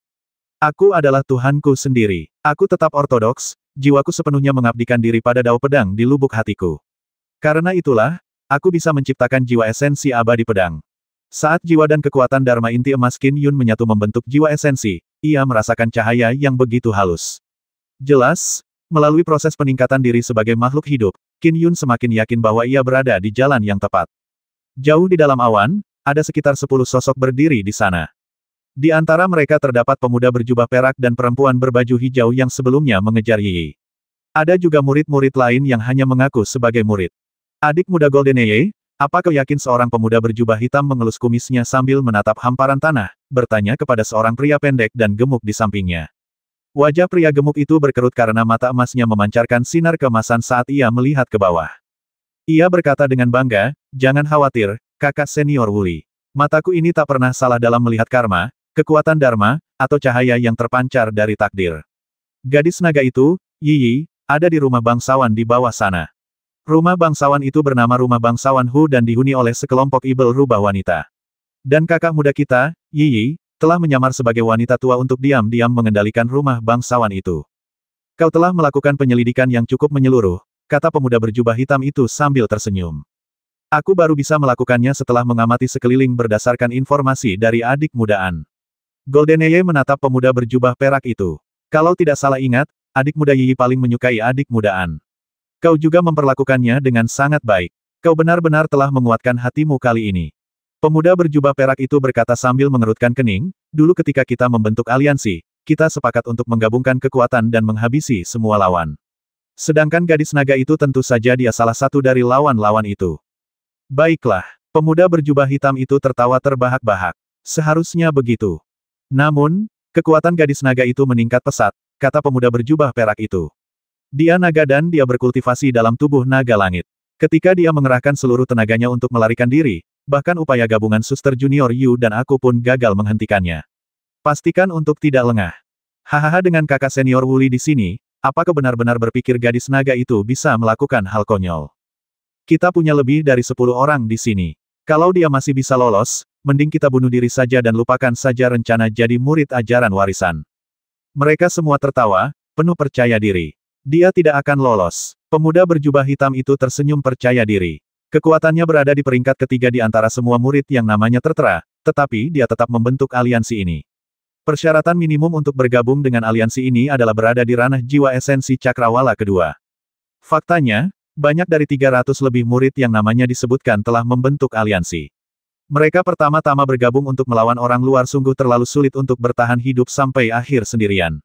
Aku adalah Tuhanku sendiri. Aku tetap ortodoks, jiwaku sepenuhnya mengabdikan diri pada Dao Pedang di lubuk hatiku. Karena itulah, aku bisa menciptakan jiwa esensi abadi pedang. Saat jiwa dan kekuatan Dharma inti emas Qin Yun menyatu membentuk jiwa esensi, ia merasakan cahaya yang begitu halus. Jelas, melalui proses peningkatan diri sebagai makhluk hidup, Qin Yun semakin yakin bahwa ia berada di jalan yang tepat. Jauh di dalam awan, ada sekitar 10 sosok berdiri di sana. Di antara mereka terdapat pemuda berjubah perak dan perempuan berbaju hijau yang sebelumnya mengejar Yi. Ada juga murid-murid lain yang hanya mengaku sebagai murid. Adik muda Goldeneye, apa kau yakin seorang pemuda berjubah hitam mengelus kumisnya sambil menatap hamparan tanah, bertanya kepada seorang pria pendek dan gemuk di sampingnya. Wajah pria gemuk itu berkerut karena mata emasnya memancarkan sinar keemasan saat ia melihat ke bawah. Ia berkata dengan bangga, "Jangan khawatir, kakak senior Wuli. Mataku ini tak pernah salah dalam melihat karma, kekuatan dharma, atau cahaya yang terpancar dari takdir." Gadis naga itu, Yi, ada di rumah bangsawan di bawah sana. Rumah bangsawan itu bernama Rumah Bangsawan Hu dan dihuni oleh sekelompok ibel rubah wanita. Dan kakak muda kita, Yi, telah menyamar sebagai wanita tua untuk diam-diam mengendalikan rumah bangsawan itu. Kau telah melakukan penyelidikan yang cukup menyeluruh, kata pemuda berjubah hitam itu sambil tersenyum. Aku baru bisa melakukannya setelah mengamati sekeliling berdasarkan informasi dari adik mudaan. Goldeneye menatap pemuda berjubah perak itu. Kalau tidak salah ingat, adik muda Yi paling menyukai adik mudaan. Kau juga memperlakukannya dengan sangat baik. Kau benar-benar telah menguatkan hatimu kali ini. Pemuda berjubah perak itu berkata sambil mengerutkan kening, dulu ketika kita membentuk aliansi, kita sepakat untuk menggabungkan kekuatan dan menghabisi semua lawan. Sedangkan gadis naga itu tentu saja dia salah satu dari lawan-lawan itu. Baiklah, pemuda berjubah hitam itu tertawa terbahak-bahak. Seharusnya begitu. Namun, kekuatan gadis naga itu meningkat pesat, kata pemuda berjubah perak itu. Dia naga dan dia berkultivasi dalam tubuh naga langit. Ketika dia mengerahkan seluruh tenaganya untuk melarikan diri, bahkan upaya gabungan Suster Junior Yu dan aku pun gagal menghentikannya. Pastikan untuk tidak lengah. Hahaha, dengan kakak senior Wuli di sini, apa kau benar-benar berpikir gadis naga itu bisa melakukan hal konyol? Kita punya lebih dari 10 orang di sini. Kalau dia masih bisa lolos, mending kita bunuh diri saja dan lupakan saja rencana jadi murid ajaran warisan. Mereka semua tertawa, penuh percaya diri. Dia tidak akan lolos. Pemuda berjubah hitam itu tersenyum percaya diri. Kekuatannya berada di peringkat ketiga di antara semua murid yang namanya tertera, tetapi dia tetap membentuk aliansi ini. Persyaratan minimum untuk bergabung dengan aliansi ini adalah berada di ranah jiwa esensi cakrawala kedua. Faktanya, banyak dari 300 lebih murid yang namanya disebutkan telah membentuk aliansi. Mereka pertama-tama bergabung untuk melawan orang luar sungguh terlalu sulit untuk bertahan hidup sampai akhir sendirian.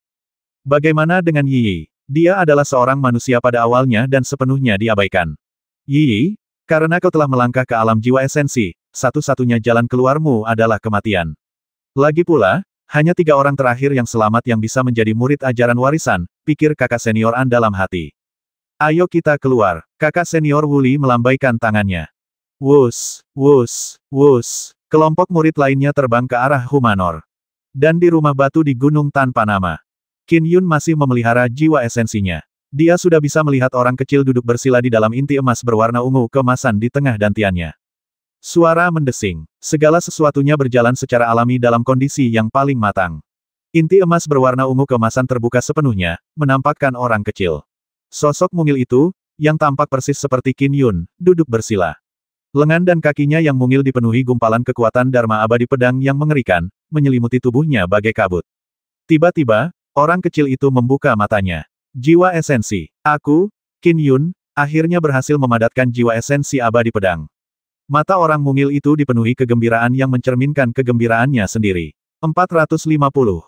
Bagaimana dengan Yi? Dia adalah seorang manusia pada awalnya dan sepenuhnya diabaikan. Yi, karena kau telah melangkah ke alam jiwa esensi, satu-satunya jalan keluarmu adalah kematian. Lagi pula, hanya 3 orang terakhir yang selamat yang bisa menjadi murid ajaran warisan, pikir kakak senior An dalam hati. Ayo kita keluar, kakak senior Wuli melambaikan tangannya. Wus, wus, wus, kelompok murid lainnya terbang ke arah Humanor. Dan di rumah batu di gunung tanpa nama. Qin Yun masih memelihara jiwa esensinya. Dia sudah bisa melihat orang kecil duduk bersila di dalam inti emas berwarna ungu keemasan di tengah dantiannya. Suara mendesing. Segala sesuatunya berjalan secara alami dalam kondisi yang paling matang. Inti emas berwarna ungu keemasan terbuka sepenuhnya, menampakkan orang kecil. Sosok mungil itu, yang tampak persis seperti Qin Yun, duduk bersila. Lengan dan kakinya yang mungil dipenuhi gumpalan kekuatan Dharma abadi pedang yang mengerikan, menyelimuti tubuhnya bagai kabut. Tiba-tiba, orang kecil itu membuka matanya. Jiwa esensi. Aku, Qin Yun, akhirnya berhasil memadatkan jiwa esensi abadi pedang. Mata orang mungil itu dipenuhi kegembiraan yang mencerminkan kegembiraannya sendiri. 450.